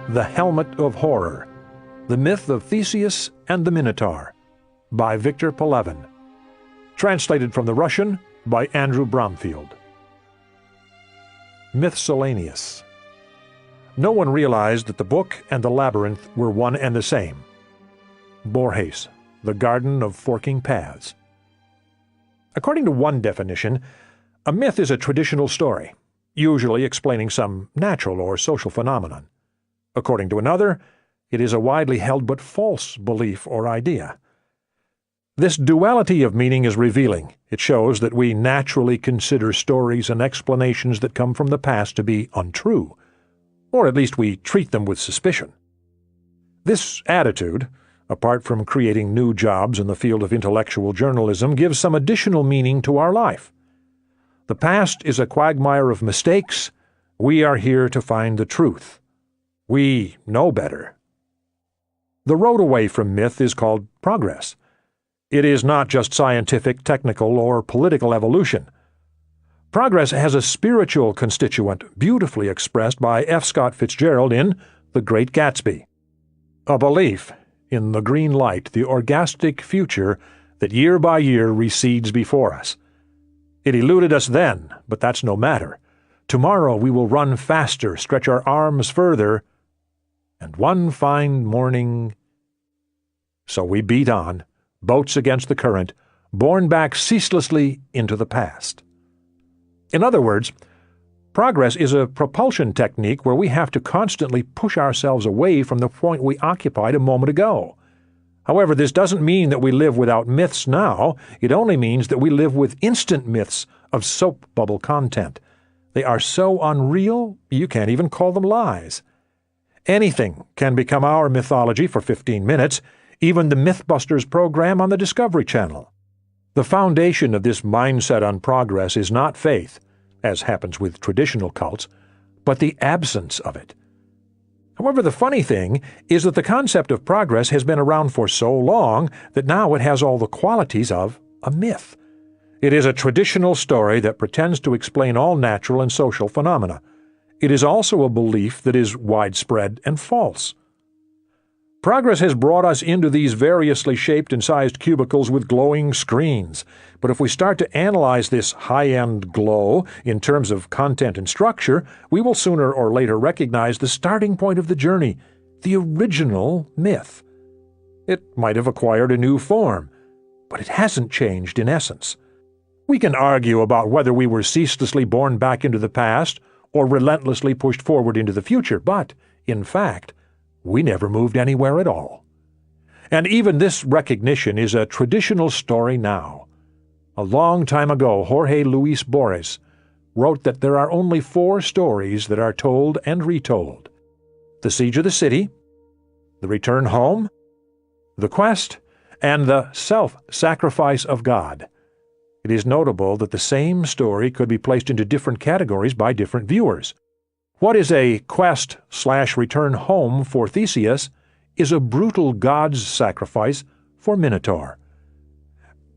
The Helmet of Horror, The Myth of Theseus and the Minotaur, by Victor Pelevin. Translated from the Russian by Andrew Bromfield. Miscellaneous. No one realized that the book and the labyrinth were one and the same. Borges, The Garden of Forking Paths. According to one definition, a myth is a traditional story, usually explaining some natural or social phenomenon. According to another, it is a widely held but false belief or idea. This duality of meaning is revealing. It shows that we naturally consider stories and explanations that come from the past to be untrue, or at least we treat them with suspicion. This attitude, apart from creating new jobs in the field of intellectual journalism, gives some additional meaning to our life. The past is a quagmire of mistakes. We are here to find the truth. We know better. The road away from myth is called progress. It is not just scientific, technical, or political evolution. Progress has a spiritual constituent beautifully expressed by F. Scott Fitzgerald in The Great Gatsby. A belief in the green light, the orgastic future that year by year recedes before us. It eluded us then, but that's no matter. Tomorrow we will run faster, stretch our arms further, and one fine morning... So we beat on, boats against the current, borne back ceaselessly into the past. In other words, progress is a propulsion technique where we have to constantly push ourselves away from the point we occupied a moment ago. However, this doesn't mean that we live without myths now. It only means that we live with instant myths of soap bubble content. They are so unreal, you can't even call them lies. Anything can become our mythology for 15 minutes, even the Mythbusters program on the Discovery Channel. The foundation of this mindset on progress is not faith, as happens with traditional cults, but the absence of it. However, the funny thing is that the concept of progress has been around for so long that now it has all the qualities of a myth. It is a traditional story that pretends to explain all natural and social phenomena. It is also a belief that is widespread and false. Progress has brought us into these variously shaped and sized cubicles with glowing screens. But if we start to analyze this high-end glow in terms of content and structure, we will sooner or later recognize the starting point of the journey, the original myth. It might have acquired a new form, but it hasn't changed in essence. We can argue about whether we were ceaselessly borne back into the past or relentlessly pushed forward into the future, but, in fact, we never moved anywhere at all. And even this recognition is a traditional story now. A long time ago, Jorge Luis Borges wrote that there are only 4 stories that are told and retold: the siege of the city, the return home, the quest, and the self-sacrifice of God. It is notable that the same story could be placed into different categories by different viewers. What is a quest/return home for Theseus is a brutal god's sacrifice for Minotaur.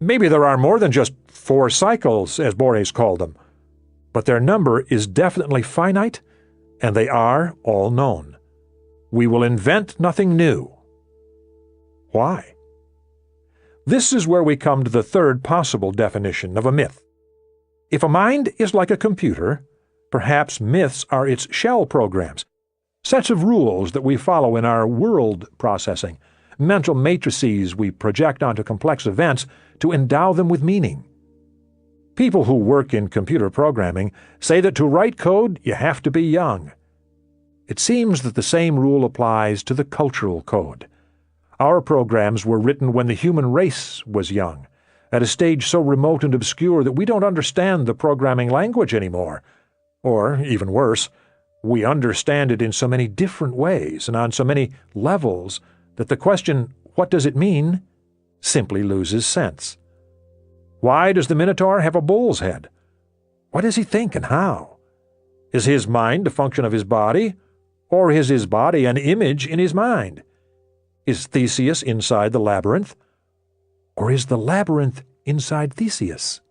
Maybe there are more than just 4 cycles, as Borges called them, but their number is definitely finite, and they are all known. We will invent nothing new. Why? This is where we come to the third possible definition of a myth. If a mind is like a computer, perhaps myths are its shell programs, sets of rules that we follow in our world processing, mental matrices we project onto complex events to endow them with meaning. People who work in computer programming say that to write code you have to be young. It seems that the same rule applies to the cultural code. Our programs were written when the human race was young, at a stage so remote and obscure that we don't understand the programming language anymore. Or, even worse, we understand it in so many different ways and on so many levels that the question, "What does it mean?" simply loses sense. Why does the Minotaur have a bull's head? What does he think and how? Is his mind a function of his body, or is his body an image in his mind? Is Theseus inside the labyrinth, or is the labyrinth inside Theseus?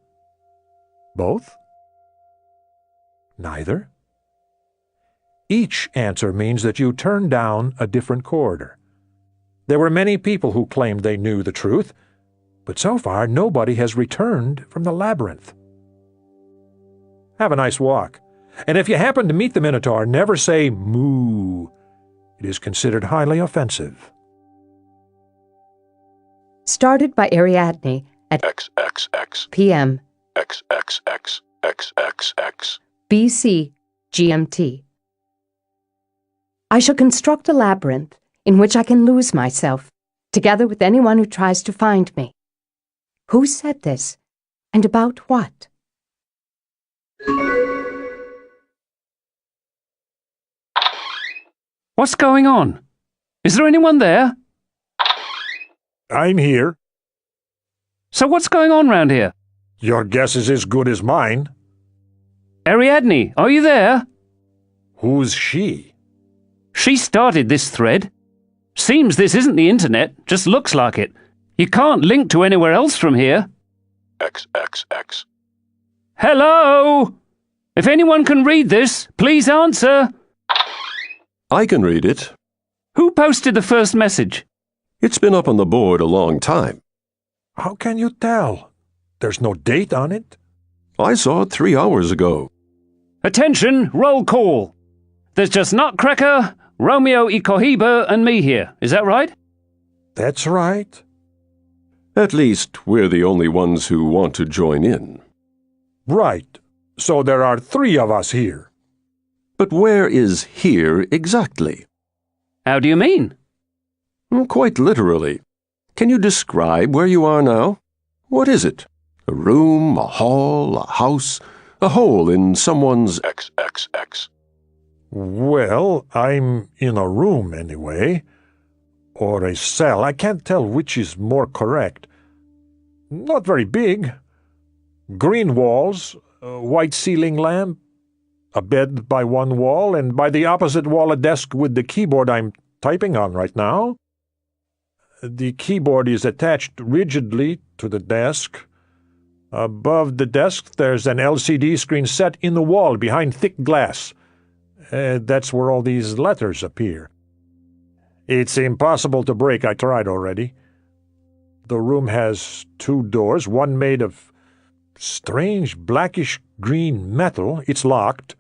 Both? Neither? Each answer means that you turn down a different corridor. There were many people who claimed they knew the truth, but so far nobody has returned from the labyrinth. Have a nice walk, and if you happen to meet the Minotaur, never say moo. It is considered highly offensive. Started by Ariadne at XXX p.m. XXX BC GMT. I shall construct a labyrinth in which I can lose myself, together with anyone who tries to find me. Who said this, and about what? What's going on? Is there anyone there? I'm here. So what's going on round here? Your guess is as good as mine. Ariadne, are you there? Who's she? She started this thread. Seems this isn't the internet, just looks like it. You can't link to anywhere else from here. XXX. Hello? If anyone can read this, please answer. I can read it. Who posted the first message? It's been up on the board a long time. How can you tell? There's no date on it. I saw it 3 hours ago. Attention, roll call. There's just Nutcracker, Romeo y Cohiba, and me here. Is that right? That's right. At least we're the only ones who want to join in. Right. So there are 3 of us here. But where is here exactly? How do you mean? Quite literally. Can you describe where you are now? What is it? A room, a hall, a house, a hole in someone's... XXX. Well, I'm in a room anyway. Or a cell. I can't tell which is more correct. Not very big. Green walls, a white ceiling lamp, a bed by one wall, and by the opposite wall a desk with the keyboard I'm typing on right now. The keyboard is attached rigidly to the desk. Above the desk there's an LCD screen set in the wall behind thick glass. That's where all these letters appear. It's impossible to break. I tried already. The room has 2 doors, one made of strange blackish-green metal. It's locked.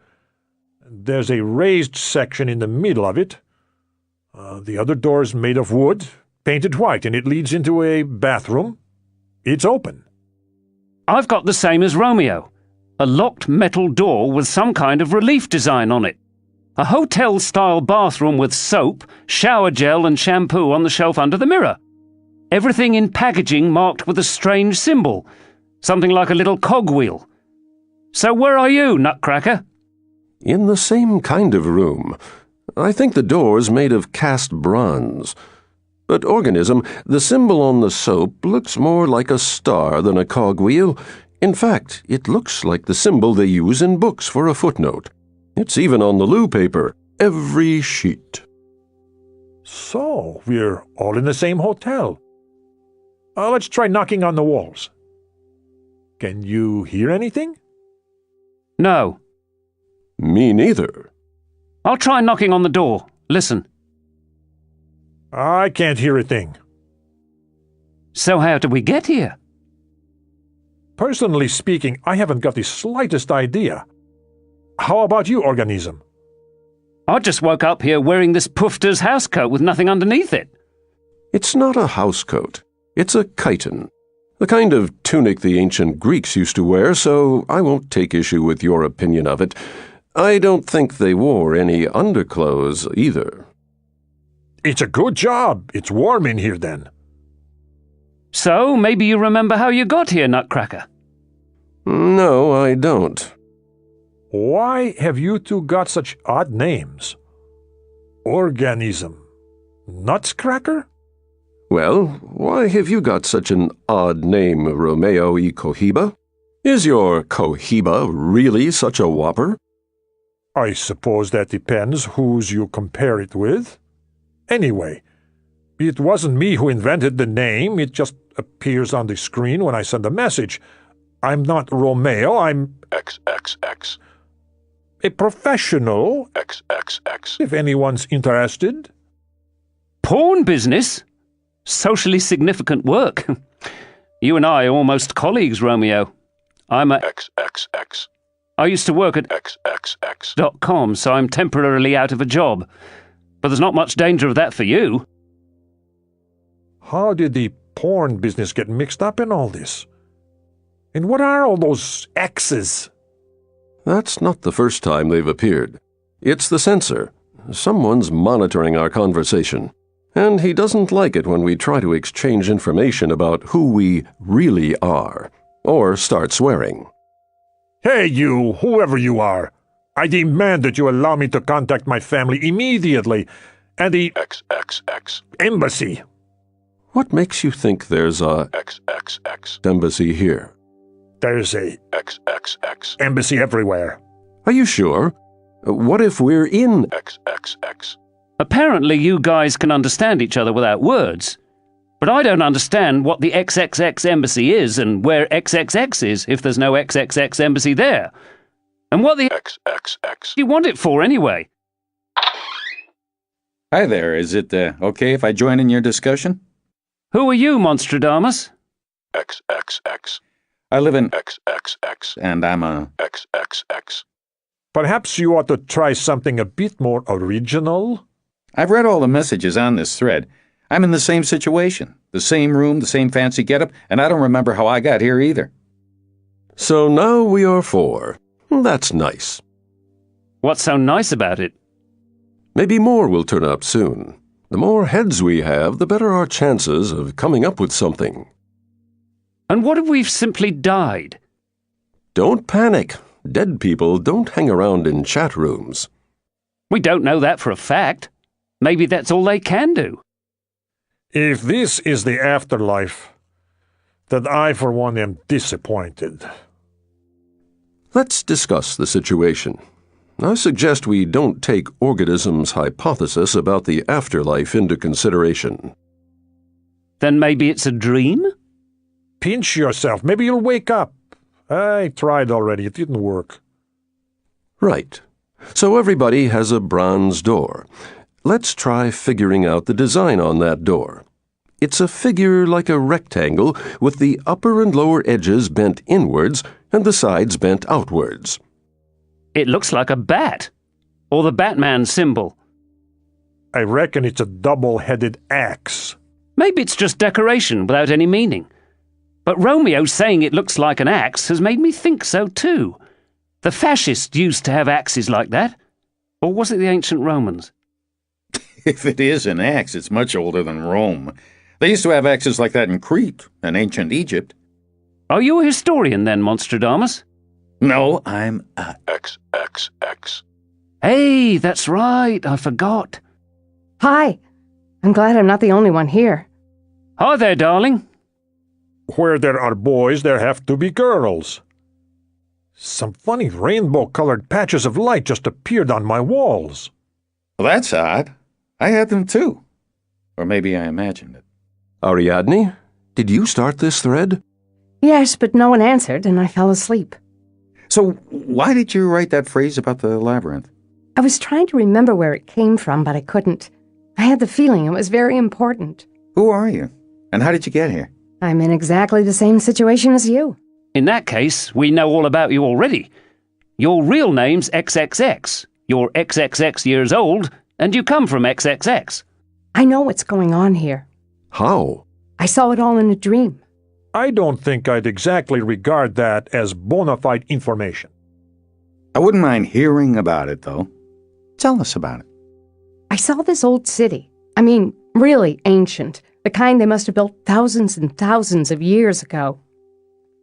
There's a raised section in the middle of it. The other door's made of wood, painted white, and it leads into a bathroom. It's open. I've got the same as Romeo. A locked metal door with some kind of relief design on it. A hotel-style bathroom with soap, shower gel and shampoo on the shelf under the mirror. Everything in packaging marked with a strange symbol, something like a little cogwheel. So where are you, Nutcracker? In the same kind of room. I think the door's made of cast bronze. But Organism, the symbol on the soap looks more like a star than a cogwheel. In fact, it looks like the symbol they use in books for a footnote. It's even on the loo paper, every sheet. So, we're all in the same hotel. Let's try knocking on the walls. Can you hear anything? No. Me neither. I'll try knocking on the door. Listen. I can't hear a thing. So how did we get here? Personally speaking, I haven't got the slightest idea. How about you, Organism? I just woke up here wearing this poofter's housecoat with nothing underneath it. It's not a housecoat. It's a chiton. The kind of tunic the ancient Greeks used to wear, so I won't take issue with your opinion of it. I don't think they wore any underclothes either. It's a good job. It's warm in here then. So maybe you remember how you got here, Nutcracker? No, I don't. Why have you 2 got such odd names? Organism. Nutcracker? Well, why have you got such an odd name, Romeo y Cohiba? Is your Cohiba really such a whopper? I suppose that depends whose you compare it with. Anyway, it wasn't me who invented the name. It just appears on the screen when I send a message. I'm not Romeo, I'm... XXX. A professional, XXX. if anyone's interested. Porn business? Socially significant work. You and I are almost colleagues, Romeo. XXX. I used to work at XXX. .com, so I'm temporarily out of a job. But there's not much danger of that for you. How did the porn business get mixed up in all this? And what are all those X's? That's not the first time they've appeared. It's the censor. Someone's monitoring our conversation. And he doesn't like it when we try to exchange information about who we really are, or start swearing. Hey you, whoever you are. I demand that you allow me to contact my family immediately and the XXX. embassy. What makes you think there's a XXX. embassy here? There's a XXX. embassy everywhere. Are you sure? What if we're in... XXX. Apparently you guys can understand each other without words. But I don't understand what the XXX embassy is and where XXX is if there's no XXX embassy there. And what the XXX. do you want it for anyway? Hi there, is it okay if I join in your discussion? Who are you, Monstradamus? XXX. I live in XXX. and I'm a... XXX. Perhaps you ought to try something a bit more original? I've read all the messages on this thread. I'm in the same situation, the same room, the same fancy getup, and I don't remember how I got here either. So now we are 4. That's nice. What's so nice about it? Maybe more will turn up soon. The more heads we have, the better our chances of coming up with something. And what if we've simply died? Don't panic. Dead people don't hang around in chat rooms. We don't know that for a fact. Maybe that's all they can do. If this is the afterlife, then I for one am disappointed. Let's discuss the situation. I suggest we don't take organism's hypothesis about the afterlife into consideration. Then maybe it's a dream? Pinch yourself. Maybe you'll wake up. I tried already. It didn't work. Right. So everybody has a bronze door. Let's try figuring out the design on that door. It's a figure like a rectangle with the upper and lower edges bent inwards and the sides bent outwards. It looks like a bat. Or the Batman symbol. I reckon it's a double-headed axe. Maybe it's just decoration without any meaning. But Romeo saying it looks like an axe has made me think so too. The fascists used to have axes like that. Or was it the ancient Romans? If it is an axe, it's much older than Rome. They used to have axes like that in Crete and ancient Egypt. Are you a historian then, Monstradamus? No, I'm a... XXX. Hey, that's right, I forgot. Hi. I'm glad I'm not the only one here. Hi there, darling. Where there are boys, there have to be girls. Some funny rainbow-colored patches of light just appeared on my walls. Well, that's odd. I had them too. Or maybe I imagined it. Ariadne, did you start this thread? Yes, but no one answered, and I fell asleep. So why did you write that phrase about the labyrinth? I was trying to remember where it came from, but I couldn't. I had the feeling it was very important. Who are you? And how did you get here? I'm in exactly the same situation as you. In that case, we know all about you already. Your real name's XXX. You're XXX years old, and you come from XXX. I know what's going on here. How? I saw it all in a dream. I don't think I'd exactly regard that as bona fide information. I wouldn't mind hearing about it, though. Tell us about it. I saw this old city. I mean, really ancient. The kind they must have built thousands and thousands of years ago.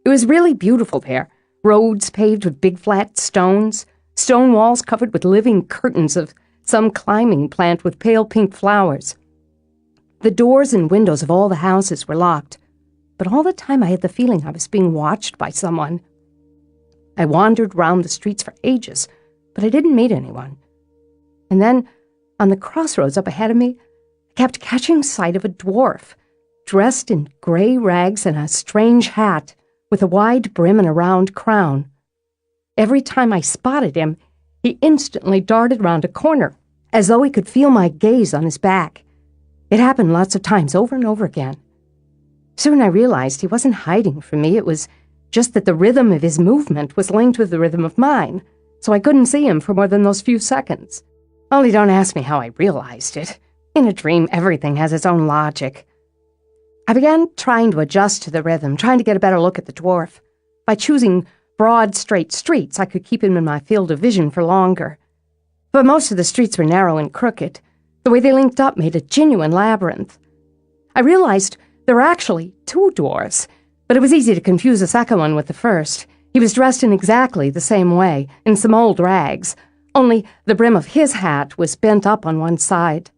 It was really beautiful there. Roads paved with big flat stones. Stone walls covered with living curtains of some climbing plant with pale pink flowers. The doors and windows of all the houses were locked, but all the time I had the feeling I was being watched by someone. I wandered round the streets for ages, but I didn't meet anyone. And then, on the crossroads up ahead of me, I kept catching sight of a dwarf, dressed in gray rags and a strange hat, with a wide brim and a round crown. Every time I spotted him, he instantly darted round a corner, as though he could feel my gaze on his back. It happened lots of times, over and over again. Soon I realized he wasn't hiding from me. It was just that the rhythm of his movement was linked with the rhythm of mine, so I couldn't see him for more than those few seconds. Only don't ask me how I realized it. In a dream, everything has its own logic. I began trying to adjust to the rhythm, trying to get a better look at the dwarf. By choosing broad, straight streets, I could keep him in my field of vision for longer. But most of the streets were narrow and crooked. The way they linked up made a genuine labyrinth. I realized there were actually two dwarves, but it was easy to confuse the second one with the first. He was dressed in exactly the same way, in some old rags, only the brim of his hat was bent up on one side.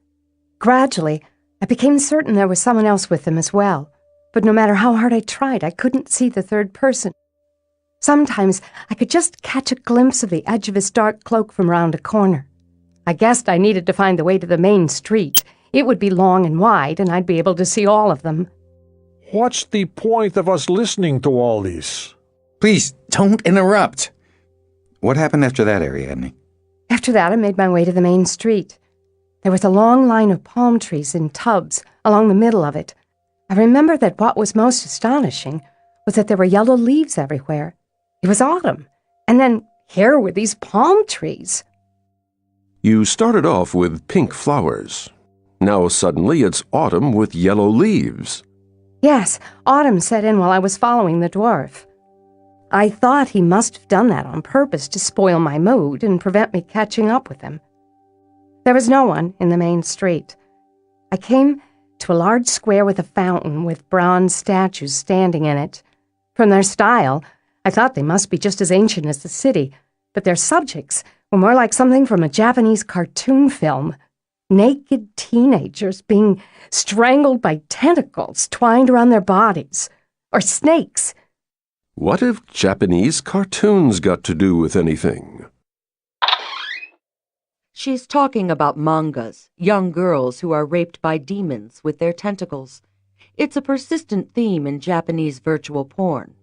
Gradually, I became certain there was someone else with him as well, but no matter how hard I tried, I couldn't see the third person. Sometimes I could just catch a glimpse of the edge of his dark cloak from round a corner. I guessed I needed to find the way to the main street. It would be long and wide, and I'd be able to see all of them. What's the point of us listening to all this? Please, don't interrupt. What happened after that, Ariadne? After that, I made my way to the main street. There was a long line of palm trees in tubs along the middle of it. I remember that what was most astonishing was that there were yellow leaves everywhere. It was autumn, and then here were these palm trees. You started off with pink flowers. Now suddenly it's autumn with yellow leaves. Yes, autumn set in while I was following the dwarf. I thought he must have done that on purpose to spoil my mood and prevent me catching up with him. There was no one in the main street. I came to a large square with a fountain with bronze statues standing in it. From their style, I thought they must be just as ancient as the city, but their subjects were more like something from a Japanese cartoon film. Naked teenagers being strangled by tentacles twined around their bodies, or snakes. What have Japanese cartoons got to do with anything? She's talking about mangas, young girls who are raped by demons with their tentacles. It's a persistent theme in Japanese virtual porn.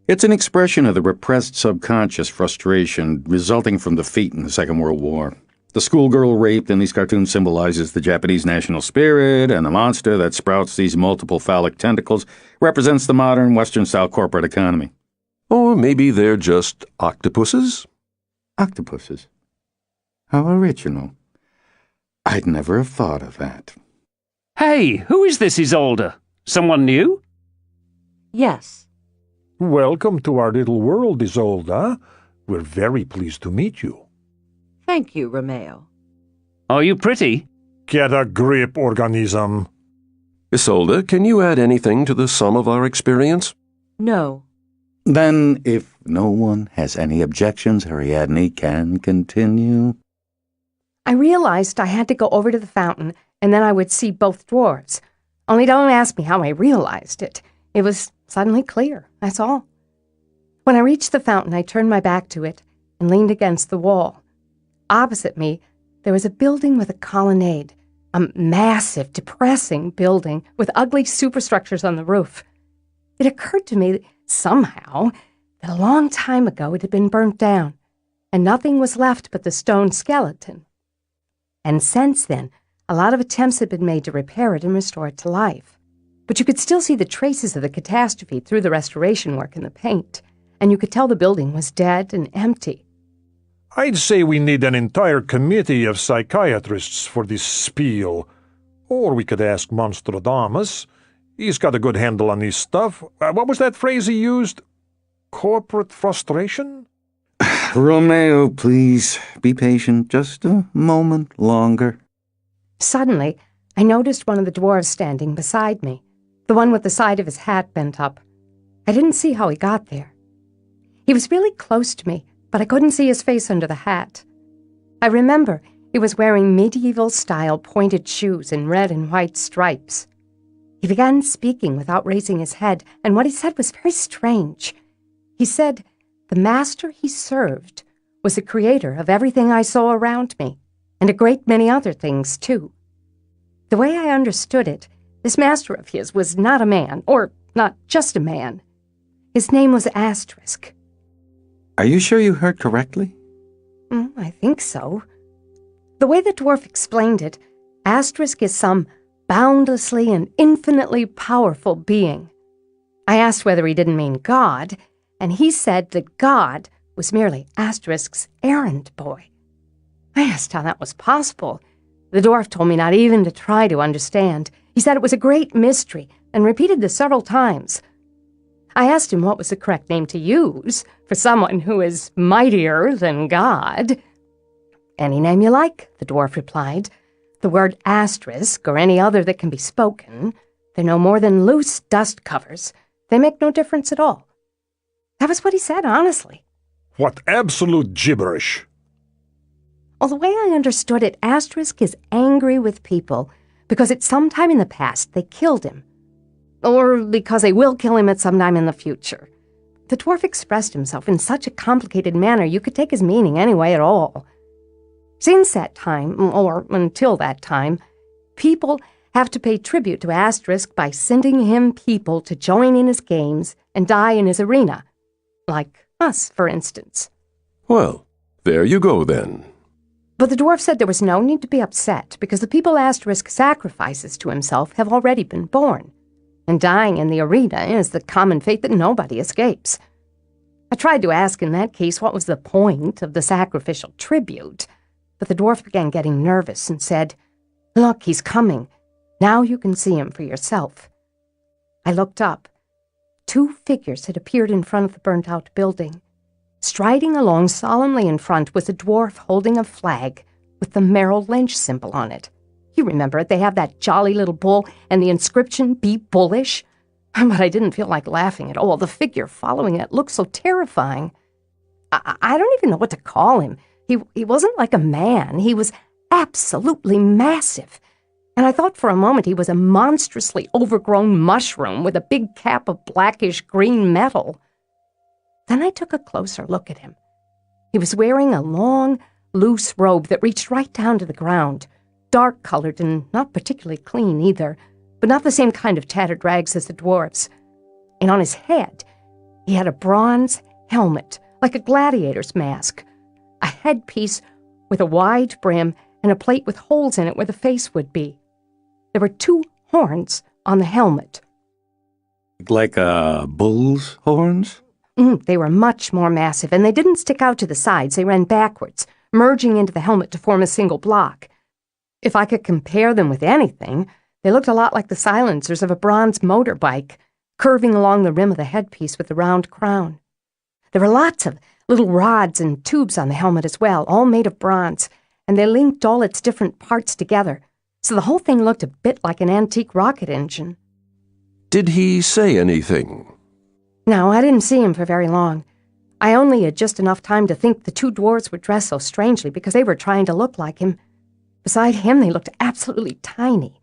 It's an expression of the repressed subconscious frustration resulting from defeat in the Second World War. The schoolgirl raped in these cartoons symbolizes the Japanese national spirit, and the monster that sprouts these multiple phallic tentacles represents the modern Western-style corporate economy. Or maybe they're just octopuses? Octopuses? How original. I'd never have thought of that. Hey, who is this Isolde? Someone new? Yes. Welcome to our little world, Isolde. We're very pleased to meet you. Thank you, Romeo. Are you pretty? Get a grip, organism. Isolde, can you add anything to the sum of our experience? No. Then, if no one has any objections, Ariadne can continue. I realized I had to go over to the fountain, and then I would see both dwarves. Only don't ask me how I realized it. It was suddenly clear, that's all. When I reached the fountain, I turned my back to it and leaned against the wall. Opposite me, there was a building with a colonnade, a massive, depressing building with ugly superstructures on the roof. It occurred to me somehow that a long time ago it had been burnt down, and nothing was left but the stone skeleton. And since then, a lot of attempts had been made to repair it and restore it to life. But you could still see the traces of the catastrophe through the restoration work in the paint, and you could tell the building was dead and empty. I'd say we need an entire committee of psychiatrists for this spiel. Or we could ask Monstradamus. He's got a good handle on this stuff. What was that phrase he used? Corporate frustration? Romeo, please, be patient just a moment longer. Suddenly, I noticed one of the dwarves standing beside me, the one with the side of his hat bent up. I didn't see how he got there. He was really close to me, but I couldn't see his face under the hat. I remember he was wearing medieval-style pointed shoes in red and white stripes. He began speaking without raising his head, and what he said was very strange. He said the master he served was the creator of everything I saw around me, and a great many other things, too. The way I understood it, this master of his was not a man, or not just a man. His name was Asterisk. Are you sure you heard correctly? I think so. The way the dwarf explained it, Asterisk is some boundlessly and infinitely powerful being. I asked whether he didn't mean God, and he said that God was merely Asterisk's errand boy. I asked how that was possible. The dwarf told me not even to try to understand. He said it was a great mystery, and repeated this several times. I asked him what was the correct name to use for someone who is mightier than God. Any name you like, the dwarf replied. The word asterisk, or any other that can be spoken, they're no more than loose dust covers. They make no difference at all. That was what he said, honestly. What absolute gibberish! Well, the way I understood it, Asterisk is angry with people because at some time in the past they killed him. Or because they will kill him at some time in the future. The dwarf expressed himself in such a complicated manner you could take his meaning any way at all. Since that time, or until that time, people have to pay tribute to Asterisk by sending him people to join in his games and die in his arena. Like us, for instance. Well, there you go then. But the dwarf said there was no need to be upset because the people Asterisk sacrifices to himself have already been born. And dying in the arena is the common fate that nobody escapes. I tried to ask in that case what was the point of the sacrificial tribute, but the dwarf began getting nervous and said, "Look, he's coming. Now you can see him for yourself." I looked up. 2 figures had appeared in front of the burnt-out building. Striding along solemnly in front was a dwarf holding a flag with the Merrill Lynch symbol on it. You remember it, they have that jolly little bull and the inscription, "Be Bullish." But I didn't feel like laughing at all. The figure following it looked so terrifying. I don't even know what to call him. He wasn't like a man. He was absolutely massive. And I thought for a moment he was a monstrously overgrown mushroom with a big cap of blackish-green metal. Then I took a closer look at him. He was wearing a long, loose robe that reached right down to the ground, dark-colored and not particularly clean either, but not the same kind of tattered rags as the dwarf's. And on his head, he had a bronze helmet, like a gladiator's mask, a headpiece with a wide brim and a plate with holes in it where the face would be. There were 2 horns on the helmet. Like a bull's horns? They were much more massive, and they didn't stick out to the sides. They ran backwards, merging into the helmet to form a single block. If I could compare them with anything, they looked a lot like the silencers of a bronze motorbike, curving along the rim of the headpiece with the round crown. There were lots of little rods and tubes on the helmet as well, all made of bronze, and they linked all its different parts together, so the whole thing looked a bit like an antique rocket engine. Did he say anything? No, I didn't see him for very long. I only had just enough time to think the 2 dwarves were dressed so strangely because they were trying to look like him. Beside him, they looked absolutely tiny.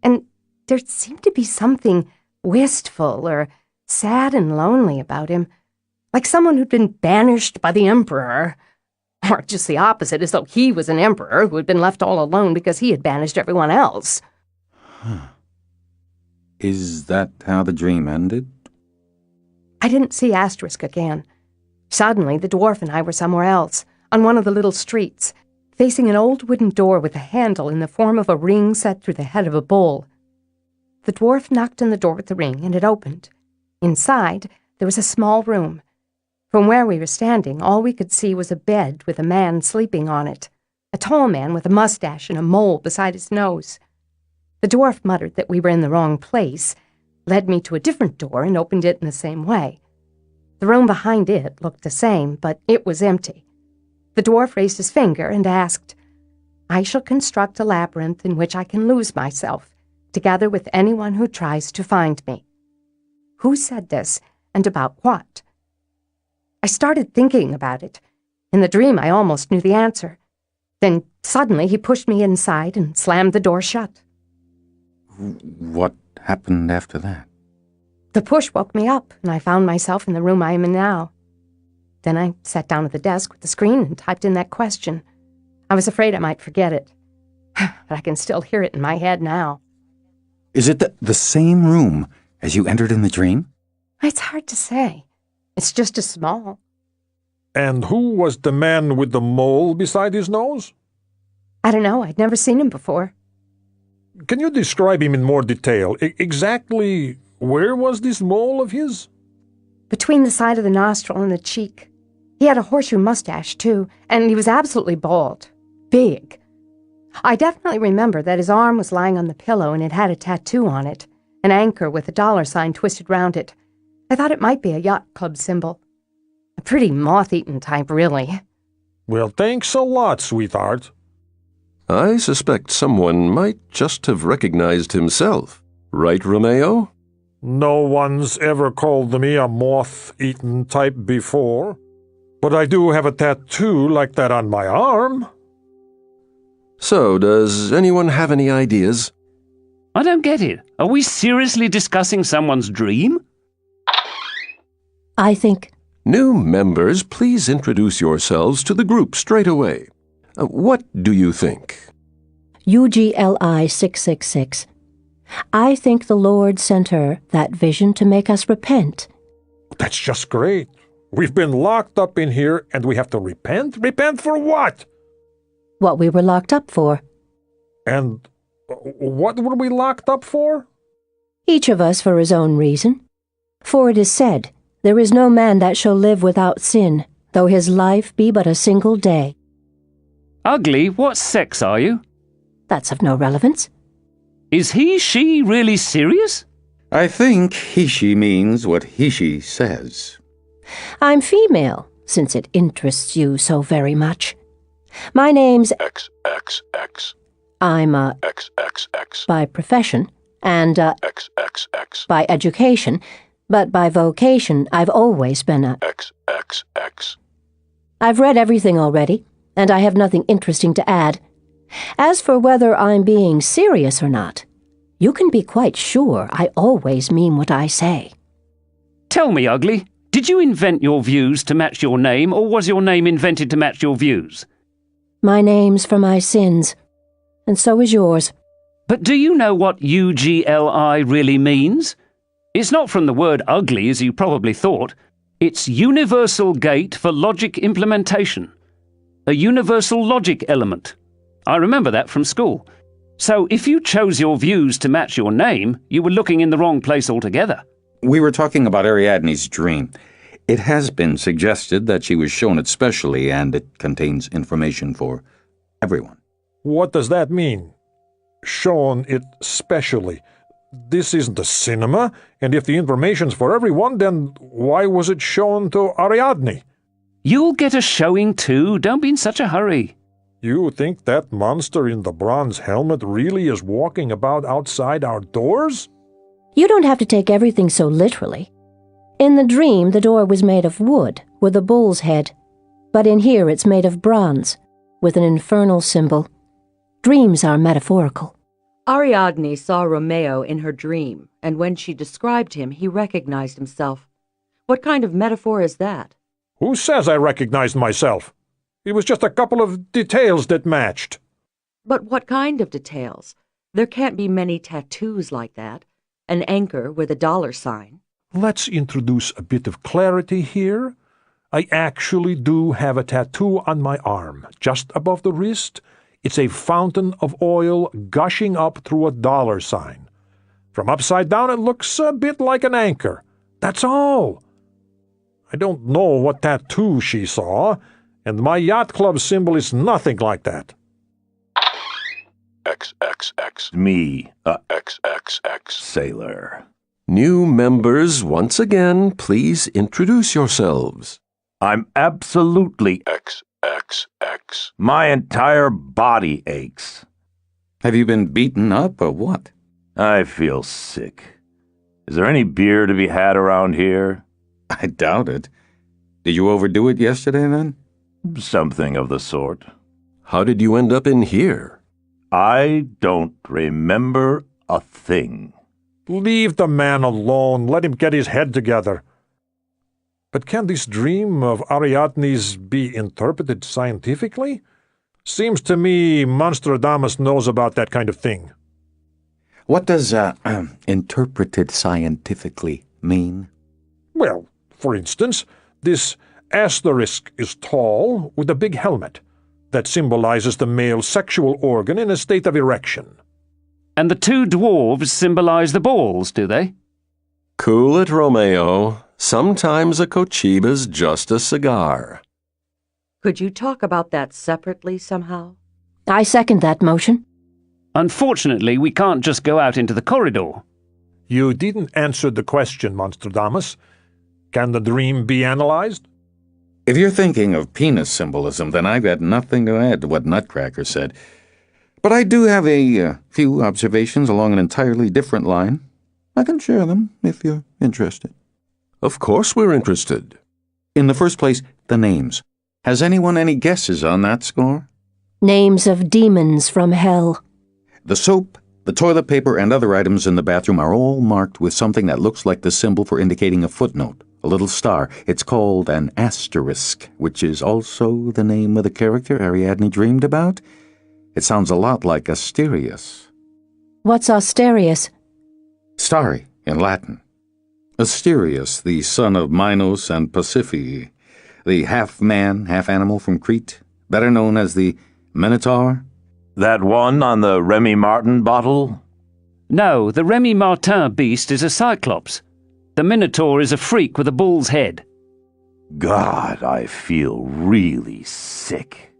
And there seemed to be something wistful or sad and lonely about him, like someone who'd been banished by the emperor. Or just the opposite, as though he was an emperor who had been left all alone because he had banished everyone else. Is that how the dream ended? I didn't see Asterisk again. Suddenly, the dwarf and I were somewhere else, on one of the little streets, facing an old wooden door with a handle in the form of a ring set through the head of a bull. The dwarf knocked on the door with the ring, and it opened. Inside, there was a small room. From where we were standing, all we could see was a bed with a man sleeping on it, a tall man with a mustache and a mole beside his nose. The dwarf muttered that we were in the wrong place, led me to a different door, and opened it in the same way. The room behind it looked the same, but it was empty. The dwarf raised his finger and asked, "I shall construct a labyrinth in which I can lose myself, together with anyone who tries to find me." Who said this, and about what? I started thinking about it. In the dream, I almost knew the answer. Then suddenly he pushed me inside and slammed the door shut. What happened after that? The push woke me up, and I found myself in the room I am in now. Then I sat down at the desk with the screen and typed in that question. I was afraid I might forget it, but I can still hear it in my head now. Is it the same room as you entered in the dream? It's hard to say. It's just as small. And who was the man with the mole beside his nose? I don't know. I'd never seen him before. Can you describe him in more detail? Exactly where was this mole of his? Between the side of the nostril and the cheek. He had a horseshoe mustache, too, and he was absolutely bald. Big. I definitely remember that his arm was lying on the pillow and it had a tattoo on it, an anchor with a $sign twisted round it. I thought it might be a yacht club symbol. A pretty moth-eaten type, really. Well, thanks a lot, sweetheart. I suspect someone might just have recognized himself. Right, Romeo? No one's ever called me a moth-eaten type before, but I do have a tattoo like that on my arm. So, does anyone have any ideas? I don't get it. Are we seriously discussing someone's dream? I think. New members, please introduce yourselves to the group straight away. What do you think? UGLI 666. I think the Lord sent her that vision to make us repent. That's just great. We've been locked up in here and we have to repent? Repent for what? What we were locked up for. And what were we locked up for? Each of us for his own reason. For it is said, there is no man that shall live without sin, though his life be but a single day. Ugly, what sex are you? That's of no relevance. Is he/she really serious? I think he/she means what he/she says. I'm female, since it interests you so very much. My name's... XXX. I'm a... XXX. by profession, and XXX. by education, but by vocation I've always been a... XXX. I've read everything already, and I have nothing interesting to add. As for whether I'm being serious or not, you can be quite sure I always mean what I say. Tell me, Ugly, did you invent your views to match your name, or was your name invented to match your views? My name's for my sins, and so is yours. But do you know what UGLI really means? It's not from the word ugly, as you probably thought. It's Universal Gate for Logic Implementation. A universal logic element. I remember that from school. So if you chose your views to match your name, you were looking in the wrong place altogether. We were talking about Ariadne's dream. It has been suggested that she was shown it specially, and it contains information for everyone. What does that mean? Shown it specially. This isn't a cinema, and if the information's for everyone, then why was it shown to Ariadne? You'll get a showing too. Don't be in such a hurry. You think that monster in the bronze helmet really is walking about outside our doors? You don't have to take everything so literally. In the dream, the door was made of wood, with a bull's head. But in here it's made of bronze, with an infernal symbol. Dreams are metaphorical. Ariadne saw Romeo in her dream, and when she described him, he recognized himself. What kind of metaphor is that? Who says I recognized myself? It was just a couple of details that matched. But what kind of details? There can't be many tattoos like that. An anchor with a $sign. Let's introduce a bit of clarity here. I actually do have a tattoo on my arm, just above the wrist. It's a fountain of oil gushing up through a $sign. From upside down, it looks a bit like an anchor. That's all. I don't know what tattoo she saw, and my yacht club symbol is nothing like that. XXX. Me, a XXX. sailor. New members, once again, please introduce yourselves. I'm absolutely... XXX. My entire body aches. Have you been beaten up or what? I feel sick. Is there any beer to be had around here? I doubt it. Did you overdo it yesterday, then? Something of the sort. How did you end up in here? I don't remember a thing. Leave the man alone. Let him get his head together. But can this dream of Ariadne's be interpreted scientifically? Seems to me Monstradamus knows about that kind of thing. What does interpreted scientifically mean? Well, for instance, this asterisk is tall with a big helmet that symbolizes the male sexual organ in a state of erection. And the two dwarves symbolize the balls, do they? Cool it, Romeo. Sometimes a Cochiba's just a cigar. Could you talk about that separately somehow? I second that motion. Unfortunately, we can't just go out into the corridor. You didn't answer the question, Monstradamus. Can the dream be analyzed? If you're thinking of penis symbolism, then I've got nothing to add to what Nutcracker said. But I do have a few observations along an entirely different line. I can share them if you're interested. Of course we're interested. In the first place, the names. Has anyone any guesses on that score? Names of demons from hell. The soap, the toilet paper, and other items in the bathroom are all marked with something that looks like the symbol for indicating a footnote, a little star. It's called an asterisk, which is also the name of the character Ariadne dreamed about. It sounds a lot like Asterius. What's Asterius? Starry, in Latin. Asterius, the son of Minos and Pasiphae, the half-man, half-animal from Crete, better known as the Minotaur. That one on the Remy Martin bottle? No, the Remy Martin beast is a cyclops. The Minotaur is a freak with a bull's head. God, I feel really sick.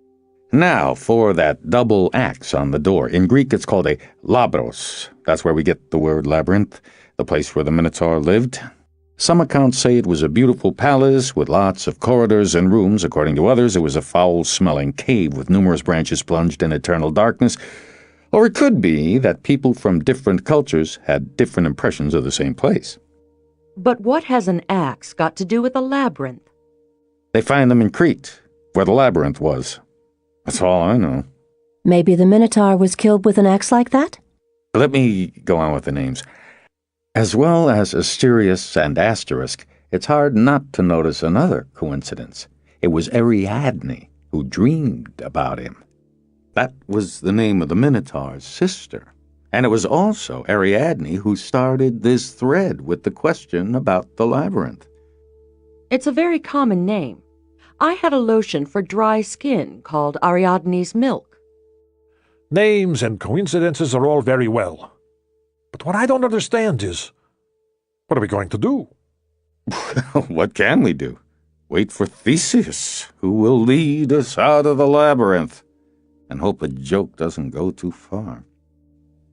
Now, for that double axe on the door. In Greek, it's called a labros. That's where we get the word labyrinth, the place where the Minotaur lived. Some accounts say it was a beautiful palace with lots of corridors and rooms. According to others, it was a foul-smelling cave with numerous branches plunged in eternal darkness. Or it could be that people from different cultures had different impressions of the same place. But what has an axe got to do with a labyrinth? They find them in Crete, where the labyrinth was. That's all I know. Maybe the Minotaur was killed with an axe like that? Let me go on with the names. As well as Asterius and Asterisk, it's hard not to notice another coincidence. It was Ariadne who dreamed about him. That was the name of the Minotaur's sister. And it was also Ariadne who started this thread with the question about the labyrinth. It's a very common name. I had a lotion for dry skin called Ariadne's Milk. Names and coincidences are all very well. But what I don't understand is, what are we going to do? What can we do? Wait for Theseus, who will lead us out of the labyrinth, and hope a joke doesn't go too far.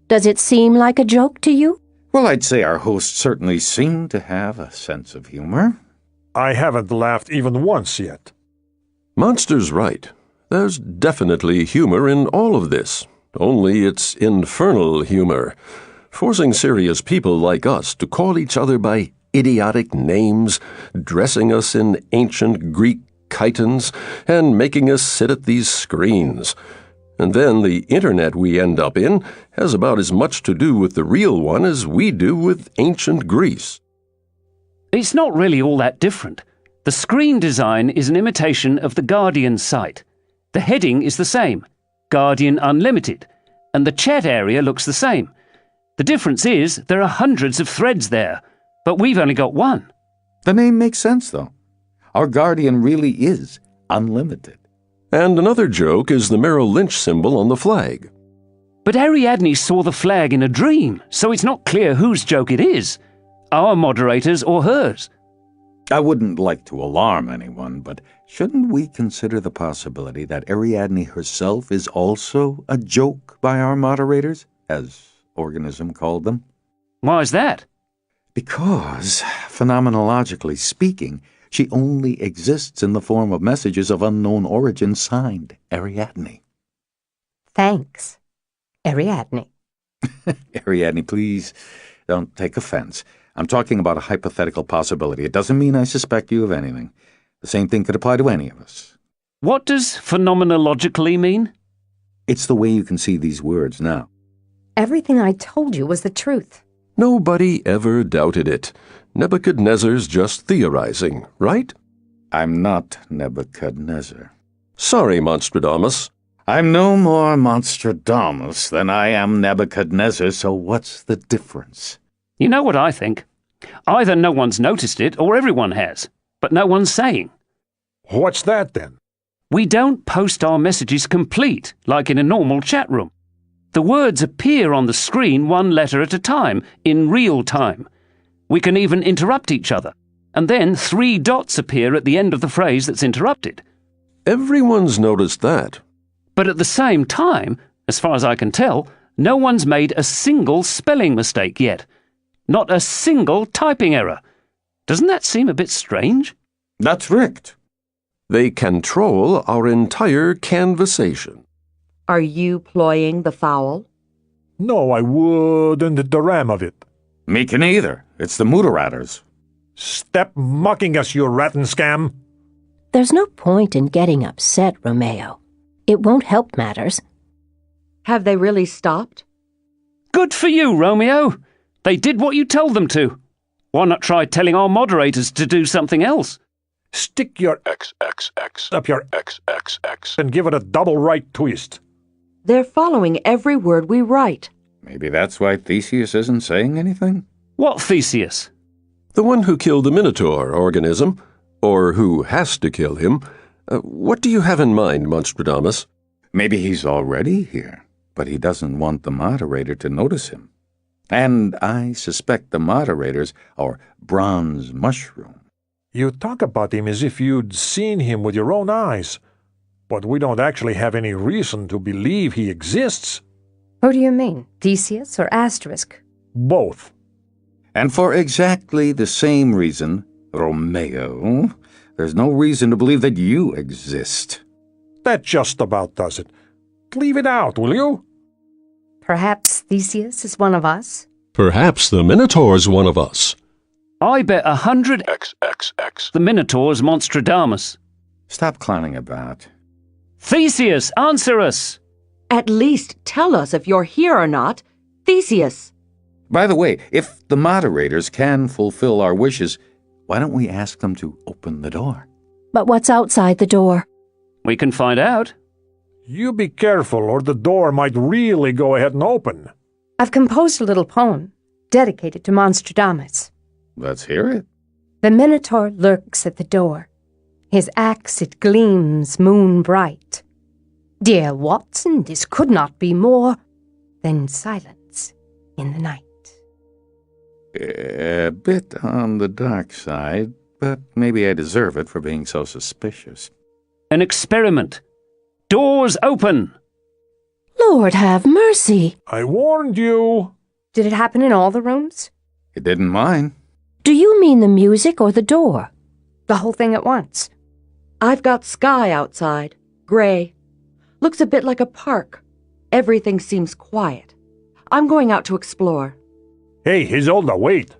Does it seem like a joke to you? Well, I'd say our host certainly seemed to have a sense of humor. I haven't laughed even once yet. Monster's right. There's definitely humor in all of this, only it's infernal humor. Forcing serious people like us to call each other by idiotic names, dressing us in ancient Greek chitons, and making us sit at these screens. And then the internet we end up in has about as much to do with the real one as we do with ancient Greece. It's not really all that different. The screen design is an imitation of the Guardian site. The heading is the same, Guardian Unlimited, and the chat area looks the same. The difference is there are hundreds of threads there, but we've only got one. The name makes sense, though. Our Guardian really is unlimited. And another joke is the Merrill Lynch symbol on the flag. But Ariadne saw the flag in a dream, so it's not clear whose joke it is, our moderator's or hers. I wouldn't like to alarm anyone, but shouldn't we consider the possibility that Ariadne herself is also a joke by our moderators, as Organism called them? Why is that? Because, phenomenologically speaking, she only exists in the form of messages of unknown origin signed Ariadne. Thanks, Ariadne. Ariadne, please don't take offense. I'm talking about a hypothetical possibility. It doesn't mean I suspect you of anything. The same thing could apply to any of us. What does phenomenologically mean? It's the way you can see these words now. Everything I told you was the truth. Nobody ever doubted it. Nebuchadnezzar's just theorizing, right? I'm not Nebuchadnezzar. Sorry, Monstradamus. I'm no more Monstradamus than I am Nebuchadnezzar, so what's the difference? You know what I think? Either no one's noticed it or everyone has, but no one's saying. What's that, then? We don't post our messages complete, like in a normal chat room. The words appear on the screen one letter at a time, in real time. We can even interrupt each other, and then 3 dots appear at the end of the phrase that's interrupted. Everyone's noticed that. But at the same time, as far as I can tell, no one's made a single spelling mistake yet. Not a single typing error. Doesn't that seem a bit strange? That's rigged. They control our entire conversation. Are you ploying the foul? No, I wouldn't dram of it. Me can either. It's the Moderator's. Step mocking us, you rattin scam. There's no point in getting upset, Romeo. It won't help matters. Have they really stopped? Good for you, Romeo. They did what you told them to. Why not try telling our moderators to do something else? Stick your XXX up your XXX. and give it a double right twist. They're following every word we write. Maybe that's why Theseus isn't saying anything? What Theseus? The one who killed the Minotaur, Organism, or who has to kill him. What do you have in mind, Monstradamus? Maybe he's already here, but he doesn't want the moderator to notice him. And I suspect the moderators are bronze mushroom. You talk about him as if you'd seen him with your own eyes, but we don't actually have any reason to believe he exists. Who do you mean, Theseus or Asterisk? Both. And for exactly the same reason, Romeo, there's no reason to believe that you exist. That just about does it. Leave it out, will you? Perhaps Theseus is one of us? Perhaps the Minotaur's one of us. I bet 100 XXX. the Minotaur's Monstradamus. Stop clowning about. Theseus, answer us! At least tell us if you're here or not. Theseus! By the way, if the moderators can fulfill our wishes, why don't we ask them to open the door? But what's outside the door? We can find out. You be careful, or the door might really go ahead and open. I've composed a little poem dedicated to Monstradamus. Let's hear it. The Minotaur lurks at the door. His axe it gleams moon bright. Dear Watson, this could not be more than silence in the night. A bit on the dark side, but maybe I deserve it for being so suspicious. An experiment. Doors open! Lord have mercy! I warned you. Did it happen in all the rooms? It didn't mine. Do you mean the music or the door? The whole thing at once? I've got sky outside. Gray. Looks a bit like a park. Everything seems quiet. I'm going out to explore. Hey, Isolde, wait.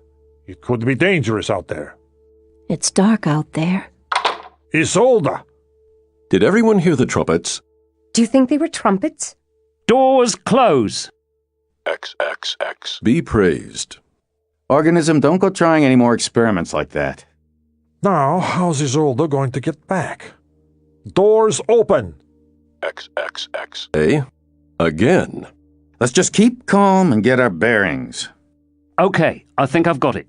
It could be dangerous out there. It's dark out there. Isolde! Did everyone hear the trumpets? Do you think they were trumpets? Doors close! XXX. Be praised. Organism, don't go trying any more experiments like that. Now, how's Isolde going to get back? Doors open! XXX. Again. Let's just keep calm and get our bearings. Okay, I think I've got it.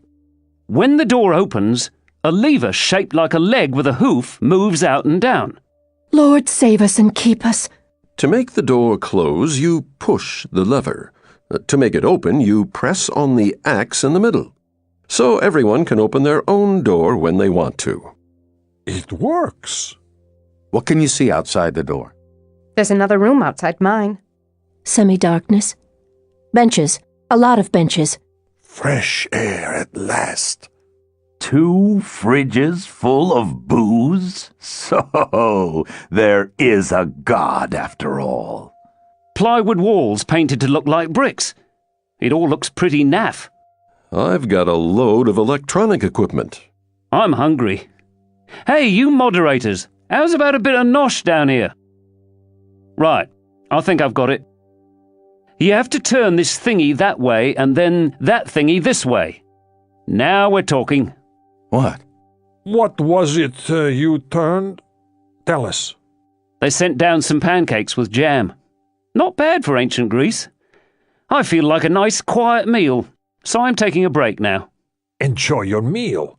When the door opens, a lever shaped like a leg with a hoof moves out and down. Lord save us and keep us. To make the door close, you push the lever. To make it open, you press on the axe in the middle. So everyone can open their own door when they want to. It works. What can you see outside the door? There's another room outside mine. Semi-darkness. Benches. A lot of benches. Fresh air at last. 2 fridges full of booze? So, there is a God after all. Plywood walls painted to look like bricks. It all looks pretty naff. I've got a load of electronic equipment. I'm hungry. Hey, you moderators, how's about a bit of nosh down here? Right, I think I've got it. You have to turn this thingy that way and then that thingy this way. Now we're talking. What? What was it you turned? Tell us. They sent down some pancakes with jam. Not bad for ancient Greece. I feel like a nice quiet meal, so I'm taking a break now. Enjoy your meal.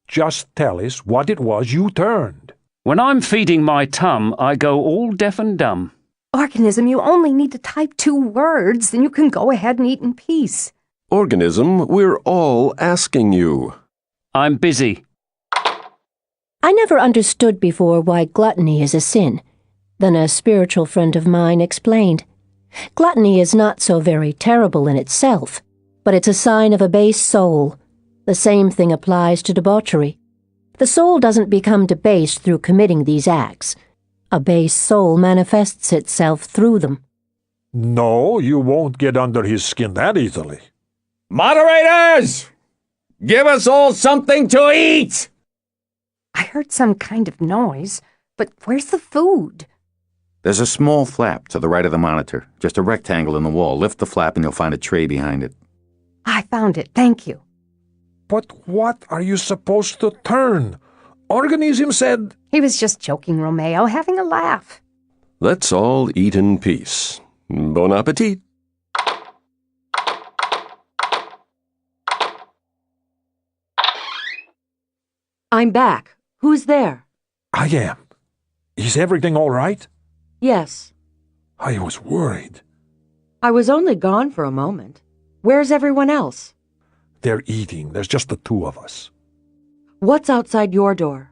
Just tell us what it was you turned. When I'm feeding my tum, I go all deaf and dumb. Organism, you only need to type 2 words, then you can go ahead and eat in peace. Organism, we're all asking you. I'm busy. I never understood before why gluttony is a sin. Then a spiritual friend of mine explained. Gluttony is not so very terrible in itself, but it's a sign of a base soul. The same thing applies to debauchery. The soul doesn't become debased through committing these acts. A base soul manifests itself through them. No, you won't get under his skin that easily. Moderators! Give us all something to eat! I heard some kind of noise, but where's the food? There's a small flap to the right of the monitor, just a rectangle in the wall. Lift the flap and you'll find a tray behind it. I found it, thank you. But what are you supposed to turn? Organism said... He was just joking, Romeo, having a laugh. Let's all eat in peace. Bon appetit. I'm back. Who's there? I am. Is everything all right? Yes. I was worried. I was only gone for a moment. Where's everyone else? They're eating. There's just the 2 of us. What's outside your door?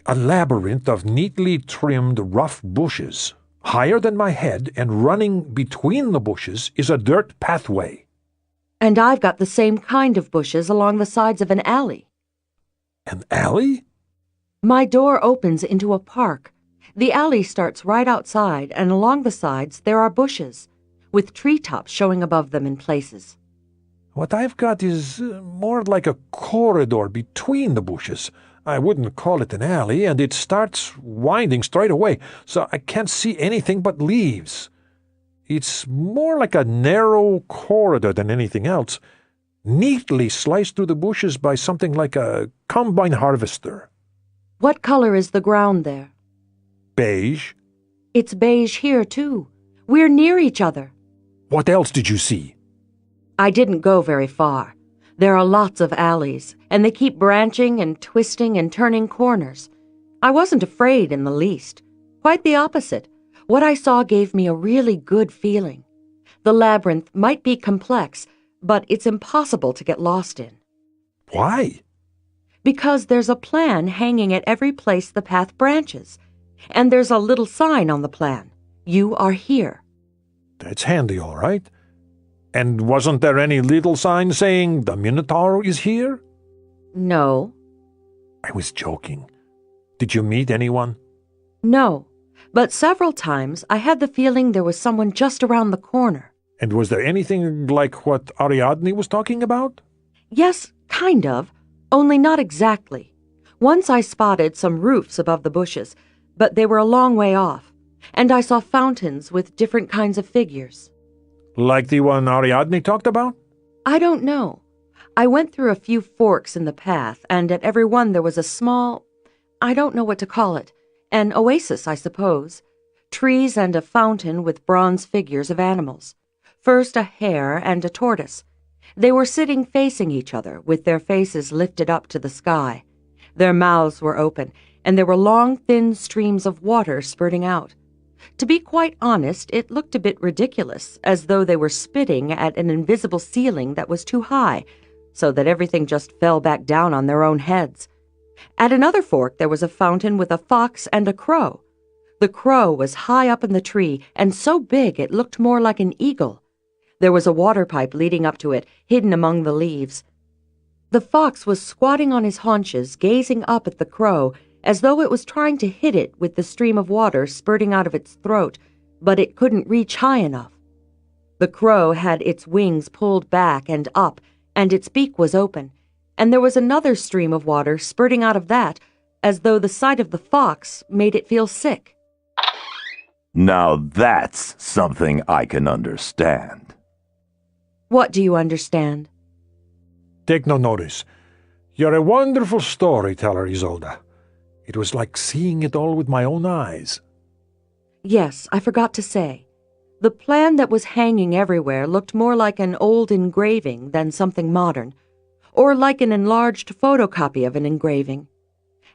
A labyrinth of neatly trimmed rough bushes. Higher than my head and running between the bushes is a dirt pathway. And I've got the same kind of bushes along the sides of an alley. An alley? My door opens into a park. The alley starts right outside, and along the sides there are bushes, with treetops showing above them in places. What I've got is more like a corridor between the bushes. I wouldn't call it an alley, and it starts winding straight away, so I can't see anything but leaves. It's more like a narrow corridor than anything else, neatly sliced through the bushes by something like a combine harvester. What color is the ground there? Beige. It's beige here, too. We're near each other. What else did you see? I didn't go very far. There are lots of alleys, and they keep branching and twisting and turning corners. I wasn't afraid in the least. Quite the opposite. What I saw gave me a really good feeling. The labyrinth might be complex, but it's impossible to get lost in. Why? Because there's a plan hanging at every place the path branches, and there's a little sign on the plan. You are here. That's handy, all right. And wasn't there any little sign saying the Minotaur is here? No. I was joking. Did you meet anyone? No, but several times I had the feeling there was someone just around the corner. And was there anything like what Ariadne was talking about? Yes, kind of, only not exactly. Once I spotted some roofs above the bushes, but they were a long way off, and I saw fountains with different kinds of figures. Like the one Ariadne talked about? I don't know. I went through a few forks in the path, and at every one there was a small, I don't know what to call it, an oasis, I suppose. Trees and a fountain with bronze figures of animals. First a hare and a tortoise. They were sitting facing each other, with their faces lifted up to the sky. Their mouths were open, and there were long, thin streams of water spurting out. To be quite honest, it looked a bit ridiculous, as though they were spitting at an invisible ceiling that was too high, so that everything just fell back down on their own heads. At another fork there was a fountain with a fox and a crow. The crow was high up in the tree, and so big it looked more like an eagle. There was a water pipe leading up to it, hidden among the leaves. The fox was squatting on his haunches, gazing up at the crow, as though it was trying to hit it with the stream of water spurting out of its throat, but it couldn't reach high enough. The crow had its wings pulled back and up, and its beak was open, and there was another stream of water spurting out of that, as though the sight of the fox made it feel sick. Now that's something I can understand. What do you understand? Take no notice. You're a wonderful storyteller, Isolde. It was like seeing it all with my own eyes. Yes, I forgot to say. The plan that was hanging everywhere looked more like an old engraving than something modern, or like an enlarged photocopy of an engraving.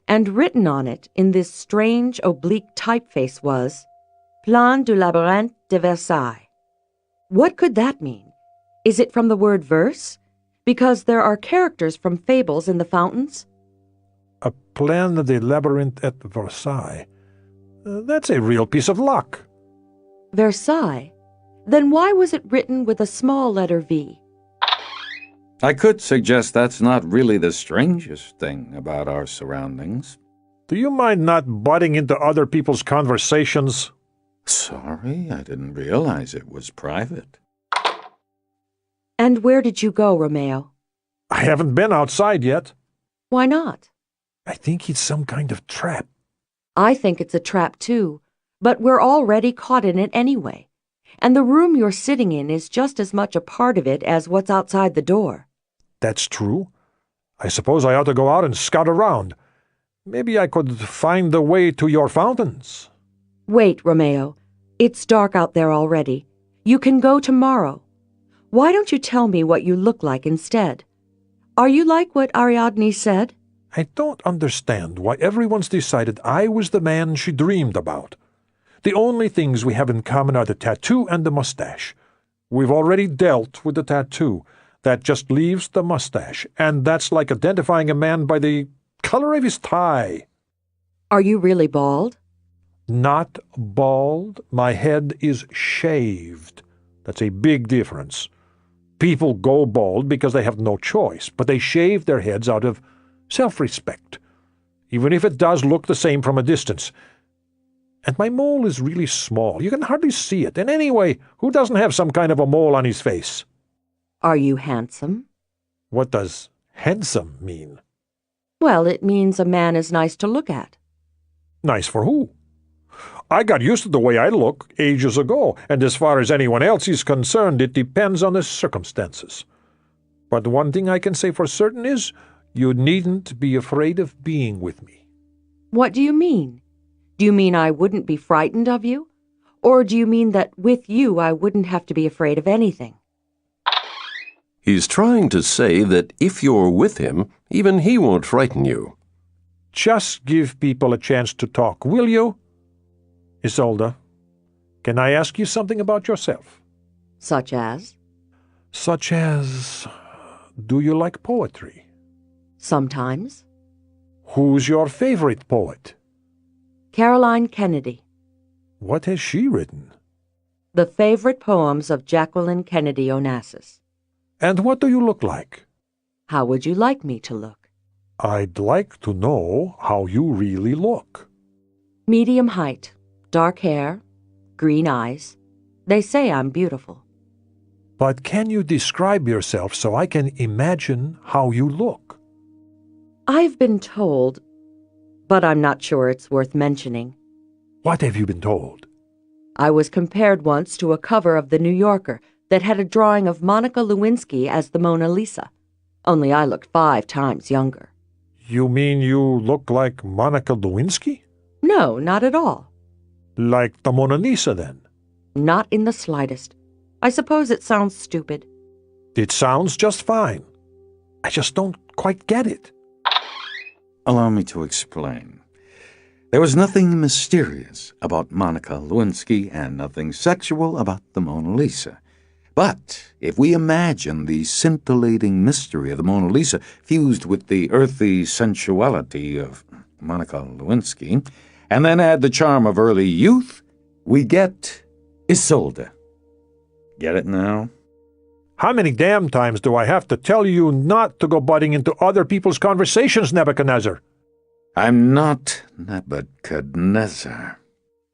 and written on it in this strange oblique typeface was Plan du labyrinthe de Versailles. What could that mean? Is it from the word verse? Because there are characters from fables in the fountains? A plan de labyrinth at Versailles. That's a real piece of luck. Versailles? Then why was it written with a small letter V? I could suggest that's not really the strangest thing about our surroundings. Do you mind not butting into other people's conversations? Sorry, I didn't realize it was private. And where did you go, Romeo? I haven't been outside yet. Why not? I think it's some kind of trap. I think it's a trap too, but we're already caught in it anyway. And the room you're sitting in is just as much a part of it as what's outside the door. That's true. I suppose I ought to go out and scout around. Maybe I could find the way to your fountains. Wait, Romeo. It's dark out there already. You can go tomorrow. Why don't you tell me what you look like instead? Are you like what Ariadne said? I don't understand why everyone's decided I was the man she dreamed about. The only things we have in common are the tattoo and the mustache. We've already dealt with the tattoo. That just leaves the mustache, and that's like identifying a man by the color of his tie. Are you really bald? Not bald. My head is shaved. That's a big difference. People go bald because they have no choice, but they shave their heads out of self-respect, even if it does look the same from a distance. And my mole is really small. You can hardly see it. And anyway, who doesn't have some kind of a mole on his face? Are you handsome? What does handsome mean? Well, it means a man is nice to look at. Nice for who? I got used to the way I look ages ago, and as far as anyone else is concerned, it depends on the circumstances. But one thing I can say for certain is, you needn't be afraid of being with me. What do you mean? Do you mean I wouldn't be frightened of you? Or do you mean that with you I wouldn't have to be afraid of anything? He's trying to say that if you're with him, even he won't frighten you. Just give people a chance to talk, will you? Isolde, can I ask you something about yourself? Such as? Such as, do you like poetry? Sometimes. Who's your favorite poet? Caroline Kennedy. What has she written? The favorite poems of Jacqueline Kennedy Onassis. And what do you look like? How would you like me to look? I'd like to know how you really look. Medium height, dark hair, green eyes. They say I'm beautiful. But can you describe yourself so I can imagine how you look? I've been told, but I'm not sure it's worth mentioning. What have you been told? I was compared once to a cover of The New Yorker that had a drawing of Monica Lewinsky as the Mona Lisa, only I looked 5 times younger. You mean you look like Monica Lewinsky? No, not at all. Like the Mona Lisa, then? Not in the slightest. I suppose it sounds stupid. It sounds just fine. I just don't quite get it. Allow me to explain. There was nothing mysterious about Monica Lewinsky and nothing sexual about the Mona Lisa. But if we imagine the scintillating mystery of the Mona Lisa fused with the earthy sensuality of Monica Lewinsky, and then add the charm of early youth, we get Isolde. Get it now? How many damn times do I have to tell you not to go butting into other people's conversations, Nebuchadnezzar? I'm not Nebuchadnezzar.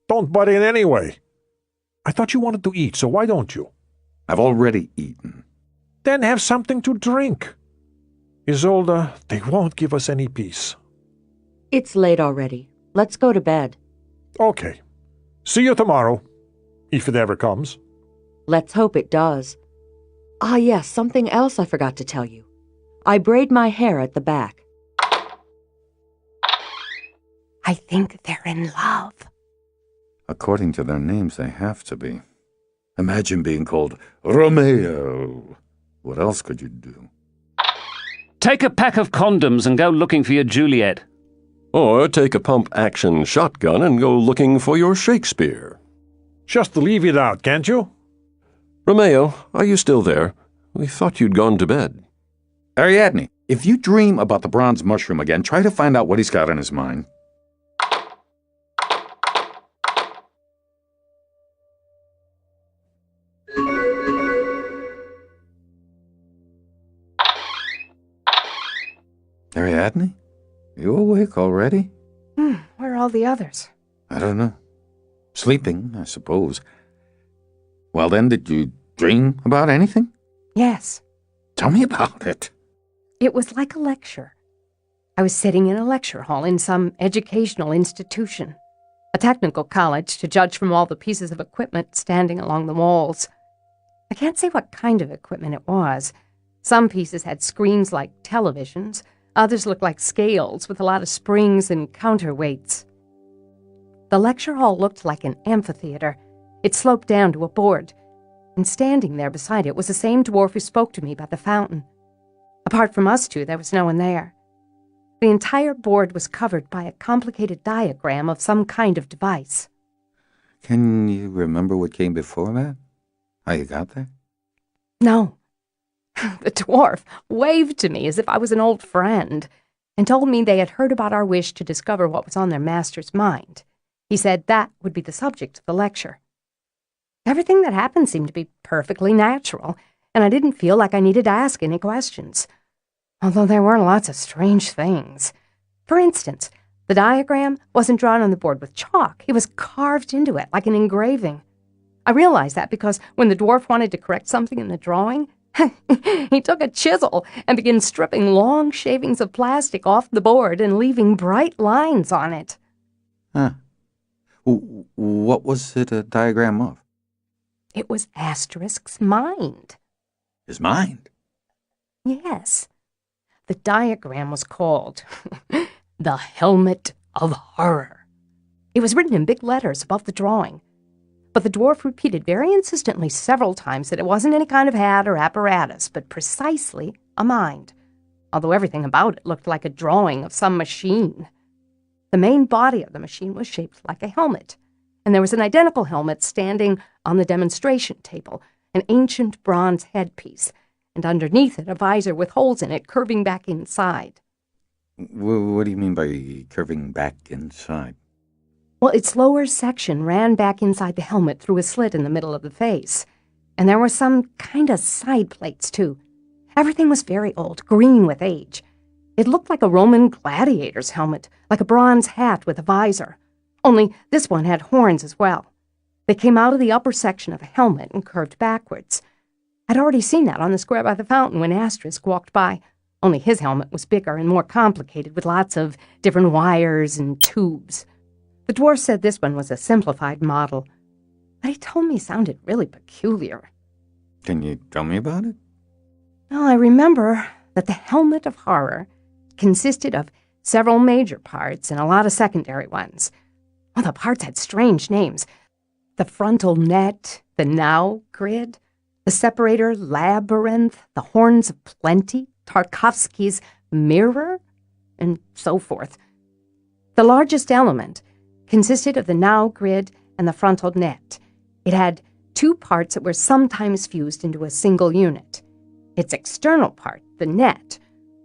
Don't butt in anyway. I thought you wanted to eat, so why don't you? I've already eaten. Then have something to drink. Isolde, they won't give us any peace. It's late already. Let's go to bed. Okay. See you tomorrow, if it ever comes. Let's hope it does. Ah, yes, something else I forgot to tell you. I braid my hair at the back. I think they're in love. According to their names, they have to be. Imagine being called Romeo. What else could you do? Take a pack of condoms and go looking for your Juliet. Or take a pump-action shotgun and go looking for your Shakespeare. Just leave it out, can't you? Romeo, are you still there? We thought you'd gone to bed. Ariadne, if you dream about the bronze mushroom again, try to find out what he's got on his mind. Ariadne? You awake already? Where are all the others? I don't know. Sleeping, I suppose. Well then, did you dream about anything? Yes. Tell me about it. It was like a lecture. I was sitting in a lecture hall in some educational institution, a technical college to judge from all the pieces of equipment standing along the walls. I can't say what kind of equipment it was. Some pieces had screens like televisions, others looked like scales with a lot of springs and counterweights. The lecture hall looked like an amphitheater. It sloped down to a board, and standing there beside it was the same dwarf who spoke to me by the fountain. Apart from us two, there was no one there. The entire board was covered by a complicated diagram of some kind of device. Can you remember what came before that? How you got there? No. The dwarf waved to me as if I was an old friend and told me they had heard about our wish to discover what was on their master's mind. He said that would be the subject of the lecture. Everything that happened seemed to be perfectly natural, and I didn't feel like I needed to ask any questions. Although there were lots of strange things. For instance, the diagram wasn't drawn on the board with chalk. It was carved into it like an engraving. I realized that because when the dwarf wanted to correct something in the drawing, he took a chisel and began stripping long shavings of plastic off the board and leaving bright lines on it. Huh. What was it a diagram of? It was Asterisk's mind. His mind? Yes. The diagram was called The Helmet of Horror. It was written in big letters above the drawing, but the dwarf repeated very insistently several times that it wasn't any kind of hat or apparatus, but precisely a mind, although everything about it looked like a drawing of some machine. The main body of the machine was shaped like a helmet, and there was an identical helmet standing on the demonstration table, an ancient bronze headpiece, and underneath it a visor with holes in it curving back inside. What do you mean by curving back inside? Well, its lower section ran back inside the helmet through a slit in the middle of the face, and there were some kind of side plates, too. Everything was very old, green with age. It looked like a Roman gladiator's helmet, like a bronze hat with a visor, only this one had horns as well. They came out of the upper section of the helmet and curved backwards. I'd already seen that on the square by the fountain when Asterisk walked by, only his helmet was bigger and more complicated with lots of different wires and tubes. The dwarf said this one was a simplified model, but he told me it sounded really peculiar. Can you tell me about it? Well, I remember that the Helmet of Horror consisted of several major parts and a lot of secondary ones. Well, the parts had strange names. The frontal net, the now grid, the separator labyrinth, the horns of plenty, Tarkovsky's mirror, and so forth. The largest element consisted of the now grid and the frontal net. It had two parts that were sometimes fused into a single unit. Its external part, the net,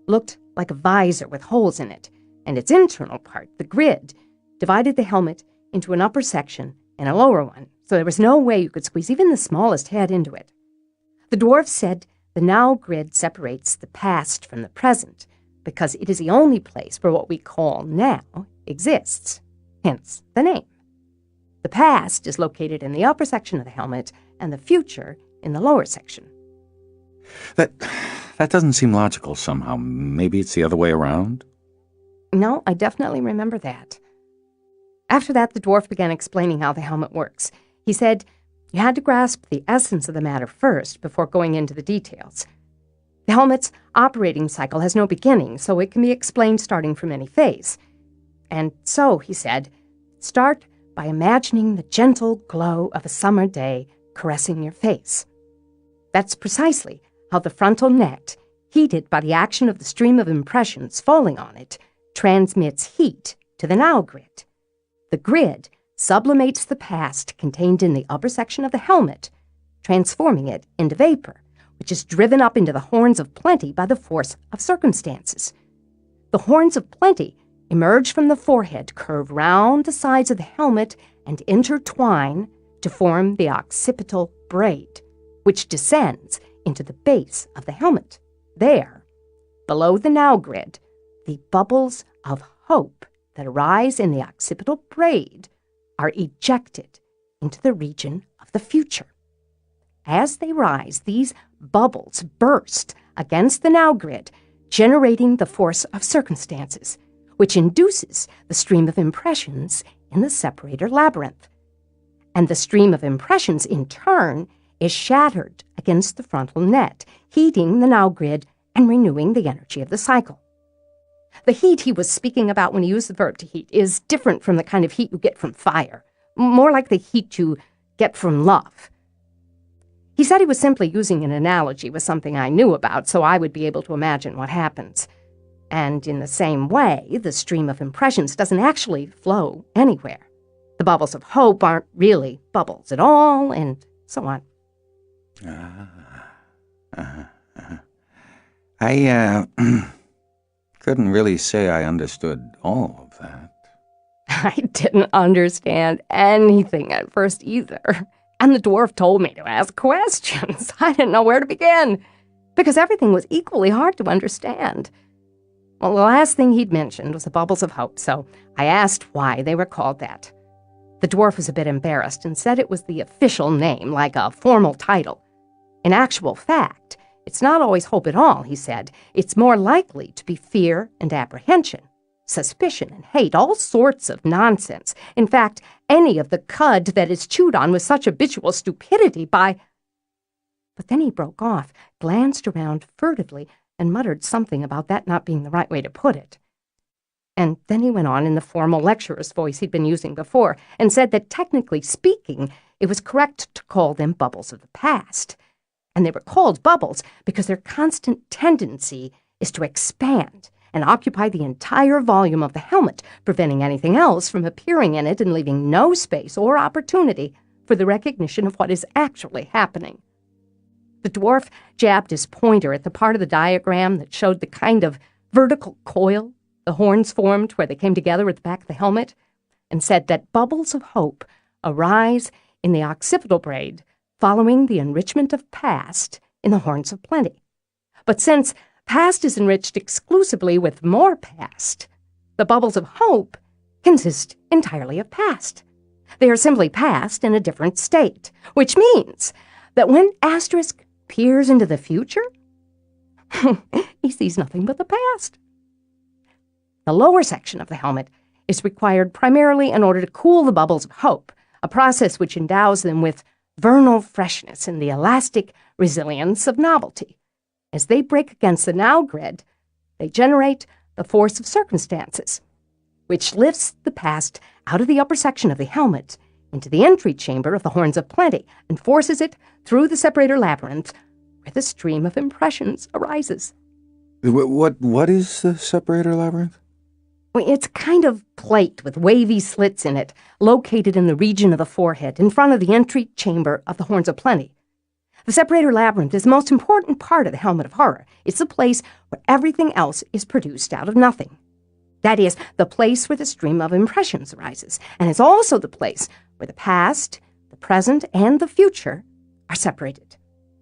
looked like a visor with holes in it, and its internal part, the grid, divided the helmet into an upper section and a lower one, so there was no way you could squeeze even the smallest head into it. The dwarf said the now grid separates the past from the present, because it is the only place where what we call now exists, hence the name. The past is located in the upper section of the helmet, and the future in the lower section. That doesn't seem logical somehow. Maybe it's the other way around? No, I definitely remember that. After that, the dwarf began explaining how the helmet works. He said you had to grasp the essence of the matter first before going into the details. The helmet's operating cycle has no beginning, so it can be explained starting from any phase. And so, he said, start by imagining the gentle glow of a summer day caressing your face. That's precisely how the frontal net, heated by the action of the stream of impressions falling on it, transmits heat to the now grid. The grid sublimates the past contained in the upper section of the helmet, transforming it into vapor, which is driven up into the horns of plenty by the force of circumstances. The horns of plenty emerge from the forehead, curve round the sides of the helmet, and intertwine to form the occipital braid, which descends into the base of the helmet. There, below the now grid, the bubbles of hope that arise in the occipital braid are ejected into the region of the future. As they rise, these bubbles burst against the now grid, generating the force of circumstances, which induces the stream of impressions in the separator labyrinth. And the stream of impressions, in turn, is shattered against the frontal net, heating the now grid and renewing the energy of the cycle. The heat he was speaking about when he used the verb to heat is different from the kind of heat you get from fire, more like the heat you get from love. He said he was simply using an analogy with something I knew about, so I would be able to imagine what happens. And in the same way, the stream of impressions doesn't actually flow anywhere. The bubbles of hope aren't really bubbles at all, and so on. I couldn't really say I understood all of that. I didn't understand anything at first either. And the dwarf told me to ask questions. I didn't know where to begin, because everything was equally hard to understand. Well, the last thing he'd mentioned was the bubbles of hope, so I asked why they were called that. The dwarf was a bit embarrassed and said it was the official name, like a formal title. In actual fact, it's not always hope at all, he said. It's more likely to be fear and apprehension, suspicion and hate, all sorts of nonsense. In fact, any of the cud that is chewed on with such habitual stupidity by... But then he broke off, glanced around furtively, and muttered something about that not being the right way to put it. And then he went on in the formal lecturer's voice he'd been using before, and said that technically speaking, it was correct to call them bubbles of the past. And they were called bubbles because their constant tendency is to expand and occupy the entire volume of the helmet, preventing anything else from appearing in it and leaving no space or opportunity for the recognition of what is actually happening. The dwarf jabbed his pointer at the part of the diagram that showed the kind of vertical coil the horns formed where they came together at the back of the helmet, and said that bubbles of hope arise in the occipital braid following the enrichment of past in the horns of plenty. But since past is enriched exclusively with more past, the bubbles of hope consist entirely of past. They are simply past in a different state, which means that when Asterisk peers into the future, he sees nothing but the past. The lower section of the helmet is required primarily in order to cool the bubbles of hope, a process which endows them with vernal freshness and the elastic resilience of novelty. As they break against the now grid, they generate the force of circumstances, which lifts the past out of the upper section of the helmet into the entry chamber of the Horns of Plenty and forces it through the separator labyrinth where the stream of impressions arises. What is the separator labyrinth? It's a kind of plate with wavy slits in it, located in the region of the forehead, in front of the entry chamber of the Horns of Plenty. The separator labyrinth is the most important part of the Helmet of Horror. It's the place where everything else is produced out of nothing. That is, the place where the stream of impressions arises, and it's also the place where the past, the present, and the future are separated.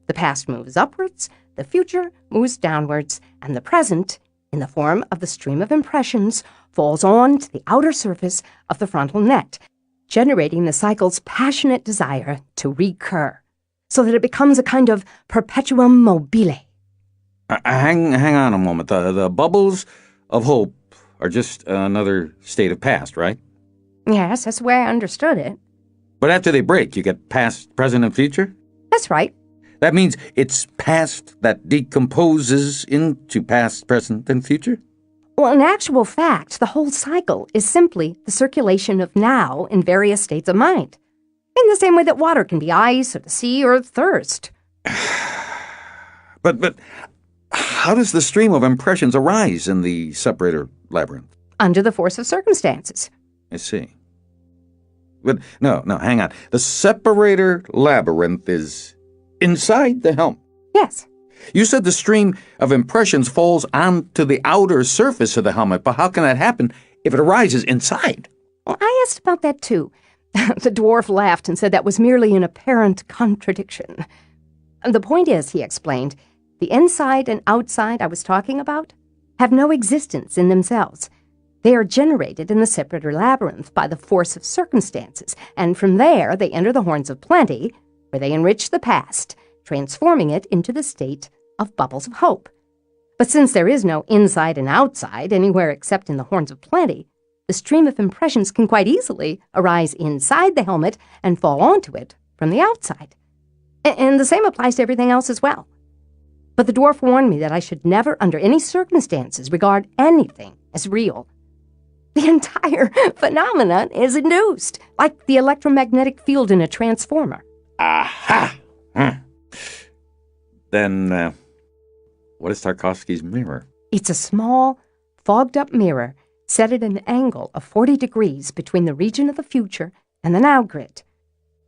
The past moves upwards, the future moves downwards, and the present, in the form of the stream of impressions, falls on to the outer surface of the frontal net, generating the cycle's passionate desire to recur, so that it becomes a kind of perpetuum mobile. Hang on a moment. The bubbles of hope are just another state of past, right? Yes, that's the way I understood it. But after they break, you get past, present, and future? That's right. That means it's past that decomposes into past, present, and future? Well, in actual fact, the whole cycle is simply the circulation of now in various states of mind, in the same way that water can be ice or the sea or thirst. But how does the stream of impressions arise in the separator labyrinth? under the force of circumstances. I see. But no, hang on. The separator labyrinth is inside the helmet. Yes. You said the stream of impressions falls onto the outer surface of the helmet, but how can that happen if it arises inside? Well, I asked about that too. The dwarf laughed and said that was merely an apparent contradiction. The point is, he explained, the inside and outside I was talking about have no existence in themselves. They are generated in the separator labyrinth by the force of circumstances, and from there they enter the horns of plenty, where they enrich the past, transforming it into the state of bubbles of hope. But since there is no inside and outside anywhere except in the horns of plenty, the stream of impressions can quite easily arise inside the helmet and fall onto it from the outside. And the same applies to everything else as well. But the dwarf warned me that I should never, under any circumstances, regard anything as real. The entire phenomenon is induced, like the electromagnetic field in a transformer. Aha! Then, what is Tarkovsky's mirror? It's a small, fogged-up mirror set at an angle of 40 degrees between the region of the future and the now grid.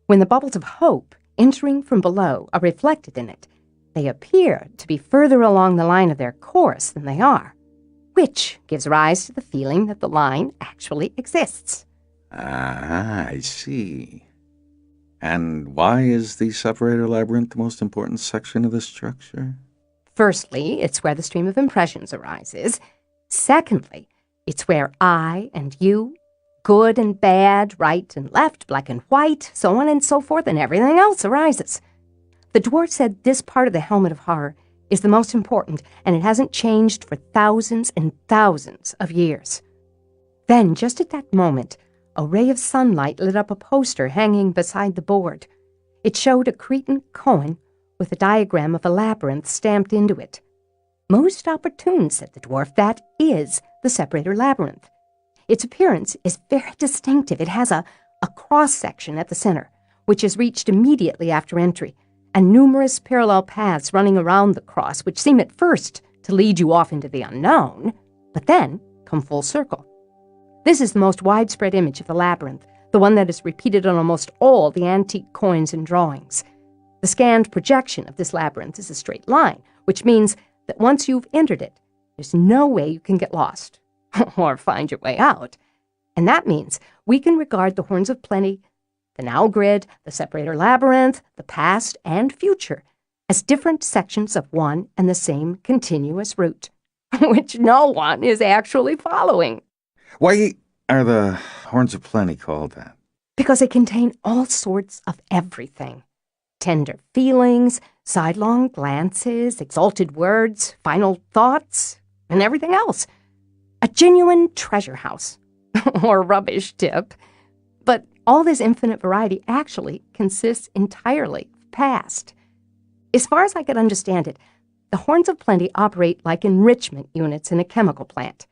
When the bubbles of hope entering from below are reflected in it, they appear to be further along the line of their course than they are, which gives rise to the feeling that the line actually exists. Ah, I see. And why is the separator labyrinth the most important section of the structure? Firstly, it's where the stream of impressions arises. Secondly, it's where I and you, good and bad, right and left, black and white, so on and so forth, and everything else arises. The dwarf said this part of the helmet of horror is the most important, and it hasn't changed for thousands and thousands of years. Then, just at that moment, a ray of sunlight lit up a poster hanging beside the board. It showed a Cretan koan with a diagram of a labyrinth stamped into it. Most opportune, said the dwarf, that is the separator labyrinth. Its appearance is very distinctive. It has a cross-section at the center, which is reached immediately after entry, and numerous parallel paths running around the cross, which seem at first to lead you off into the unknown, but then come full circle. This is the most widespread image of the labyrinth, the one that is repeated on almost all the antique coins and drawings. The scanned projection of this labyrinth is a straight line, which means that once you've entered it, there's no way you can get lost or find your way out. And that means we can regard the horns of plenty, the now grid, the separator labyrinth, the past and future as different sections of one and the same continuous route, which no one is actually following. Why are the horns of plenty called that? Because they contain all sorts of everything. Tender feelings, sidelong glances, exalted words, final thoughts, and everything else. A genuine treasure house, or rubbish tip. But all this infinite variety actually consists entirely of past. As far as I could understand it, the horns of plenty operate like enrichment units in a chemical plant.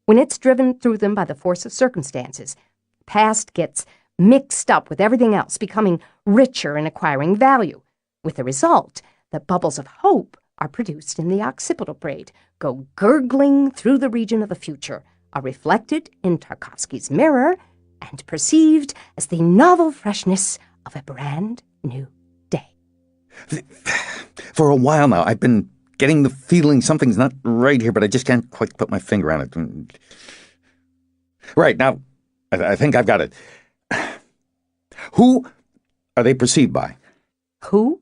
When it's driven through them by the force of circumstances, past gets mixed up with everything else, becoming richer and acquiring value, with the result that bubbles of hope are produced in the occipital braid, go gurgling through the region of the future, are reflected in Tarkovsky's mirror, and perceived as the novel freshness of a brand new day. For a while now, I've been getting the feeling something's not right here, but I just can't quite put my finger on it. Right, now, I think I've got it. Who are they perceived by? Who?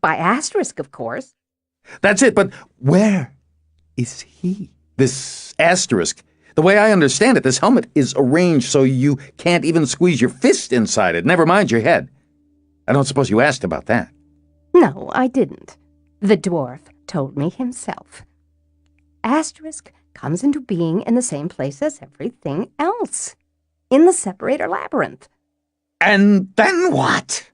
By Asterisk, of course. That's it, but where is he? This Asterisk. The way I understand it, this helmet is arranged so you can't even squeeze your fist inside it, never mind your head. I don't suppose you asked about that. No, I didn't. The dwarf told me himself. Asterisk comes into being in the same place as everything else, in the separator labyrinth. And then what?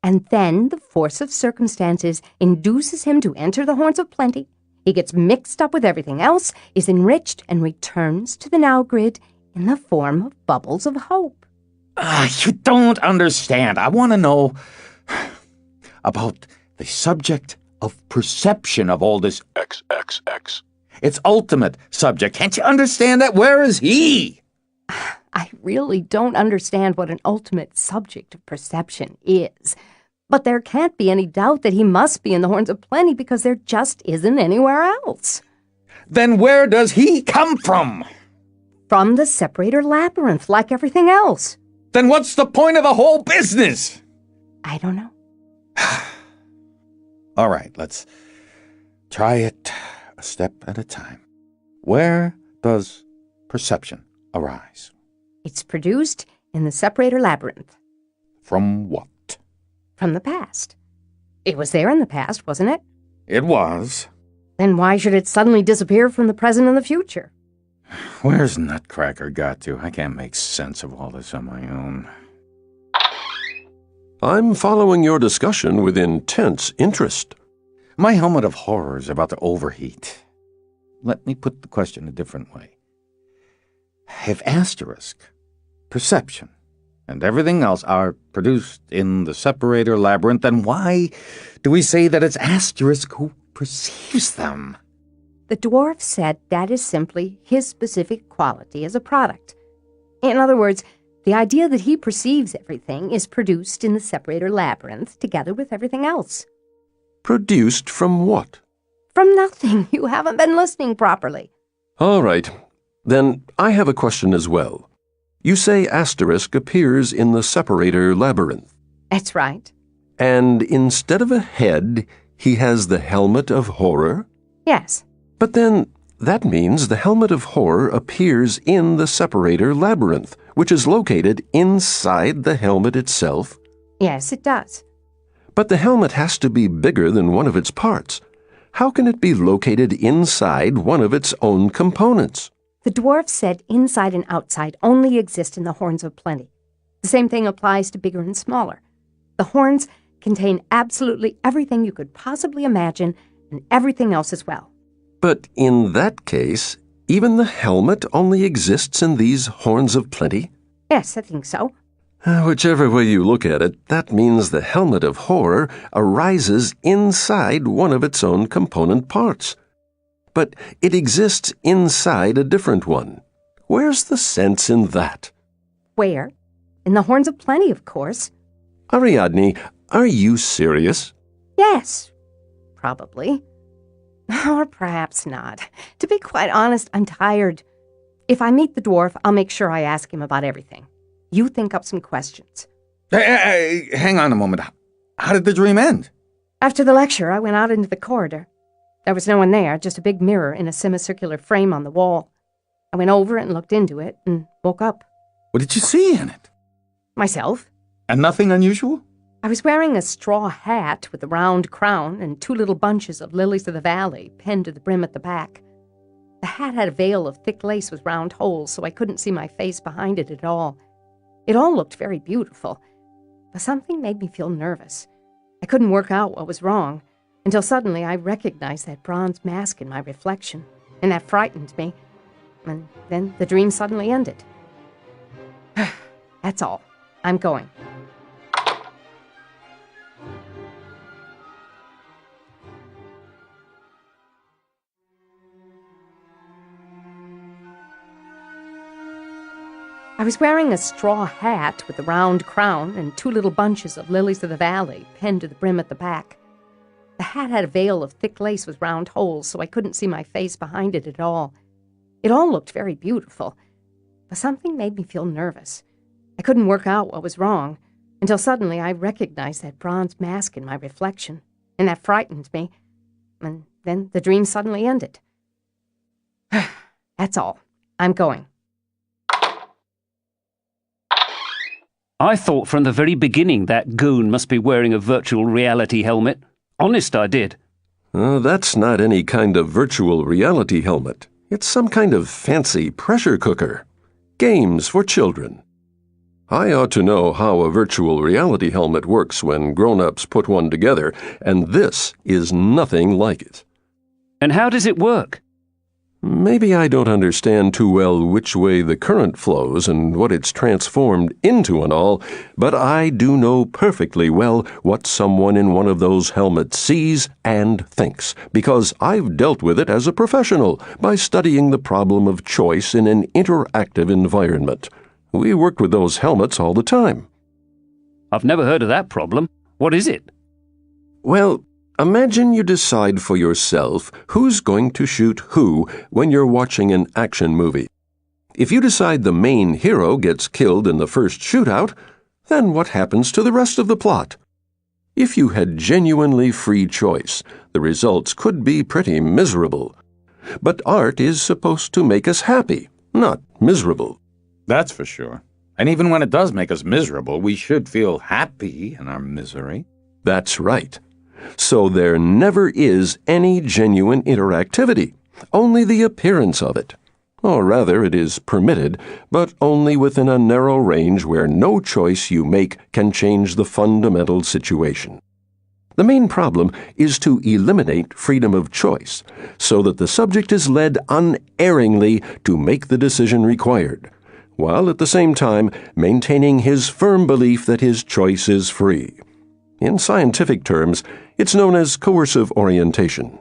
And then the force of circumstances induces him to enter the horns of plenty. He gets mixed up with everything else, is enriched, and returns to the now grid in the form of bubbles of hope. You don't understand. I want to know about the subject of perception of all this. XXX. It's ultimate subject. Can't you understand that? Where is he? I really don't understand what an ultimate subject of perception is. But there can't be any doubt that he must be in the Horns of Plenty because there just isn't anywhere else. Then where does he come from? From the separator labyrinth, like everything else. Then what's the point of the whole business? I don't know. All right, let's try it a step at a time. Where does perception arise? It's produced in the separator labyrinth. From what? From the past. It was there in the past, wasn't it? It was. Then why should it suddenly disappear from the present and the future? Where's Nutcracker got to? I can't make sense of all this on my own. I'm following your discussion with intense interest. My helmet of horror is about to overheat. Let me put the question a different way. If asterisk, perception, and everything else are produced in the separator labyrinth, then why do we say that it's asterisk who perceives them? The dwarf said that is simply his specific quality as a product. In other words, the idea that he perceives everything is produced in the separator labyrinth together with everything else. Produced from what? From nothing. You haven't been listening properly. All right. Then I have a question as well. You say asterisk appears in the separator labyrinth. That's right. And instead of a head, he has the helmet of horror? Yes. But then that means the helmet of horror appears in the separator labyrinth, which is located inside the helmet itself. Yes, it does. But the helmet has to be bigger than one of its parts. How can it be located inside one of its own components? The dwarf said inside and outside only exist in the Horns of Plenty. The same thing applies to bigger and smaller. The horns contain absolutely everything you could possibly imagine and everything else as well. But in that case, even the helmet only exists in these Horns of Plenty? Yes, I think so. Whichever way you look at it, that means the helmet of horror arises inside one of its own component parts. But it exists inside a different one. Where's the sense in that? Where? In the Horns of Plenty, of course. Ariadne, are you serious? Yes, probably. Or perhaps not. To be quite honest, I'm tired. If I meet the dwarf, I'll make sure I ask him about everything. You think up some questions. Hey, hang on a moment. How did the dream end? After the lecture, I went out into the corridor. There was no one there, just a big mirror in a semicircular frame on the wall. I went over and looked into it and woke up. What did you see in it? Myself. And nothing unusual? I was wearing a straw hat with a round crown and 2 little bunches of lilies of the valley pinned to the brim at the back. The hat had a veil of thick lace with round holes, so I couldn't see my face behind it at all. It all looked very beautiful, but something made me feel nervous. I couldn't work out what was wrong, until suddenly I recognized that bronze mask in my reflection, and that frightened me. And then the dream suddenly ended. That's all. I'm going. I was wearing a straw hat with a round crown and 2 little bunches of lilies of the valley pinned to the brim at the back. The hat had a veil of thick lace with round holes, so I couldn't see my face behind it at all. It all looked very beautiful, but something made me feel nervous. I couldn't work out what was wrong, until suddenly I recognized that bronze mask in my reflection, and that frightened me. And then the dream suddenly ended. That's all. I'm going. I thought from the very beginning that goon must be wearing a virtual reality helmet. Honest, I did. That's not any kind of virtual reality helmet. It's some kind of fancy pressure cooker. Games for children. I ought to know how a virtual reality helmet works when grown-ups put one together, and this is nothing like it. And how does it work? Maybe I don't understand too well which way the current flows and what it's transformed into and all, but I do know perfectly well what someone in one of those helmets sees and thinks, because I've dealt with it as a professional by studying the problem of choice in an interactive environment. We worked with those helmets all the time. I've never heard of that problem. What is it? Well, imagine you decide for yourself who's going to shoot who when you're watching an action movie. If you decide the main hero gets killed in the first shootout, then what happens to the rest of the plot? If you had genuinely free choice, the results could be pretty miserable. But art is supposed to make us happy, not miserable. That's for sure. And even when it does make us miserable, we should feel happy in our misery. That's right. So there never is any genuine interactivity, only the appearance of it. Or rather, it is permitted, but only within a narrow range where no choice you make can change the fundamental situation. The main problem is to eliminate freedom of choice, so that the subject is led unerringly to make the decision required, while at the same time maintaining his firm belief that his choice is free. In scientific terms, it's known as coercive orientation.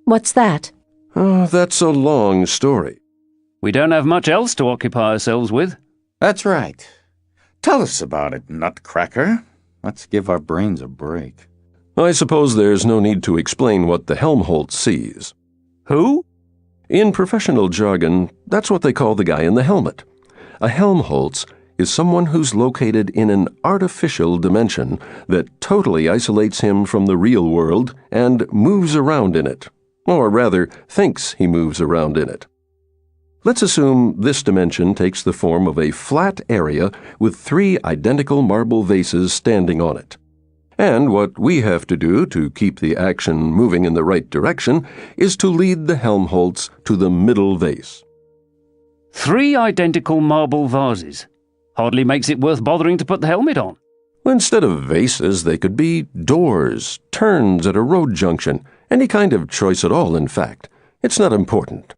What's that? That's a long story. We don't have much else to occupy ourselves with. That's right. Tell us about it, Nutcracker. Let's give our brains a break. I suppose there's no need to explain what the Helmholtz sees. Who? In professional jargon, that's what they call the guy in the helmet. A Helmholtz is someone who's located in an artificial dimension that totally isolates him from the real world and moves around in it, or rather, thinks he moves around in it. Let's assume this dimension takes the form of a flat area with 3 identical marble vases standing on it. And what we have to do to keep the action moving in the right direction is to lead the Helmholtz to the middle vase. 3 identical marble vases. Hardly makes it worth bothering to put the helmet on. Instead of vases, they could be doors, turns at a road junction, any kind of choice at all, in fact. It's not important.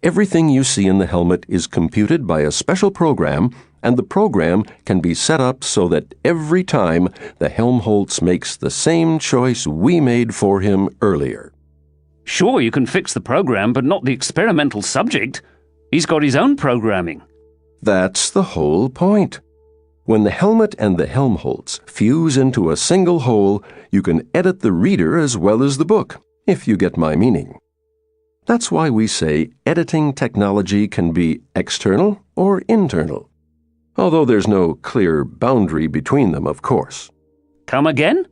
Everything you see in the helmet is computed by a special program, and the program can be set up so that every time the Helmholtz makes the same choice we made for him earlier. Sure, you can fix the program, but not the experimental subject. He's got his own programming. That's the whole point. When the helmet and the Helmholtz fuse into a single whole, you can edit the reader as well as the book, if you get my meaning. That's why we say editing technology can be external or internal, although there's no clear boundary between them, of course. Come again?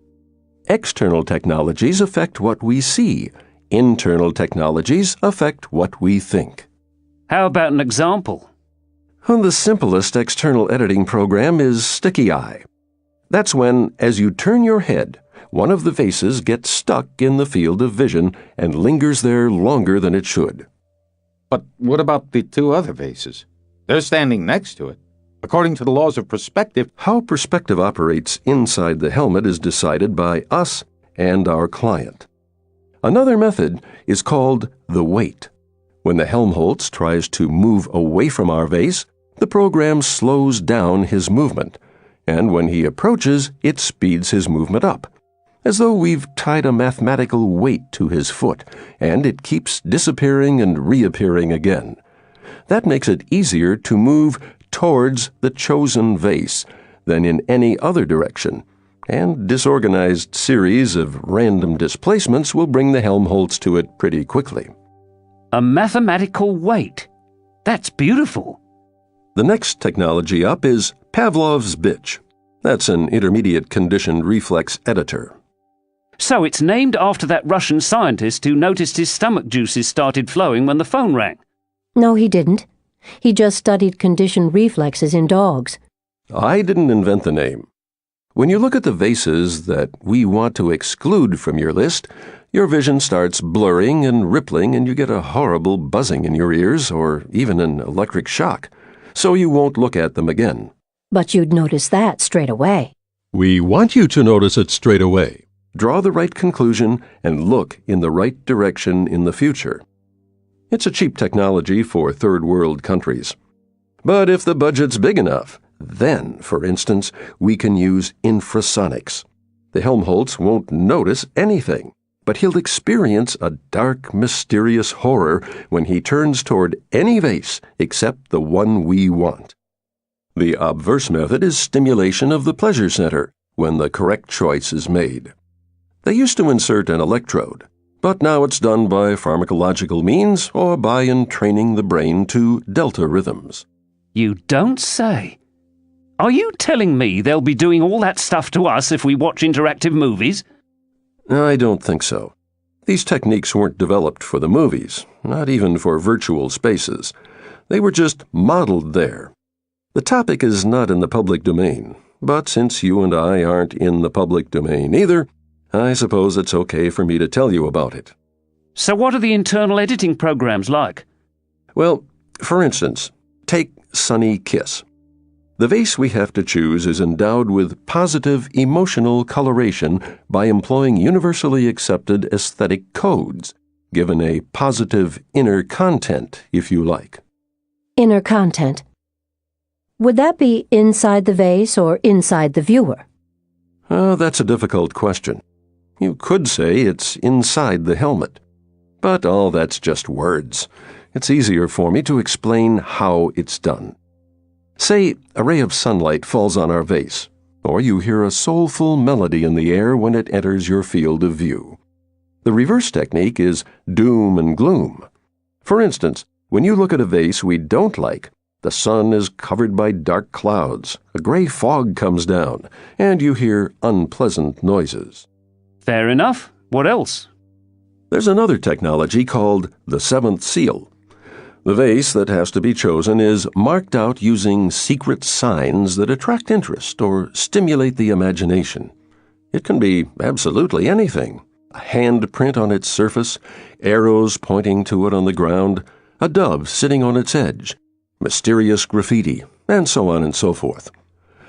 External technologies affect what we see. Internal technologies affect what we think. How about an example? The simplest external editing program is Sticky Eye. That's when, as you turn your head, one of the vases gets stuck in the field of vision and lingers there longer than it should. But what about the 2 other vases? They're standing next to it. According to the laws of perspective, How perspective operates inside the helmet is decided by us and our client. Another method is called the weight. When the Helmholtz tries to move away from our vase, the program slows down his movement, and when he approaches, it speeds his movement up, as though we've tied a mathematical weight to his foot, and it keeps disappearing and reappearing again. That makes it easier to move towards the chosen vase than in any other direction, and disorganized series of random displacements will bring the Helmholtz to it pretty quickly. A mathematical weight. That's beautiful. The next technology up is Pavlov's bitch. That's an intermediate conditioned reflex editor. So it's named after that Russian scientist who noticed his stomach juices started flowing when the phone rang. No, he didn't. He just studied conditioned reflexes in dogs. I didn't invent the name. When you look at the vases that we want to exclude from your list, your vision starts blurring and rippling and you get a horrible buzzing in your ears or even an electric shock. So you won't look at them again. But you'd notice that straight away. We want you to notice it straight away. Draw the right conclusion and look in the right direction in the future. It's a cheap technology for third world countries. But if the budget's big enough, then, for instance, we can use infrasonics. The Helmholtz won't notice anything, but he'll experience a dark, mysterious horror when he turns toward any vase except the one we want. The obverse method is stimulation of the pleasure center when the correct choice is made. They used to insert an electrode, but now it's done by pharmacological means or by entraining the brain to delta rhythms. You don't say. Are you telling me they'll be doing all that stuff to us if we watch interactive movies? I don't think so. These techniques weren't developed for the movies, not even for virtual spaces. They were just modeled there. The topic is not in the public domain, but since you and I aren't in the public domain either, I suppose it's okay for me to tell you about it. So what are the internal editing programs like? Well, for instance, take Sunny Kiss. The vase we have to choose is endowed with positive emotional coloration by employing universally accepted aesthetic codes, given a positive inner content, if you like. Inner content. Would that be inside the vase or inside the viewer? That's a difficult question. You could say it's inside the helmet. But all that's just words. It's easier for me to explain how it's done. Say a ray of sunlight falls on our vase, or you hear a soulful melody in the air when it enters your field of view. The reverse technique is doom and gloom. For instance, when you look at a vase we don't like, the sun is covered by dark clouds, a gray fog comes down, and you hear unpleasant noises. Fair enough. What else? There's another technology called the seventh seal. The vase that has to be chosen is marked out using secret signs that attract interest or stimulate the imagination. It can be absolutely anything. A handprint on its surface, arrows pointing to it on the ground, a dove sitting on its edge, mysterious graffiti, and so on and so forth.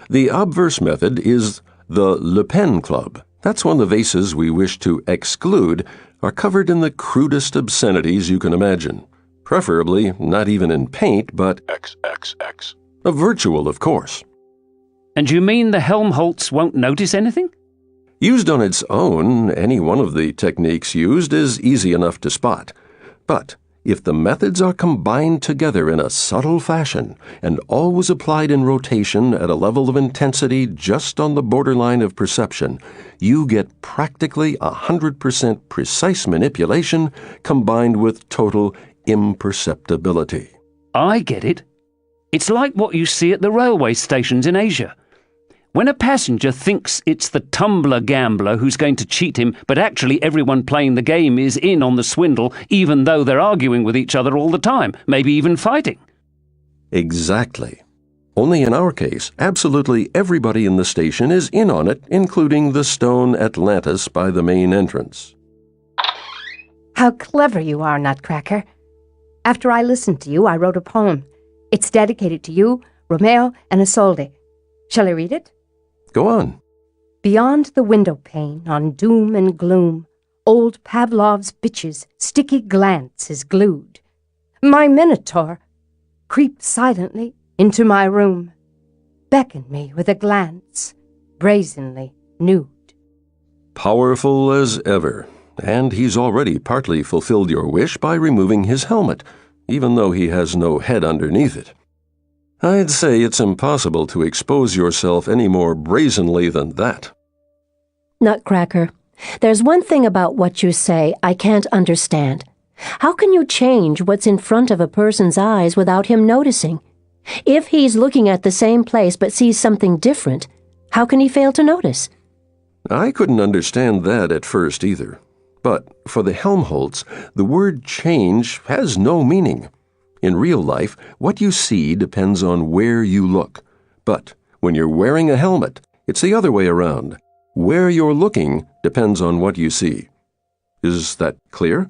The obverse method is the Le Pen Club. That's when the vases we wish to exclude are covered in the crudest obscenities you can imagine. Preferably not even in paint, but XXX. a virtual, of course. And you mean the Helmholtz won't notice anything? Used on its own, any one of the techniques used is easy enough to spot. But if the methods are combined together in a subtle fashion and always applied in rotation at a level of intensity just on the borderline of perception, you get practically 100% precise manipulation combined with total imperceptibility. I get it. It's like what you see at the railway stations in Asia. When a passenger thinks it's the tumbler gambler who's going to cheat him, but actually everyone playing the game is in on the swindle, even though they're arguing with each other all the time, maybe even fighting. Exactly. Only in our case, absolutely everybody in the station is in on it, including the stone Atlantis by the main entrance. How clever you are, Nutcracker. After I listened to you, I wrote a poem. It's dedicated to you, Romeo, and Isolde. Shall I read it? Go on. Beyond the window pane, on doom and gloom, old Pavlov's bitch's sticky glance is glued. My Minotaur creeps silently into my room, beckon me with a glance, brazenly nude. Powerful as ever. And he's already partly fulfilled your wish by removing his helmet, even though he has no head underneath it. I'd say it's impossible to expose yourself any more brazenly than that. Nutcracker, there's one thing about what you say I can't understand. How can you change what's in front of a person's eyes without him noticing? If he's looking at the same place but sees something different, how can he fail to notice? I couldn't understand that at first either. But for the Helmholtz, the word change has no meaning. In real life, what you see depends on where you look. But when you're wearing a helmet, it's the other way around. Where you're looking depends on what you see. Is that clear?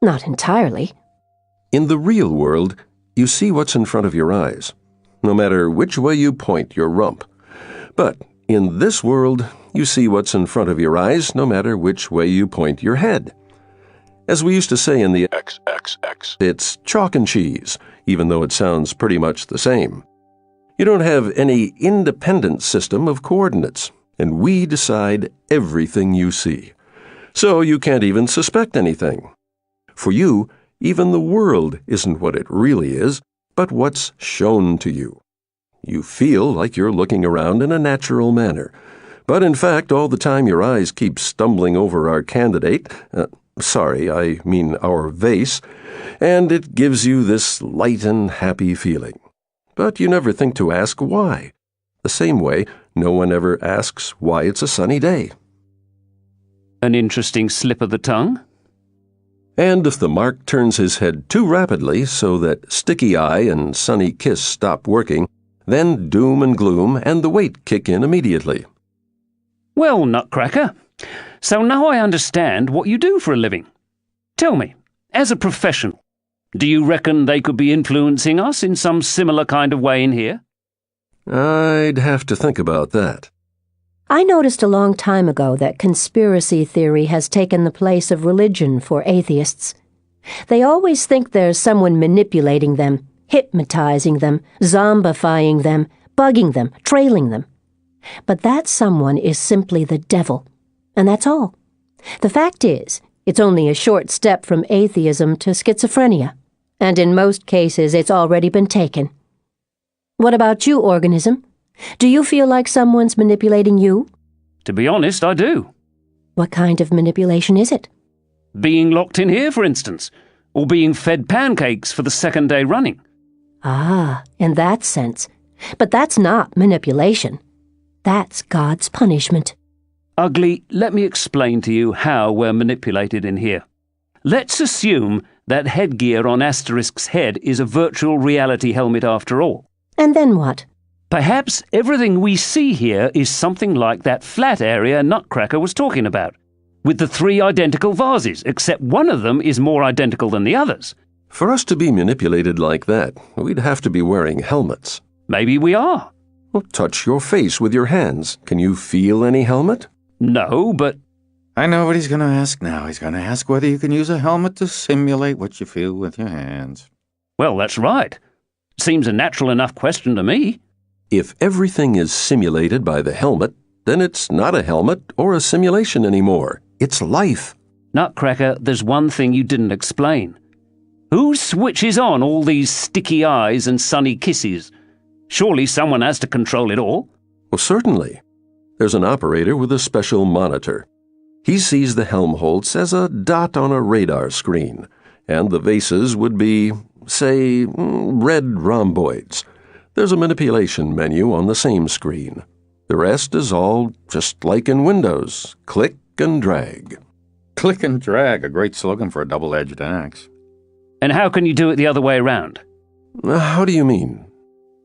Not entirely. In the real world, you see what's in front of your eyes, no matter which way you point your rump. But in this world, you see what's in front of your eyes no matter which way you point your head. As we used to say in the XXX. it's chalk and cheese, even though it sounds pretty much the same. You don't have any independent system of coordinates, and we decide everything you see. So you can't even suspect anything. For you, even the world isn't what it really is, but what's shown to you. You feel like you're looking around in a natural manner, but in fact, all the time your eyes keep stumbling over our candidate, I mean our vase, and it gives you this light and happy feeling. But you never think to ask why. The same way, no one ever asks why it's a sunny day. An interesting slip of the tongue. And if the mark turns his head too rapidly so that sticky eye and sunny kiss stop working, then doom and gloom and the weight kick in immediately. Well, Nutcracker, so now I understand what you do for a living. Tell me, as a professional, do you reckon they could be influencing us in some similar kind of way in here? I'd have to think about that. I noticed a long time ago that conspiracy theory has taken the place of religion for atheists. They always think there's someone manipulating them, hypnotizing them, zombifying them, bugging them, trailing them. But that someone is simply the devil, and that's all. The fact is, it's only a short step from atheism to schizophrenia, and in most cases it's already been taken. What about you, organism? Do you feel like someone's manipulating you? To be honest, I do. What kind of manipulation is it? Being locked in here, for instance, or being fed pancakes for the second day running. Ah, in that sense. But that's not manipulation. That's God's punishment. Ugly, let me explain to you how we're manipulated in here. Let's assume that headgear on Asterisk's head is a virtual reality helmet after all. And then what? Perhaps everything we see here is something like that flat area Nutcracker was talking about, with the 3 identical vases, except one of them is more identical than the others. For us to be manipulated like that, we'd have to be wearing helmets. Maybe we are. Well, touch your face with your hands. Can you feel any helmet? No, but... I know what he's going to ask now. He's going to ask whether you can use a helmet to simulate what you feel with your hands. Well, that's right. Seems a natural enough question to me. If everything is simulated by the helmet, then it's not a helmet or a simulation anymore. It's life. Nutcracker, there's one thing you didn't explain. Who switches on all these sticky eyes and sunny kisses? Surely someone has to control it all. Well, certainly. There's an operator with a special monitor. He sees the Helmholtz as a dot on a radar screen, and the vases would be, say, red rhomboids. There's a manipulation menu on the same screen. The rest is all just like in Windows. Click and drag. Click and drag, a great slogan for a double-edged axe. And how can you do it the other way around? How do you mean?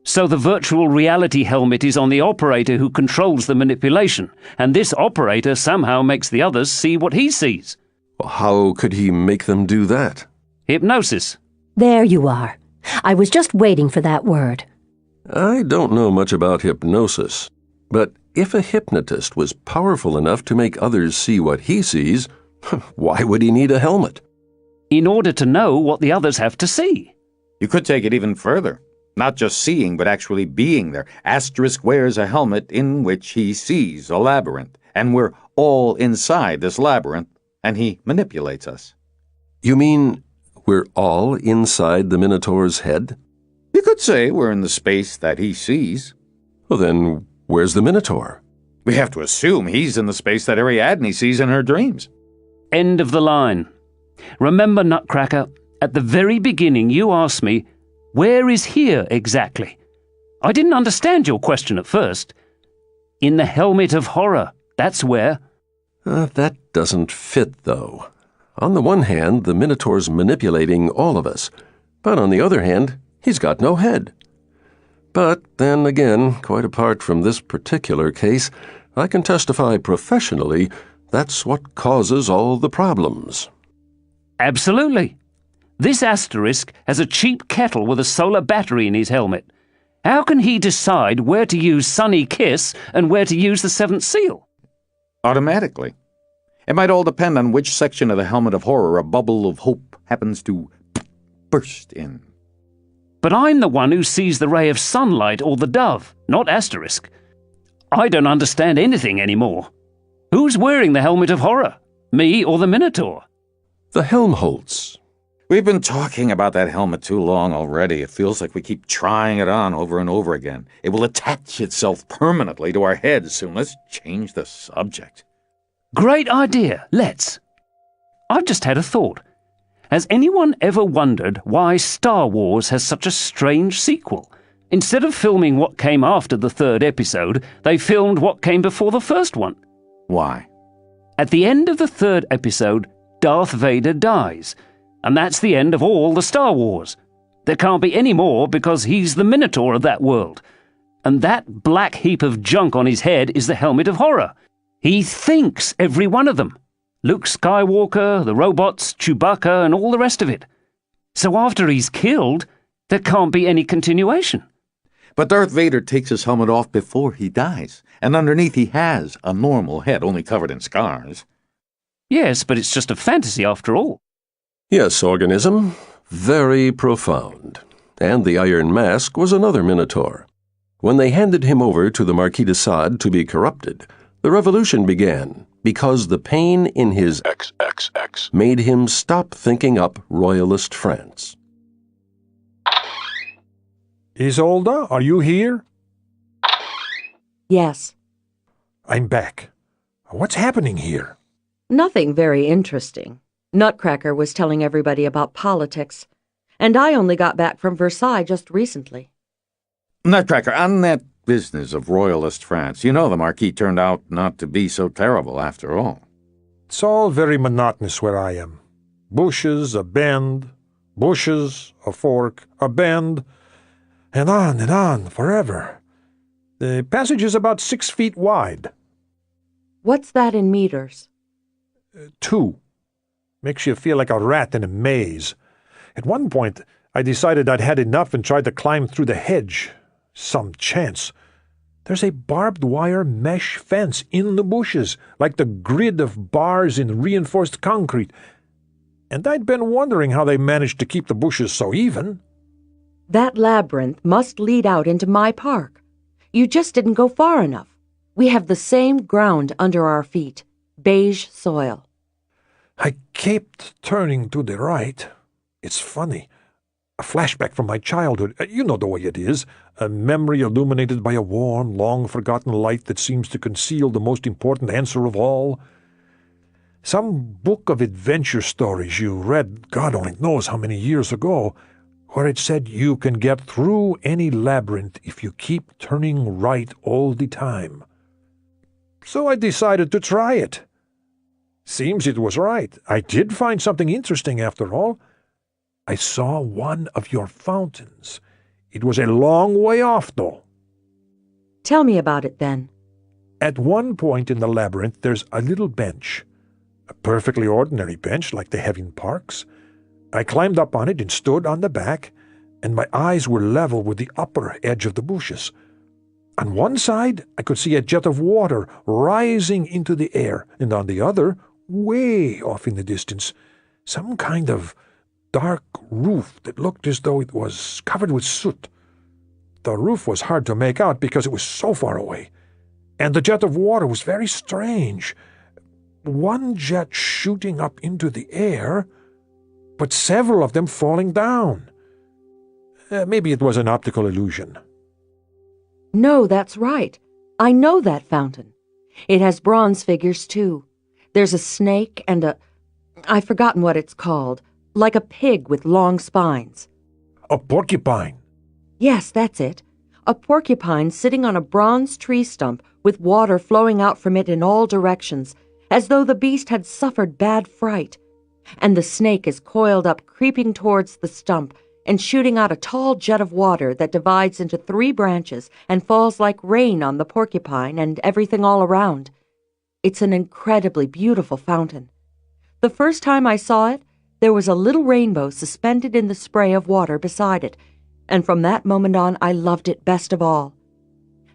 So the virtual reality helmet is on the operator who controls the manipulation, and this operator somehow makes the others see what he sees. Well, how could he make them do that? Hypnosis. There you are. I was just waiting for that word. I don't know much about hypnosis, but if a hypnotist was powerful enough to make others see what he sees, why would he need a helmet? In order to know what the others have to see. You could take it even further. Not just seeing, but actually being there. Asterisk wears a helmet in which he sees a labyrinth, and we're all inside this labyrinth, and he manipulates us. You mean we're all inside the Minotaur's head? You could say we're in the space that he sees. Well, then, where's the Minotaur? We have to assume he's in the space that Ariadne sees in her dreams. End of the line. Remember, Nutcracker, at the very beginning you asked me, where is here exactly? I didn't understand your question at first. In the helmet of horror, that's where. That doesn't fit, though. On the one hand, the Minotaur's manipulating all of us, but on the other hand, he's got no head. But then again, quite apart from this particular case, I can testify professionally that's what causes all the problems. Absolutely. This Asterisk has a cheap kettle with a solar battery in his helmet. How can he decide where to use Sunny Kiss and where to use the Seventh Seal? Automatically. It might all depend on which section of the helmet of horror a bubble of hope happens to burst in. But I'm the one who sees the ray of sunlight or the dove, not Asterisk. I don't understand anything anymore. Who's wearing the helmet of horror? Me or the Minotaur? The Helmholtz. We've been talking about that helmet too long already. It feels like we keep trying it on over and over again. It will attach itself permanently to our heads soon. Let's change the subject. Great idea, let's. I've just had a thought. Has anyone ever wondered why Star Wars has such a strange sequel? Instead of filming what came after the third episode, they filmed what came before the first one. Why? At the end of the third episode, Darth Vader dies, and that's the end of all the Star Wars. There can't be any more because he's the Minotaur of that world. And that black heap of junk on his head is the helmet of horror. He thinks every one of them. Luke Skywalker, the robots, Chewbacca, and all the rest of it. So after he's killed, there can't be any continuation. But Darth Vader takes his helmet off before he dies, and underneath he has a normal head, only covered in scars. Yes, but it's just a fantasy after all. Yes, Organism. Very profound. And the Iron Mask was another Minotaur. When they handed him over to the Marquis de Sade to be corrupted, the revolution began because the pain in his XXX. made him stop thinking up royalist France. Isolde, are you here? Yes. I'm back. What's happening here? Nothing very interesting. Nutcracker was telling everybody about politics, and I only got back from Versailles just recently. Nutcracker, on that business of royalist France, you know the Marquis turned out not to be so terrible after all. It's all very monotonous where I am. Bushes, a bend, bushes, a fork, a bend, and on, forever. The passage is about 6 feet wide. What's that in meters? 2. Makes you feel like a rat in a maze. At one point, I decided I'd had enough and tried to climb through the hedge. Some chance. There's a barbed wire mesh fence in the bushes, like the grid of bars in reinforced concrete. And I'd been wondering how they managed to keep the bushes so even. That labyrinth must lead out into my park. You just didn't go far enough. We have the same ground under our feet, beige soil. I kept turning to the right. It's funny. A flashback from my childhood. You know the way it is. A memory illuminated by a warm, long-forgotten light that seems to conceal the most important answer of all. Some book of adventure stories you read, God only knows how many years ago, where it said you can get through any labyrinth if you keep turning right all the time. So I decided to try it. Seems it was right. I did find something interesting after all. I saw one of your fountains. It was a long way off, though. Tell me about it, then. At one point in the labyrinth, there's a little bench. A perfectly ordinary bench like they have in parks. I climbed up on it and stood on the back, and my eyes were level with the upper edge of the bushes. On one side, I could see a jet of water rising into the air, and on the other, way off in the distance, some kind of dark roof that looked as though it was covered with soot. The roof was hard to make out because it was so far away, and the jet of water was very strange. One jet shooting up into the air, but several of them falling down. Maybe it was an optical illusion. No, that's right. I know that fountain. It has bronze figures, too. There's a snake and I've forgotten what it's called, like a pig with long spines. A porcupine. Yes, that's it. A porcupine sitting on a bronze tree stump with water flowing out from it in all directions, as though the beast had suffered bad fright. And the snake is coiled up, creeping towards the stump, and shooting out a tall jet of water that divides into 3 branches and falls like rain on the porcupine and everything all around. It's an incredibly beautiful fountain. The first time I saw it, there was a little rainbow suspended in the spray of water beside it, and from that moment on I loved it best of all.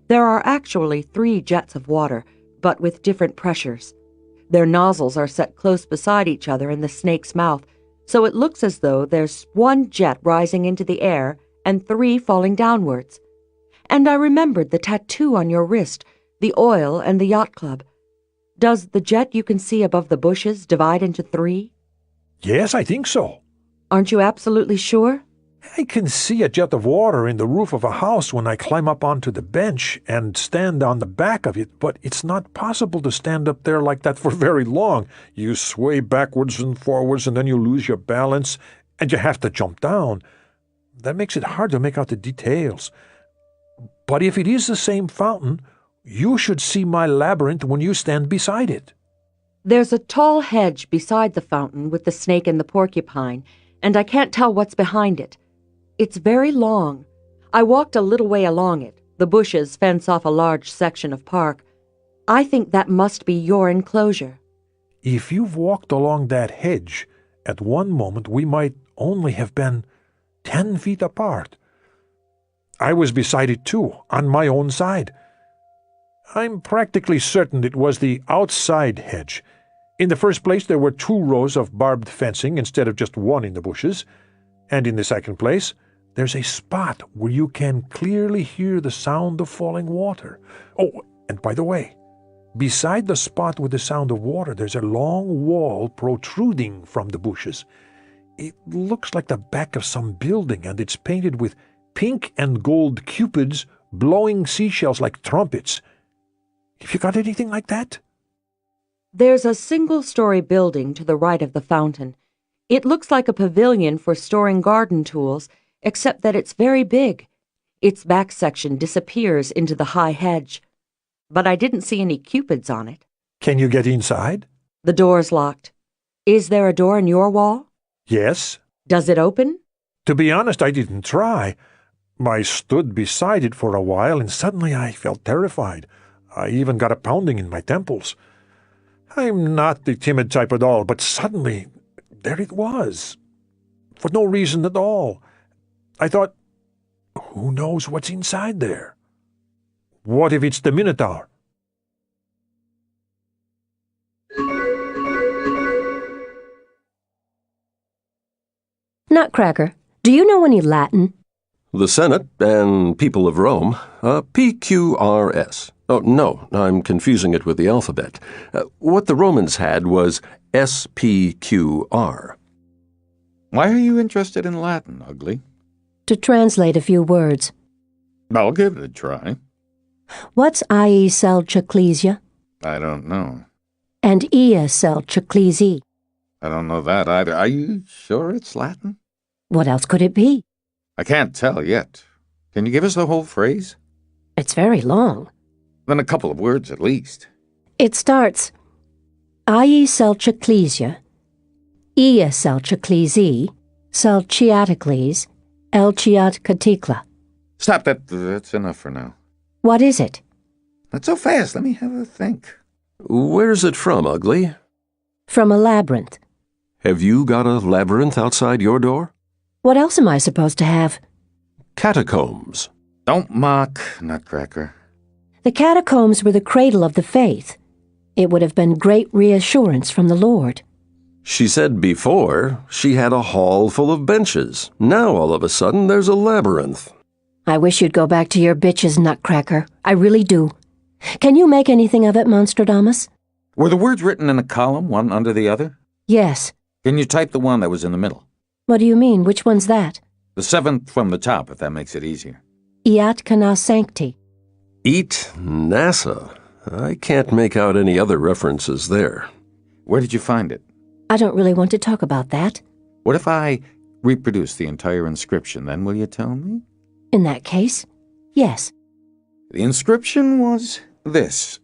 There are actually 3 jets of water, but with different pressures. Their nozzles are set close beside each other in the snake's mouth, so it looks as though there's one jet rising into the air and 3 falling downwards. And I remembered the tattoo on your wrist, the oil, and the yacht club. Does the jet you can see above the bushes divide into 3? Yes, I think so. Aren't you absolutely sure? I can see a jet of water in the roof of a house when I climb up onto the bench and stand on the back of it, but it's not possible to stand up there like that for very long. You sway backwards and forwards, and then you lose your balance, and you have to jump down. That makes it hard to make out the details. But if it is the same fountain, you should see my labyrinth when you stand beside it. There's a tall hedge beside the fountain with the snake and the porcupine, and I can't tell what's behind it. It's very long. I walked a little way along it. The bushes fence off a large section of park. I think that must be your enclosure. If you've walked along that hedge, at one moment we might only have been 10 feet apart. I was beside it too, on my own side. I'm practically certain it was the outside hedge. In the first place, there were 2 rows of barbed fencing instead of just 1 in the bushes. And in the second place, there's a spot where you can clearly hear the sound of falling water. Oh, and by the way, beside the spot with the sound of water, there's a long wall protruding from the bushes. It looks like the back of some building, and it's painted with pink and gold cupids blowing seashells like trumpets. Have you got anything like that? There's a single-story building to the right of the fountain. It looks like a pavilion for storing garden tools, except that it's very big. Its back section disappears into the high hedge. But I didn't see any cupids on it. Can you get inside? The door's locked. Is there a door in your wall? Yes. Does it open? To be honest, I didn't try. I stood beside it for a while, and suddenly I felt terrified. I even got a pounding in my temples. I'm not the timid type at all, but suddenly there it was. For no reason at all. I thought, who knows what's inside there? What if it's the Minotaur? Nutcracker, do you know any Latin? The Senate and people of Rome, PQRS. Oh, no, I'm confusing it with the alphabet. What the Romans had was SPQR. Why are you interested in Latin, Ugly? To translate a few words. I'll give it a try. What's ie Selchoclesia I don't know. and ia Selchoclesi? I don't know that either. Are you sure it's Latin? What else could it be? I can't tell yet. Can you give us the whole phrase? It's very long. Then a couple of words at least. It starts, ie Selchoclesia, ia Selchoclesi, Selchiatocles, Elchiatcaticla. Stop that. That's enough for now. What is it? Not so fast. Let me have a think. Where's it from, Ugly? From a labyrinth. Have you got a labyrinth outside your door? What else am I supposed to have? Catacombs. Don't mock, Nutcracker. The catacombs were the cradle of the faith. It would have been great reassurance from the Lord. She said before she had a hall full of benches. Now all of a sudden there's a labyrinth. I wish you'd go back to your bitches, Nutcracker. I really do. Can you make anything of it, Monstradamus? Were the words written in a column, one under the other? Yes. Can you type the one that was in the middle? What do you mean? Which one's that? The 7th from the top, if that makes it easier. Iat Cana Sancti. Eat NASA. I can't make out any other references there. Where did you find it? I don't really want to talk about that. What if I reproduce the entire inscription, then will you tell me? In that case, yes. The inscription was this.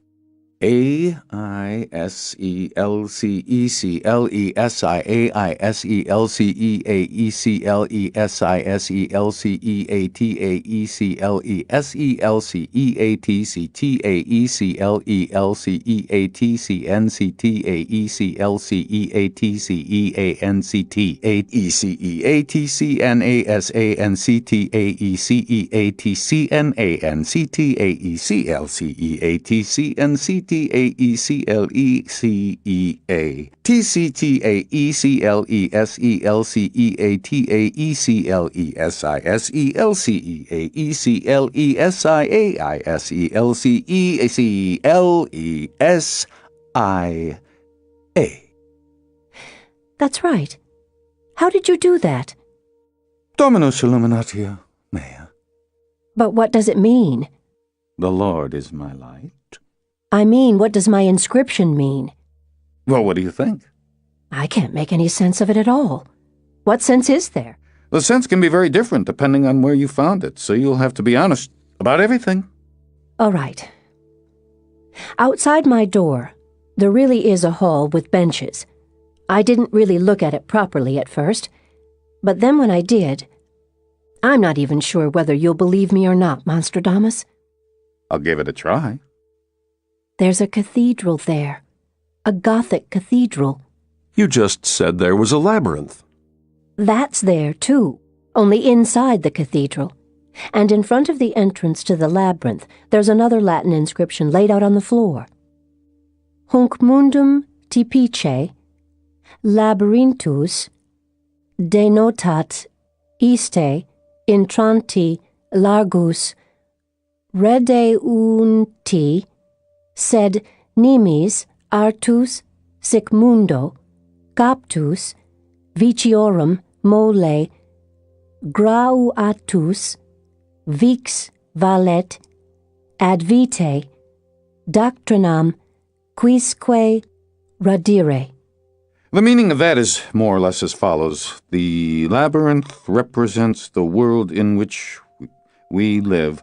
TCTAECLECEA, TCTAECLESEA. That's right. How did you do that? Dominus illuminatio mea. But what does it mean? The Lord is my light. I mean, what does my inscription mean? Well, what do you think? I can't make any sense of it at all. What sense is there? The sense can be very different depending on where you found it, so you'll have to be honest about everything. All right. Outside my door, there really is a hall with benches. I didn't really look at it properly at first, but then when I did, I'm not even sure whether you'll believe me or not, Monstradamus. I'll give it a try. There's a cathedral there. A Gothic cathedral. You just said there was a labyrinth. That's there, too, only inside the cathedral. And in front of the entrance to the labyrinth, there's another Latin inscription laid out on the floor. Hunc mundum tipice, labyrinthus, denotat iste, intranti largus, redeunti, sed nimis artus sic mundo, captus, viciorum mole, grauatus, vix valet, ad vitae, doctrinam, quisque radire. The meaning of that is more or less as follows. The labyrinth represents the world in which we live.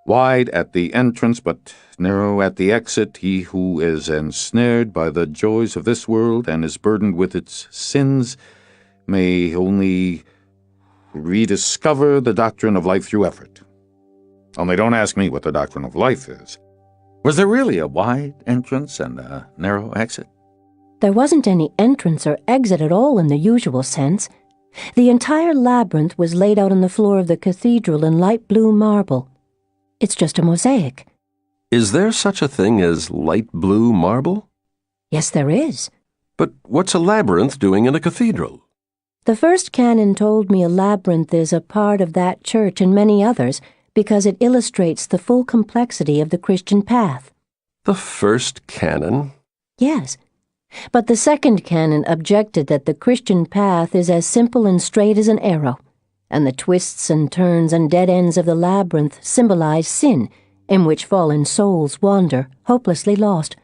Wide at the entrance, but narrow at the exit, he who is ensnared by the joys of this world and is burdened with its sins may only rediscover the doctrine of life through effort. Only don't ask me what the doctrine of life is. Was there really a wide entrance and a narrow exit? There wasn't any entrance or exit at all in the usual sense. The entire labyrinth was laid out on the floor of the cathedral in light blue marble. It's just a mosaic. Is there such a thing as light blue marble? Yes, there is. But what's a labyrinth doing in a cathedral? The first canon told me a labyrinth is a part of that church and many others because it illustrates the full complexity of the Christian path. The first canon? Yes. But the second canon objected that the Christian path is as simple and straight as an arrow, and the twists and turns and dead ends of the labyrinth symbolize sin, in which fallen souls wander, hopelessly lost.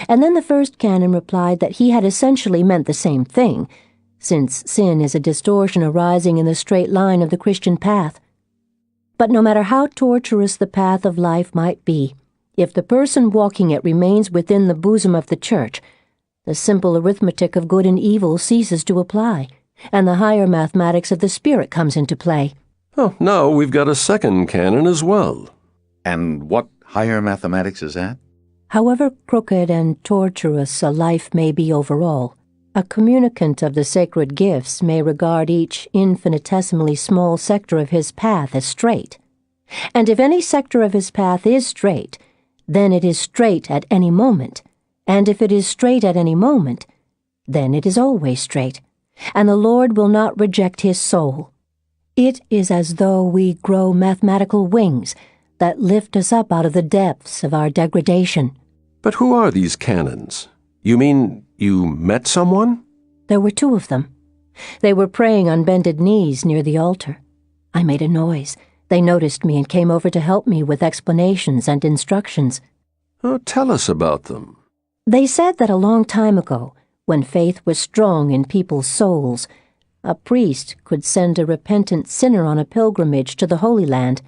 And then the first canon replied that he had essentially meant the same thing, since sin is a distortion arising in the straight line of the Christian path. But no matter how tortuous the path of life might be, if the person walking it remains within the bosom of the church, the simple arithmetic of good and evil ceases to apply, and the higher mathematics of the spirit comes into play. Oh, now we've got a second canon as well. And what higher mathematics is that? However crooked and tortuous a life may be overall, a communicant of the sacred gifts may regard each infinitesimally small sector of his path as straight. And if any sector of his path is straight, then it is straight at any moment. And if it is straight at any moment, then it is always straight, and the Lord will not reject his soul. It is as though we grow mathematical wings that lift us up out of the depths of our degradation. But who are these canons? You mean you met someone? There were two of them. They were praying on bended knees near the altar. I made a noise. They noticed me and came over to help me with explanations and instructions. Oh, tell us about them. They said that a long time ago, when faith was strong in people's souls, a priest could send a repentant sinner on a pilgrimage to the Holy Land.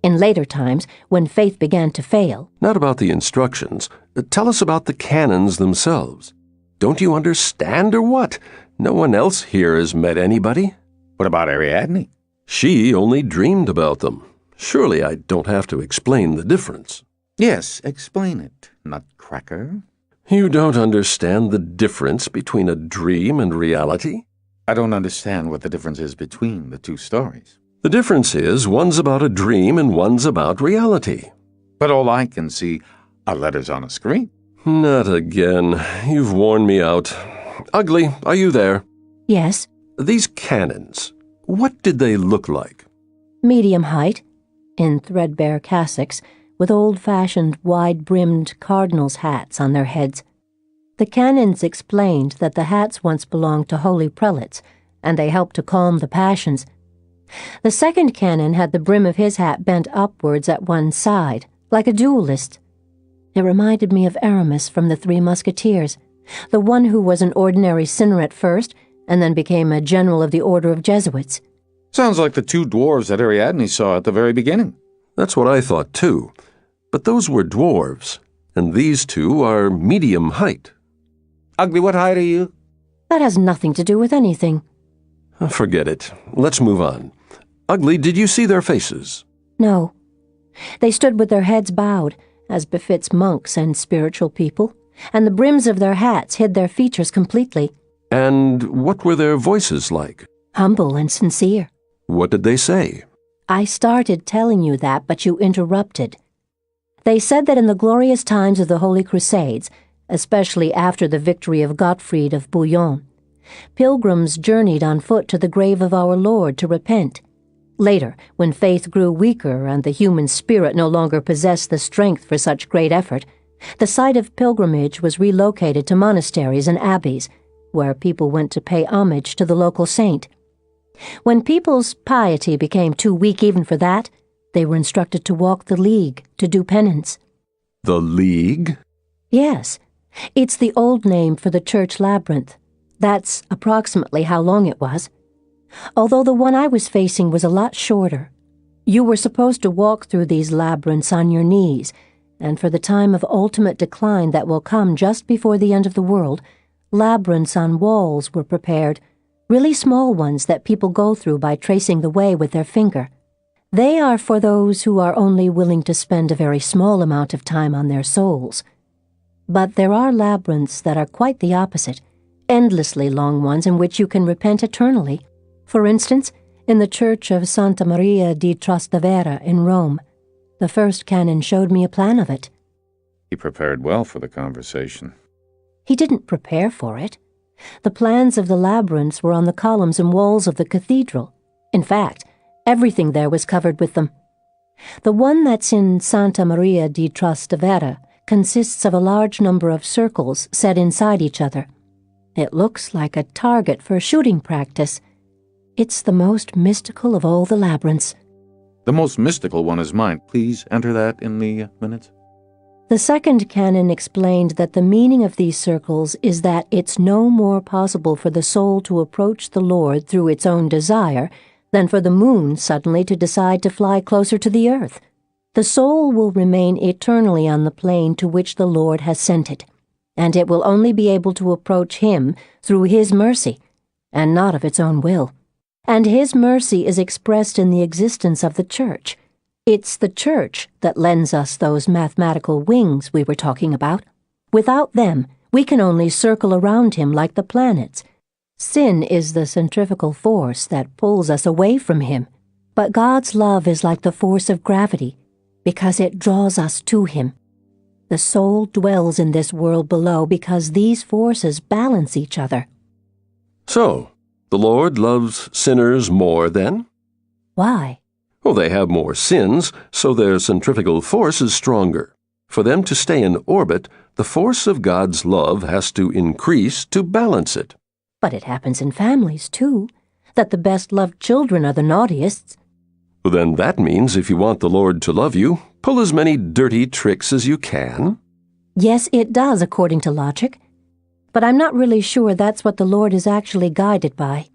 In later times, when faith began to fail. Not about the instructions. Tell us about the canons themselves. Don't you understand or what? No one else here has met anybody. What about Ariadne? She only dreamed about them. Surely I don't have to explain the difference. Yes, explain it, nutcracker. You don't understand the difference between a dream and reality? I don't understand what the difference is between the two stories. The difference is one's about a dream and one's about reality. But all I can see are letters on a screen. Not again. You've worn me out. Ugly, are you there? Yes, These cannons, what did they look like? medium height, in threadbare cassocks, with old-fashioned, wide-brimmed cardinals' hats on their heads. The canons explained that the hats once belonged to holy prelates, and they helped to calm the passions. The second canon had the brim of his hat bent upwards at one side, like a duelist. It reminded me of Aramis from the Three Musketeers, the one who was an ordinary sinner at first, and then became a general of the Order of Jesuits. Sounds like the two dwarves that Ariadne saw at the very beginning. That's what I thought too. But those were dwarves, and these two are medium height. Ugly, what height are you? That has nothing to do with anything. Forget it. Let's move on. Ugly, did you see their faces? No. They stood with their heads bowed, as befits monks and spiritual people, and the brims of their hats hid their features completely. And what were their voices like? Humble and sincere. What did they say? I started telling you that, but you interrupted. They said that in the glorious times of the Holy Crusades, especially after the victory of Gottfried of Bouillon, pilgrims journeyed on foot to the grave of our Lord to repent. Later, when faith grew weaker and the human spirit no longer possessed the strength for such great effort, the site of pilgrimage was relocated to monasteries and abbeys, where people went to pay homage to the local saint. When people's piety became too weak even for that, they were instructed to walk the League to do penance. The League? Yes, it's the old name for the church labyrinth. That's approximately how long it was. Although the one I was facing was a lot shorter. You were supposed to walk through these labyrinths on your knees, and for the time of ultimate decline that will come just before the end of the world, labyrinths on walls were prepared, really small ones that people go through by tracing the way with their finger. They are for those who are only willing to spend a very small amount of time on their souls. But there are labyrinths that are quite the opposite, endlessly long ones in which you can repent eternally. For instance, in the church of Santa Maria di Trastevere in Rome, the first canon showed me a plan of it. He prepared well for the conversation. He didn't prepare for it. The plans of the labyrinths were on the columns and walls of the cathedral. In fact, everything there was covered with them. The one that's in Santa Maria di Trastevere consists of a large number of circles set inside each other. It looks like a target for shooting practice. It's the most mystical of all the labyrinths. The most mystical one is mine. Please enter that in the minutes. The second canon explained that the meaning of these circles is that it's no more possible for the soul to approach the Lord through its own desire than for the moon suddenly to decide to fly closer to the earth. The soul will remain eternally on the plane to which the Lord has sent it, and it will only be able to approach Him through His mercy, and not of its own will. And His mercy is expressed in the existence of the Church. It's the Church that lends us those mathematical wings we were talking about. Without them, we can only circle around Him like the planets. Sin is the centrifugal force that pulls us away from Him. But God's love is like the force of gravity, because it draws us to Him. The soul dwells in this world below because these forces balance each other. So, the Lord loves sinners more then? Why? Well, they have more sins, so their centrifugal force is stronger. For them to stay in orbit, the force of God's love has to increase to balance it. But it happens in families, too, that the best-loved children are the naughtiest. Well, then that means if you want the Lord to love you, pull as many dirty tricks as you can. Yes, it does, according to logic. But I'm not really sure that's what the Lord is actually guided by.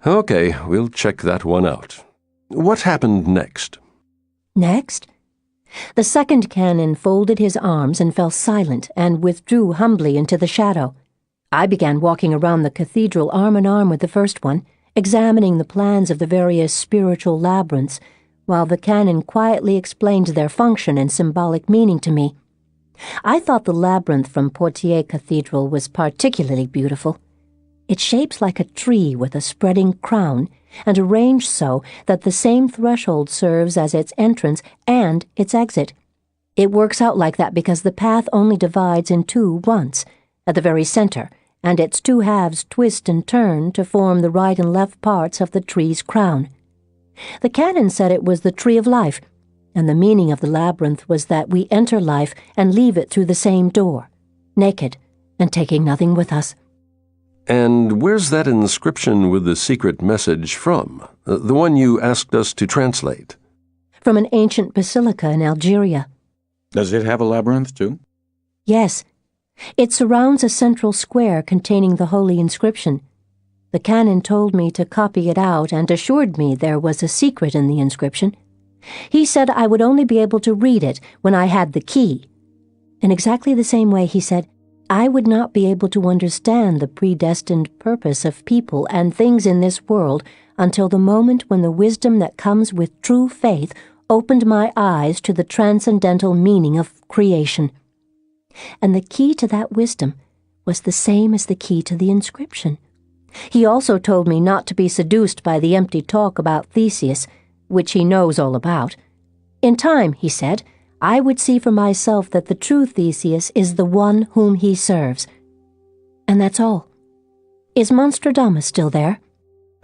Okay, we'll check that one out. What happened next? Next? The second canon folded his arms and fell silent and withdrew humbly into the shadow. I began walking around the cathedral arm in arm with the first one, examining the plans of the various spiritual labyrinths, while the canon quietly explained their function and symbolic meaning to me. I thought the labyrinth from Poitiers Cathedral was particularly beautiful. Its shape's like a tree with a spreading crown, and arranged so that the same threshold serves as its entrance and its exit. It works out like that because the path only divides in two once, at the very center, and its two halves twist and turn to form the right and left parts of the tree's crown. The canon said it was the tree of life, and the meaning of the labyrinth was that we enter life and leave it through the same door, naked and taking nothing with us. And where's that inscription with the secret message from? The one you asked us to translate? From an ancient basilica in Algeria. Does it have a labyrinth, too? Yes. It surrounds a central square containing the holy inscription. The canon told me to copy it out and assured me there was a secret in the inscription. He said I would only be able to read it when I had the key. In exactly the same way, he said, I would not be able to understand the predestined purpose of people and things in this world until the moment when the wisdom that comes with true faith opened my eyes to the transcendental meaning of creation. And the key to that wisdom was the same as the key to the inscription. He also told me not to be seduced by the empty talk about Theseus, which he knows all about. In time, he said, I would see for myself that the true Theseus is the one whom he serves. And that's all. Is Monstradamus still there?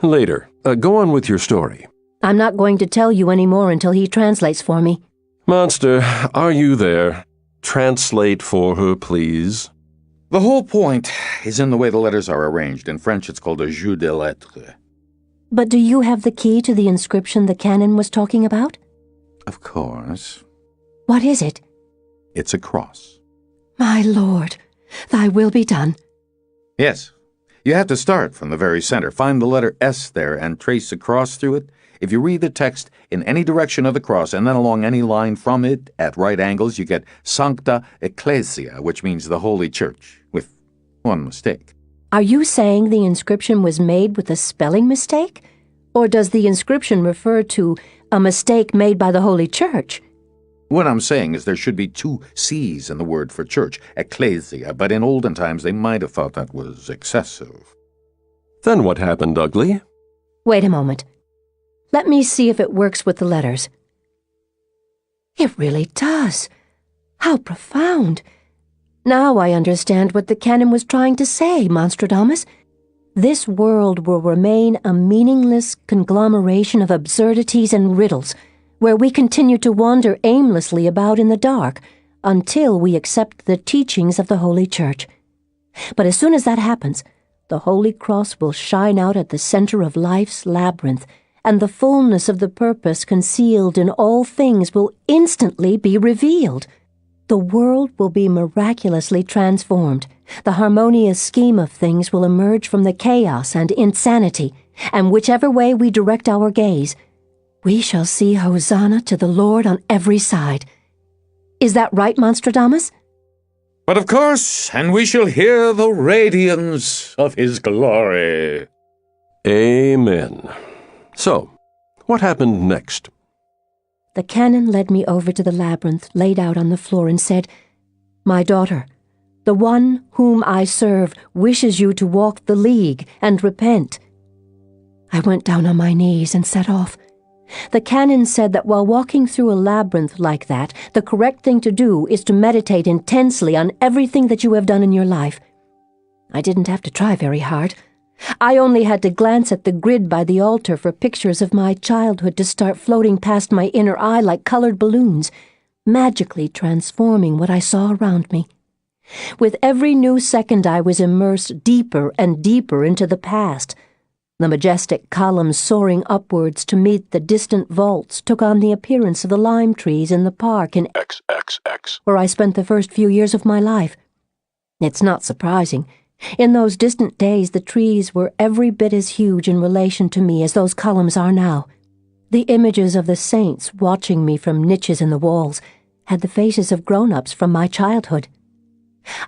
Later. Go on with your story. I'm not going to tell you any more until he translates for me. Monster, are you there? Translate for her, please. The whole point is in the way the letters are arranged. In French, it's called a jeu de lettres. But do you have the key to the inscription the canon was talking about? Of course. What is it? It's a cross. My Lord, thy will be done. Yes. You have to start from the very center. Find the letter S there and trace a cross through it. If you read the text in any direction of the cross and then along any line from it at right angles, you get Sancta Ecclesia, which means the Holy Church, with one mistake. Are you saying the inscription was made with a spelling mistake? Or does the inscription refer to a mistake made by the Holy Church? What I'm saying is there should be two C's in the word for church, ecclesia, but in olden times they might have thought that was excessive. Then what happened, Ugly? Wait a moment. Let me see if it works with the letters. It really does. How profound. Now I understand what the canon was trying to say, Monstradamus. This world will remain a meaningless conglomeration of absurdities and riddles, where we continue to wander aimlessly about in the dark until we accept the teachings of the Holy Church. But as soon as that happens, the Holy Cross will shine out at the center of life's labyrinth, and the fullness of the purpose concealed in all things will instantly be revealed. The world will be miraculously transformed. The harmonious scheme of things will emerge from the chaos and insanity, and whichever way we direct our gaze, we shall see Hosanna to the Lord on every side. Is that right, Monstradamus? But of course, and we shall hear the radiance of his glory. Amen. So, what happened next? The canon led me over to the labyrinth laid out on the floor and said, My daughter, the one whom I serve wishes you to walk the league and repent. I went down on my knees and set off. The canon said that while walking through a labyrinth like that, the correct thing to do is to meditate intensely on everything that you have done in your life. I didn't have to try very hard. I only had to glance at the grid by the altar for pictures of my childhood to start floating past my inner eye like colored balloons, magically transforming what I saw around me. With every new second I was immersed deeper and deeper into the past. The majestic columns soaring upwards to meet the distant vaults took on the appearance of the lime trees in the park in XXX. where I spent the first few years of my life. It's not surprising. In those distant days, the trees were every bit as huge in relation to me as those columns are now. The images of the saints watching me from niches in the walls had the faces of grown-ups from my childhood.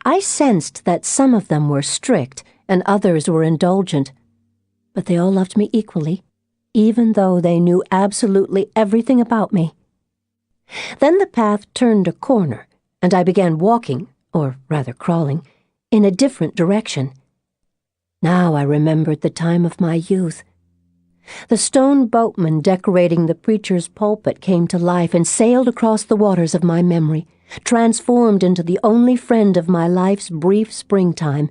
I sensed that some of them were strict and others were indulgent, but they all loved me equally, even though they knew absolutely everything about me. Then the path turned a corner, and I began walking, or rather crawling, in a different direction. Now I remembered the time of my youth. The stone boatman decorating the preacher's pulpit came to life and sailed across the waters of my memory, transformed into the only friend of my life's brief springtime.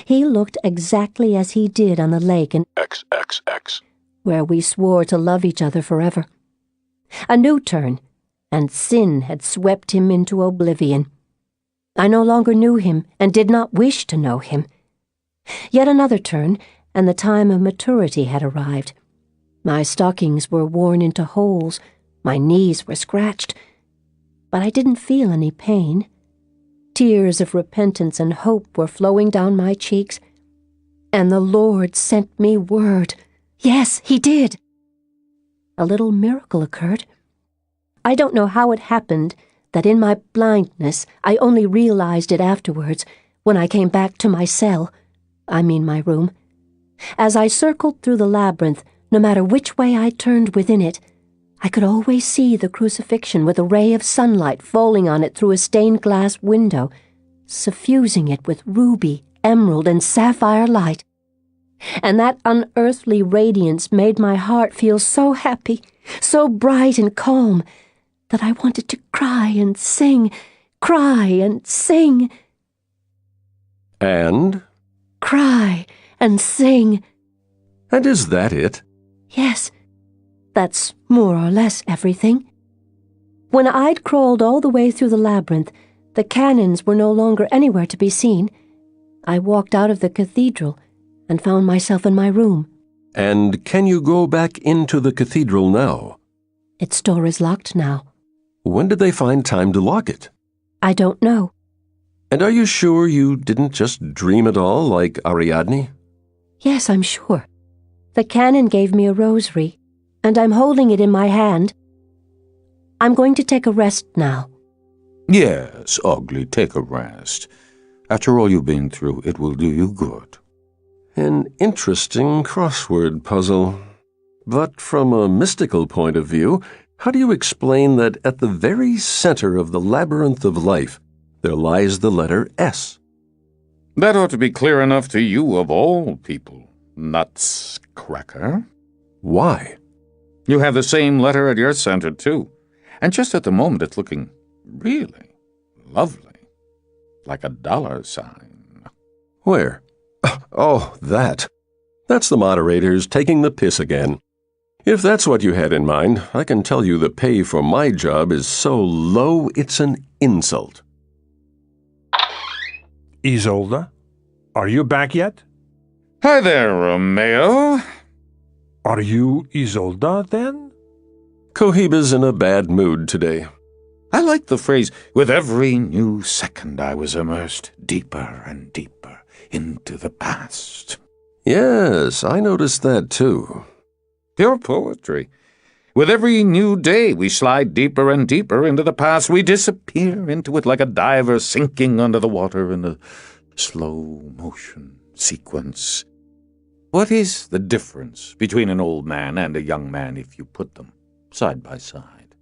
He looked exactly as he did on the lake in XXX. where we swore to love each other forever. A new turn, and sin had swept him into oblivion. I no longer knew him and did not wish to know him. Yet another turn, and the time of maturity had arrived. My stockings were worn into holes, my knees were scratched, but I didn't feel any pain. Tears of repentance and hope were flowing down my cheeks, and the Lord sent me word. Yes, He did. A little miracle occurred. I don't know how it happened that in my blindness I only realized it afterwards, when I came back to my cell, my room. As I circled through the labyrinth, no matter which way I turned within it, I could always see the crucifixion with a ray of sunlight falling on it through a stained glass window, suffusing it with ruby, emerald, and sapphire light. And that unearthly radiance made my heart feel so happy, so bright and calm, that I wanted to cry and sing, cry and sing. And? Cry and sing. And is that it? Yes, that's more or less everything. When I'd crawled all the way through the labyrinth, the cannons were no longer anywhere to be seen. I walked out of the cathedral and found myself in my room. And can you go back into the cathedral now? Its door is locked now. When did they find time to lock it? I don't know. And are you sure you didn't just dream it all like Ariadne? Yes, I'm sure. The canon gave me a rosary, and I'm holding it in my hand. I'm going to take a rest now. Yes, Ugly, take a rest. After all you've been through, it will do you good. An interesting crossword puzzle. But from a mystical point of view, how do you explain that at the very center of the labyrinth of life, there lies the letter S? That ought to be clear enough to you of all people, Nutscracker. Why? You have the same letter at your center, too. And just at the moment it's looking really lovely. Like a $sign. Where? Oh, that. That's the moderators taking the piss again. If that's what you had in mind, I can tell you the pay for my job is so low it's an insult. Isolde, are you back yet? Hi there, Romeo. Are you Isolde, then? Cohiba's in a bad mood today. I like the phrase, with every new second I was immersed deeper and deeper into the past. Yes, I noticed that too. Pure poetry. With every new day we slide deeper and deeper into the past. We disappear into it like a diver sinking under the water in a slow motion sequence. What is the difference between an old man and a young man if you put them side by side?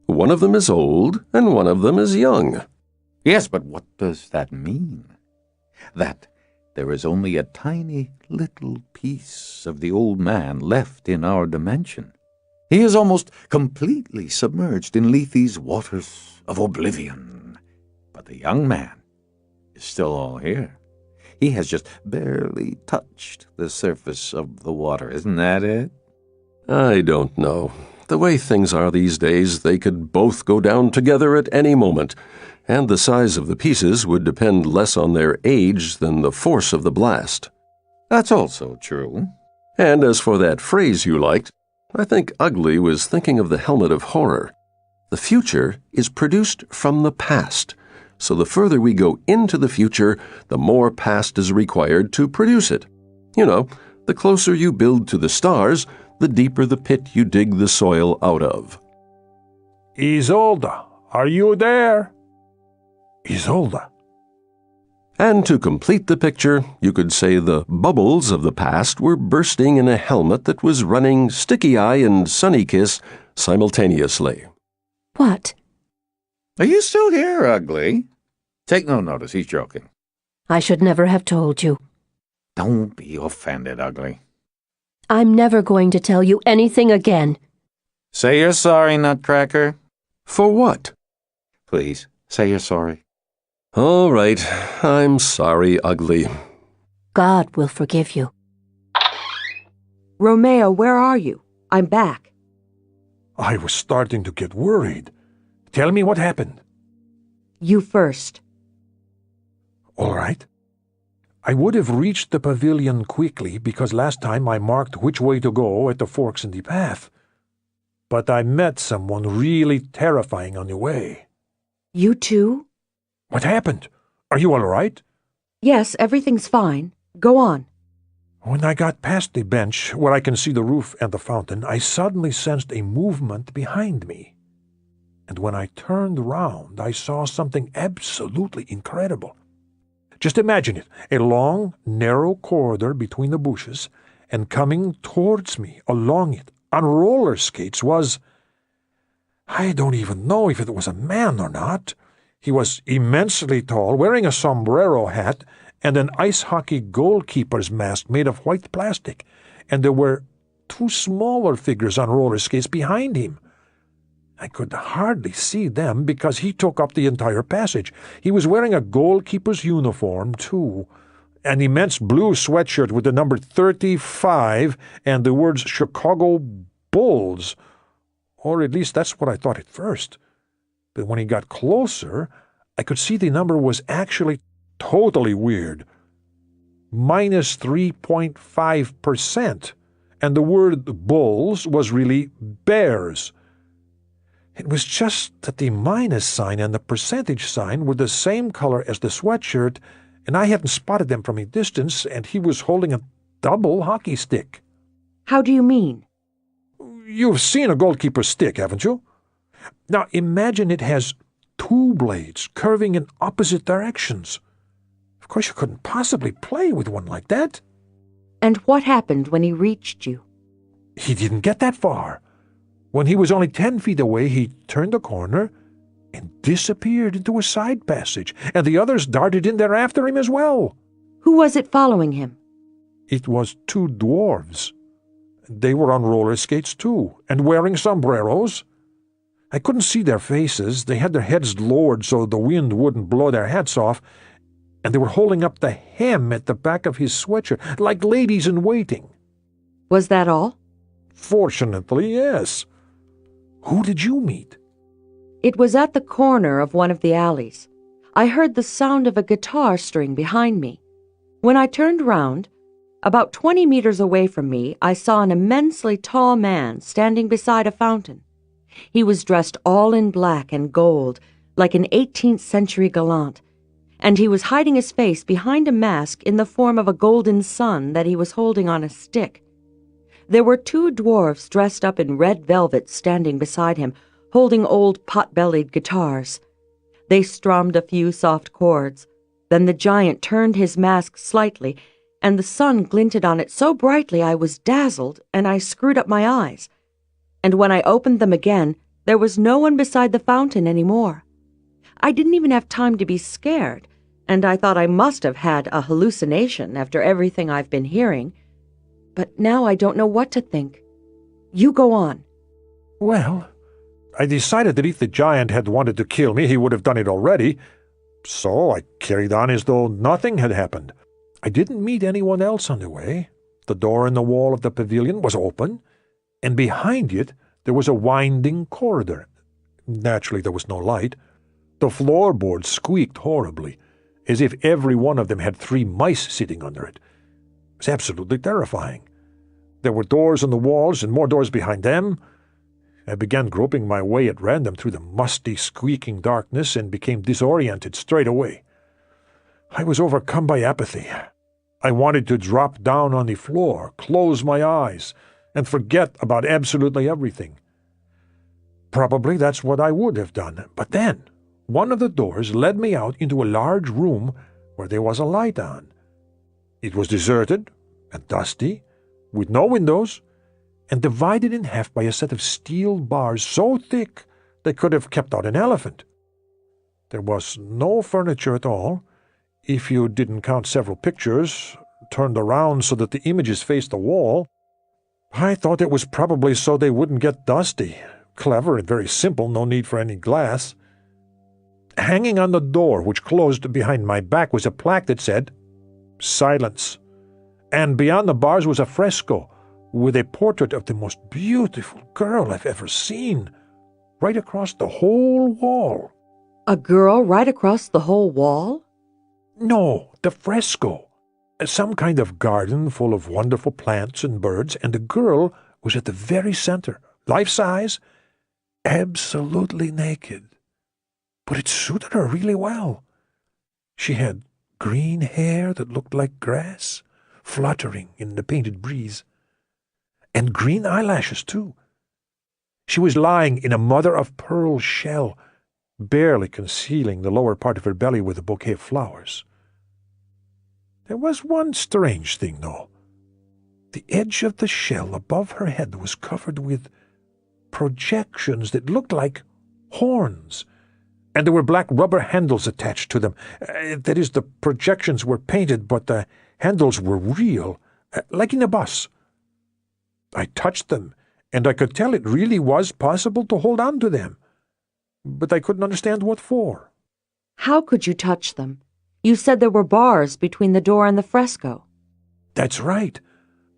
One of them is old and one of them is young. Yes, but what does that mean? That there is only a tiny little piece of the old man left in our dimension. He is almost completely submerged in Lethe's waters of oblivion. But the young man is still all here. He has just barely touched the surface of the water. Isn't that it? I don't know. The way things are these days, they could both go down together at any moment, and the size of the pieces would depend less on their age than the force of the blast. That's also true. And as for that phrase you liked, I think Ugly was thinking of the helmet of horror. The future is produced from the past, so the further we go into the future, the more past is required to produce it. You know, the closer you build to the stars, the deeper the pit you dig the soil out of. Isolde, are you there? Isolde. And to complete the picture, you could say the bubbles of the past were bursting in a helmet that was running Sticky Eye and Sunny Kiss simultaneously. What? Are you still here, Ugly? Take no notice, he's joking. I should never have told you. Don't be offended, Ugly. I'm never going to tell you anything again. Say you're sorry, Nutcracker. For what? Please, say you're sorry. All right, I'm sorry, Ugly. God will forgive you. Romeo, where are you? I'm back. I was starting to get worried. Tell me what happened. You first. All right. I would have reached the pavilion quickly because last time I marked which way to go at the forks in the path. But I met someone really terrifying on the way. You too? What happened? Are you all right? Yes, everything's fine. Go on. When I got past the bench where I can see the roof and the fountain, I suddenly sensed a movement behind me. And when I turned round, I saw something absolutely incredible. Just imagine it, a long, narrow corridor between the bushes, and coming towards me along it on roller skates was... I don't even know if it was a man or not. He was immensely tall, wearing a sombrero hat and an ice hockey goalkeeper's mask made of white plastic, and there were two smaller figures on roller skates behind him. I could hardly see them because he took up the entire passage. He was wearing a goalkeeper's uniform, too, an immense blue sweatshirt with the number 35 and the words Chicago Bulls, or at least that's what I thought at first. But when he got closer, I could see the number was actually totally weird. Minus 3.5%, and the word Bulls was really Bears. It was just that the minus sign and the percentage sign were the same color as the sweatshirt, and I hadn't spotted them from a distance, and he was holding a double hockey stick. How do you mean? You've seen a goalkeeper's stick, haven't you? Now imagine it has two blades curving in opposite directions. Of course you couldn't possibly play with one like that. And what happened when he reached you? He didn't get that far. When he was only 10 feet away, he turned a corner and disappeared into a side passage, and the others darted in there after him as well. Who was it following him? It was two dwarves. They were on roller skates, too, and wearing sombreros. I couldn't see their faces. They had their heads lowered so the wind wouldn't blow their hats off, and they were holding up the hem at the back of his sweatshirt, like ladies in waiting. Was that all? Fortunately, yes. Who did you meet? It was at the corner of one of the alleys. I heard the sound of a guitar string behind me. When I turned round, about 20 meters away from me, I saw an immensely tall man standing beside a fountain. He was dressed all in black and gold, like an 18th century gallant, and he was hiding his face behind a mask in the form of a golden sun that he was holding on a stick. There were two dwarfs dressed up in red velvet standing beside him, holding old pot-bellied guitars. They strummed a few soft chords. Then the giant turned his mask slightly, and the sun glinted on it so brightly I was dazzled, and I screwed up my eyes. And when I opened them again, there was no one beside the fountain any more. I didn't even have time to be scared, and I thought I must have had a hallucination after everything I've been hearing. But now I don't know what to think. You go on. Well, I decided that if the giant had wanted to kill me, he would have done it already, so I carried on as though nothing had happened. I didn't meet anyone else on the way. The door in the wall of the pavilion was open, and behind it there was a winding corridor. Naturally, there was no light. The floorboards squeaked horribly, as if every one of them had 3 mice sitting under it. It was absolutely terrifying. There were doors in the walls and more doors behind them. I began groping my way at random through the musty, squeaking darkness and became disoriented straight away. I was overcome by apathy. I wanted to drop down on the floor, close my eyes, and forget about absolutely everything. Probably that's what I would have done, but then one of the doors led me out into a large room where there was a light on. It was deserted and dusty, with no windows, and divided in half by a set of steel bars so thick they could have kept out an elephant. There was no furniture at all, if you didn't count several pictures, turned around so that the images faced the wall. I thought it was probably so they wouldn't get dusty. Clever and very simple, no need for any glass. Hanging on the door, which closed behind my back, was a plaque that said, "Silence." And beyond the bars was a fresco with a portrait of the most beautiful girl I've ever seen, right across the whole wall. A girl right across the whole wall? No, the fresco. Some kind of garden full of wonderful plants and birds, and the girl was at the very center, life-size, absolutely naked. But it suited her really well. She had green hair that looked like grass, fluttering in the painted breeze, and green eyelashes, too. She was lying in a mother-of-pearl shell, barely concealing the lower part of her belly with a bouquet of flowers. There was one strange thing, though. The edge of the shell above her head was covered with projections that looked like horns, and there were black rubber handles attached to them. That is, the projections were painted, but the handles were real, like in a bus. I touched them, and I could tell it really was possible to hold on to them, but I couldn't understand what for. How could you touch them? You said there were bars between the door and the fresco. That's right,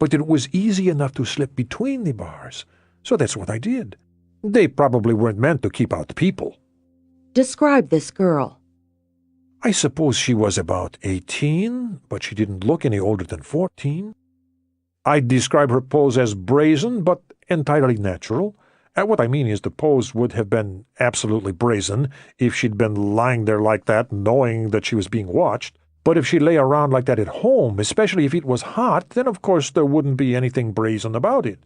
but it was easy enough to slip between the bars, so that's what I did. They probably weren't meant to keep out people. Describe this girl. I suppose she was about 18, but she didn't look any older than 14. I'd describe her pose as brazen, but entirely natural. What I mean is the pose would have been absolutely brazen if she'd been lying there like that, knowing that she was being watched. But if she lay around like that at home, especially if it was hot, then of course there wouldn't be anything brazen about it.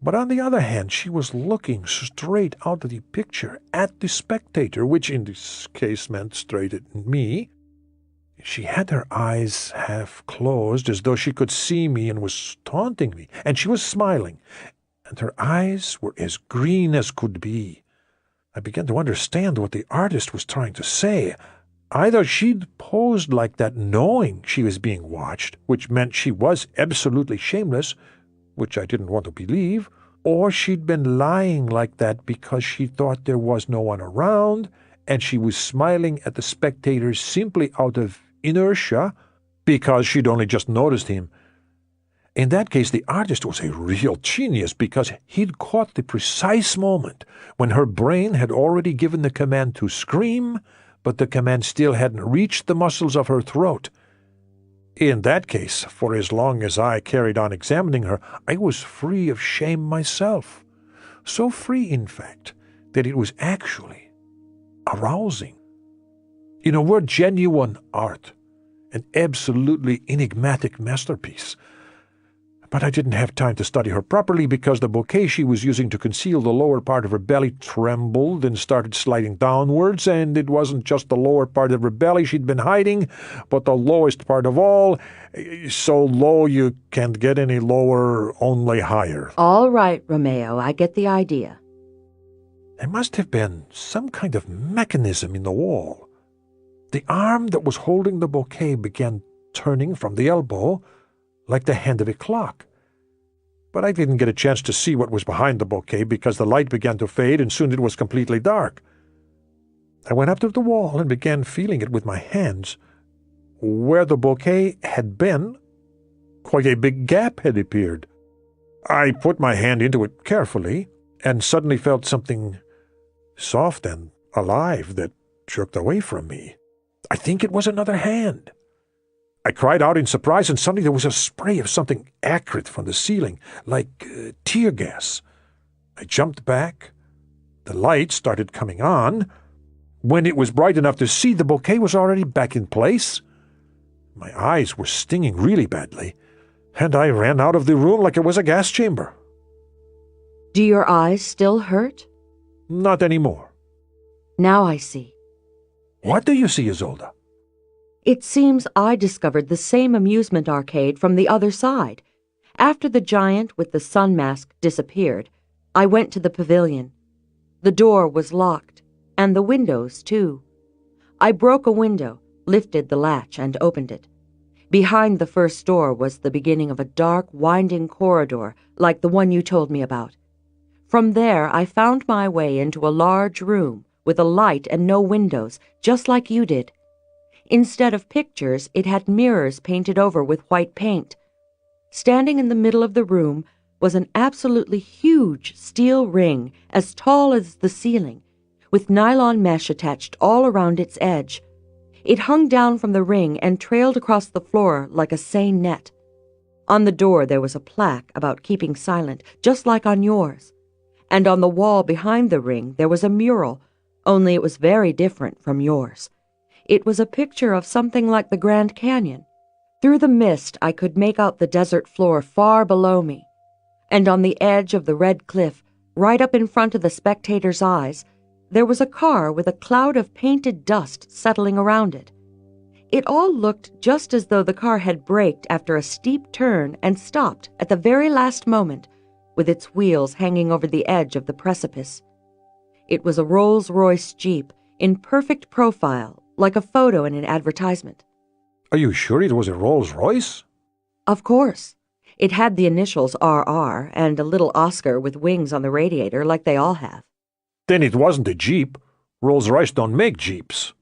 But on the other hand, she was looking straight out of the picture at the spectator, which in this case meant straight at me. She had her eyes half closed, as though she could see me and was taunting me, and she was smiling, and her eyes were as green as could be. I began to understand what the artist was trying to say. Either she'd posed like that knowing she was being watched, which meant she was absolutely shameless, which I didn't want to believe, or she'd been lying like that because she thought there was no one around, and she was smiling at the spectators simply out of inertia because she'd only just noticed him. In that case, the artist was a real genius because he'd caught the precise moment when her brain had already given the command to scream, but the command still hadn't reached the muscles of her throat. In that case, for as long as I carried on examining her, I was free of shame myself. So free, in fact, that it was actually arousing. In a word, genuine art, an absolutely enigmatic masterpiece. But I didn't have time to study her properly because the bouquet she was using to conceal the lower part of her belly trembled and started sliding downwards, and it wasn't just the lower part of her belly she'd been hiding, but the lowest part of all, so low you can't get any lower, only higher. All right, Romeo, I get the idea. There must have been some kind of mechanism in the wall. The arm that was holding the bouquet began turning from the elbow, like the hand of a clock. But I didn't get a chance to see what was behind the bouquet because the light began to fade and soon it was completely dark. I went up to the wall and began feeling it with my hands. Where the bouquet had been, quite a big gap had appeared. I put my hand into it carefully and suddenly felt something soft and alive that jerked away from me. I think it was another hand. I cried out in surprise, and suddenly there was a spray of something acrid from the ceiling, like tear gas. I jumped back. The light started coming on. When it was bright enough to see, the bouquet was already back in place. My eyes were stinging really badly, and I ran out of the room like it was a gas chamber. Do your eyes still hurt? Not anymore. Now I see. What do you see, Isolde? It seems I discovered the same amusement arcade from the other side. After the giant with the sun mask disappeared, I went to the pavilion. The door was locked, and the windows, too. I broke a window, lifted the latch, and opened it. Behind the first door was the beginning of a dark, winding corridor like the one you told me about. From there, I found my way into a large room with a light and no windows, just like you did. Instead of pictures, it had mirrors painted over with white paint. Standing in the middle of the room was an absolutely huge steel ring as tall as the ceiling, with nylon mesh attached all around its edge. It hung down from the ring and trailed across the floor like a seine net. On the door there was a plaque about keeping silent, just like on yours. And on the wall behind the ring there was a mural, only it was very different from yours. It was a picture of something like the Grand Canyon. Through the mist I could make out the desert floor far below me. And on the edge of the red cliff, right up in front of the spectator's eyes, there was a car with a cloud of painted dust settling around it. It all looked just as though the car had braked after a steep turn and stopped at the very last moment, with its wheels hanging over the edge of the precipice. It was a Rolls-Royce Jeep in perfect profile, like a photo in an advertisement. Are you sure it was a Rolls-Royce? Of course. It had the initials RR and a little Oscar with wings on the radiator like they all have. Then it wasn't a Jeep. Rolls-Royce don't make Jeeps.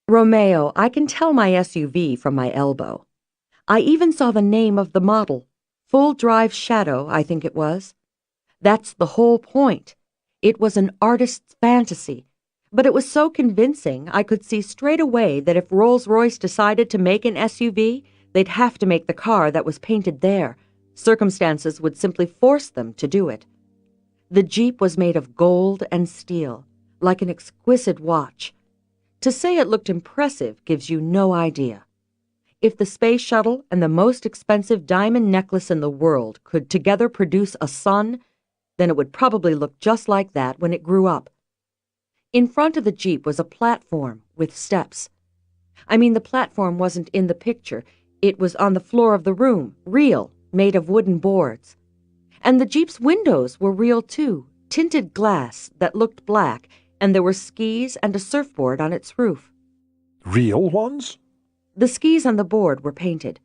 Romeo, I can tell my SUV from my elbow. I even saw the name of the model. Full Drive Shadow, I think it was. That's the whole point. It was an artist's fantasy. But it was so convincing I could see straight away that if Rolls-Royce decided to make an SUV, they'd have to make the car that was painted there. Circumstances would simply force them to do it. The Jeep was made of gold and steel, like an exquisite watch. To say it looked impressive gives you no idea. If the space shuttle and the most expensive diamond necklace in the world could together produce a sun, then it would probably look just like that when it grew up. In front of the Jeep was a platform with steps. I mean, the platform wasn't in the picture. It was on the floor of the room, real, made of wooden boards. And the Jeep's windows were real too, tinted glass that looked black, and there were skis and a surfboard on its roof. Real ones? The skis on the board were painted,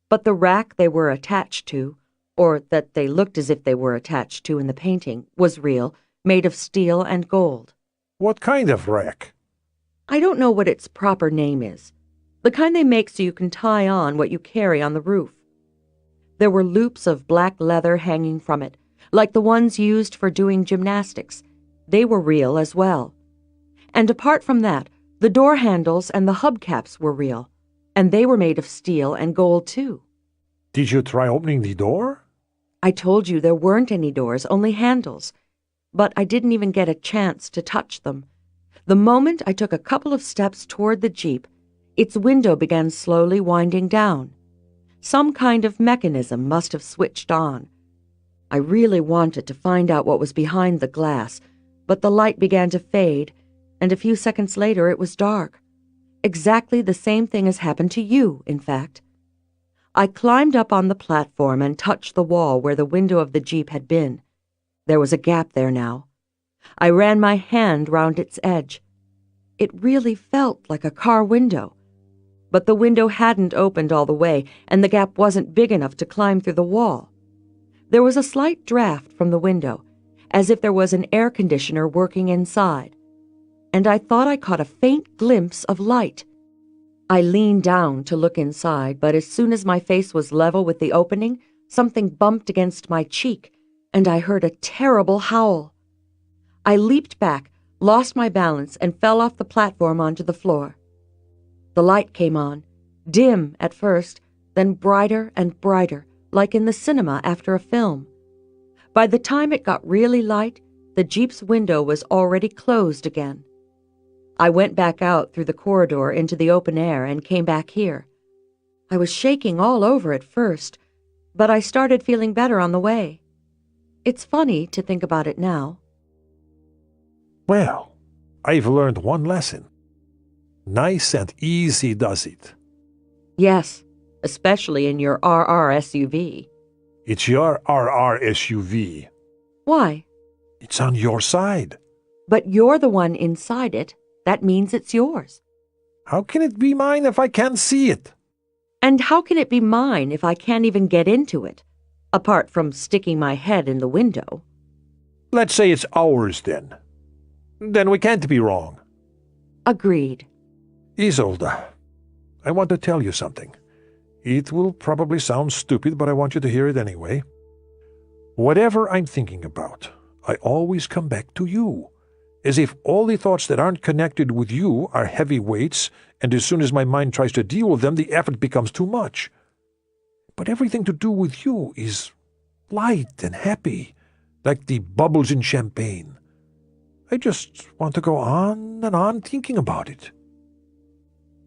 but the rack they were attached to, or that they looked as if they were attached to in the painting, was real, made of steel and gold. What kind of rack? I don't know what its proper name is. The kind they make so you can tie on what you carry on the roof. There were loops of black leather hanging from it, like the ones used for doing gymnastics. They were real as well. And apart from that, the door handles and the hubcaps were real, and they were made of steel and gold too. Did you try opening the door? I told you there weren't any doors, only handles. But I didn't even get a chance to touch them. The moment I took a couple of steps toward the Jeep, its window began slowly winding down. Some kind of mechanism must have switched on. I really wanted to find out what was behind the glass, but the light began to fade, and a few seconds later it was dark. Exactly the same thing has happened to you, in fact. I climbed up on the platform and touched the wall where the window of the Jeep had been. There was a gap there now. I ran my hand round its edge. It really felt like a car window. But the window hadn't opened all the way, and the gap wasn't big enough to climb through the wall. There was a slight draft from the window, as if there was an air conditioner working inside. And I thought I caught a faint glimpse of light. I leaned down to look inside, but as soon as my face was level with the opening, something bumped against my cheek, and I heard a terrible howl. I leaped back, lost my balance, and fell off the platform onto the floor. The light came on, dim at first, then brighter and brighter, like in the cinema after a film. By the time it got really light, the Jeep's window was already closed again. I went back out through the corridor into the open air and came back here. I was shaking all over at first, but I started feeling better on the way. It's funny to think about it now. Well, I've learned one lesson. Nice and easy does it. Yes, especially in your RR SUV. It's your RR SUV. Why? It's on your side. But you're the one inside it. That means it's yours. How can it be mine if I can't see it? And how can it be mine if I can't even get into it, apart from sticking my head in the window? Let's say it's ours, then. Then we can't be wrong. Agreed. Isolde, I want to tell you something. It will probably sound stupid, but I want you to hear it anyway. Whatever I'm thinking about, I always come back to you, as if all the thoughts that aren't connected with you are heavy weights, and as soon as my mind tries to deal with them, the effort becomes too much. But everything to do with you is light and happy, like the bubbles in champagne. I just want to go on and on thinking about it.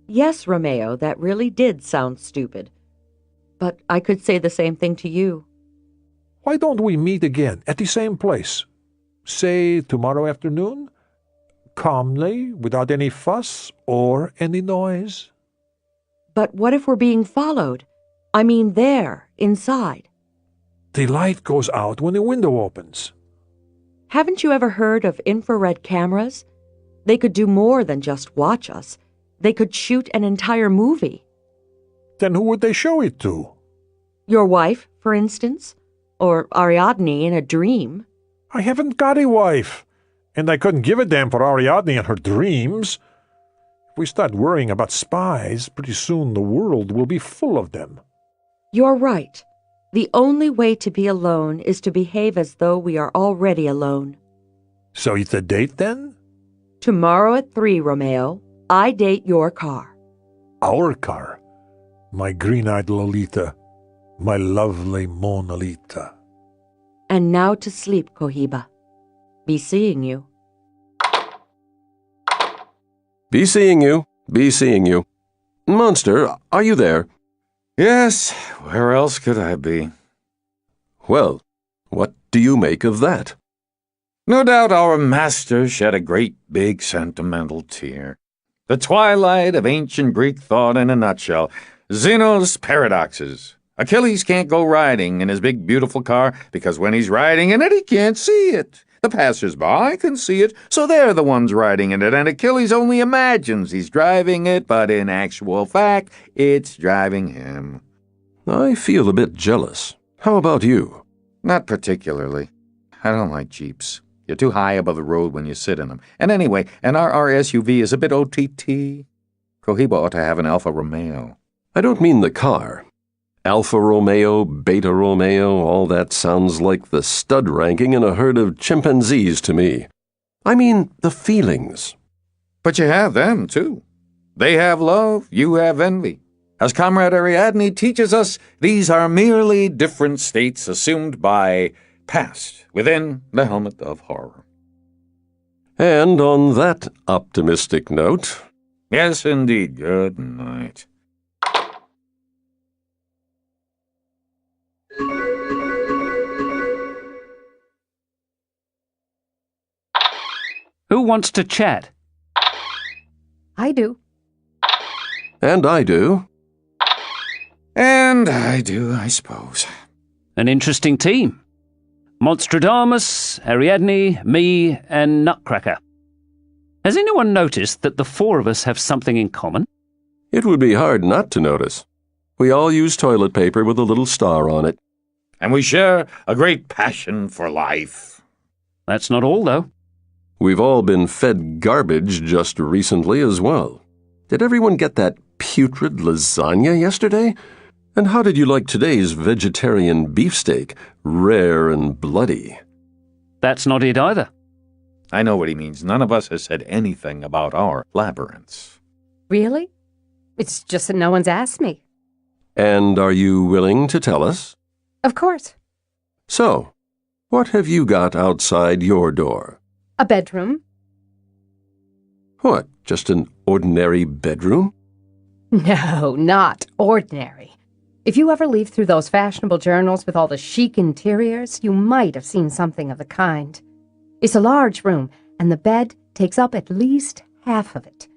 Yes, Romeo, that really did sound stupid. But I could say the same thing to you. Why don't we meet again at the same place? Say tomorrow afternoon? Calmly, without any fuss or any noise? But what if we're being followed? I mean there, inside. The light goes out when the window opens. Haven't you ever heard of infrared cameras? They could do more than just watch us. They could shoot an entire movie. Then who would they show it to? Your wife, for instance? Or Ariadne in a dream? I haven't got a wife, and I couldn't give a damn for Ariadne and her dreams. If we start worrying about spies, pretty soon the world will be full of them. You're right. The only way to be alone is to behave as though we are already alone. So it's a date, then? Tomorrow at 3, Romeo, I date your car. Our car? My green-eyed Lolita. My lovely Monalita. And now to sleep, Cohiba. Be seeing you. Be seeing you. Be seeing you. Monster, are you there? Yes, where else could I be? Well, what do you make of that? No doubt our master shed a great big sentimental tear. The twilight of ancient Greek thought in a nutshell. Zeno's paradoxes. Achilles can't go riding in his big beautiful car because when he's riding in it, he can't see it. The passers-by can see it, so they're the ones riding in it, and Achilles only imagines he's driving it, but in actual fact, it's driving him. I feel a bit jealous. How about you? Not particularly. I don't like Jeeps. You're too high above the road when you sit in them. And anyway, an RR SUV is a bit OTT. Cohiba ought to have an Alfa Romeo. I don't mean the car. Alfa Romeo, Beta Romeo, all that sounds like the stud ranking in a herd of chimpanzees to me. I mean the feelings. But you have them, too. They have love, you have envy. As Comrade Ariadne teaches us, these are merely different states assumed by past within the helmet of horror. And on that optimistic note... Yes, indeed. Good night. Who wants to chat? I do. And I do. And I do, I suppose. An interesting team. Monstradamus, Ariadne, me, and Nutcracker. Has anyone noticed that the four of us have something in common? It would be hard not to notice. We all use toilet paper with a little star on it. And we share a great passion for life. That's not all, though. We've all been fed garbage just recently as well. Did everyone get that putrid lasagna yesterday? And how did you like today's vegetarian beefsteak, rare and bloody? That's not it either. I know what he means. None of us has said anything about our labyrinths. Really? It's just that no one's asked me. And are you willing to tell us? Of course. So, what have you got outside your door? A bedroom. What, just an ordinary bedroom? No, not ordinary. If you ever leaf through those fashionable journals with all the chic interiors, you might have seen something of the kind. It's a large room, and the bed takes up at least half of it.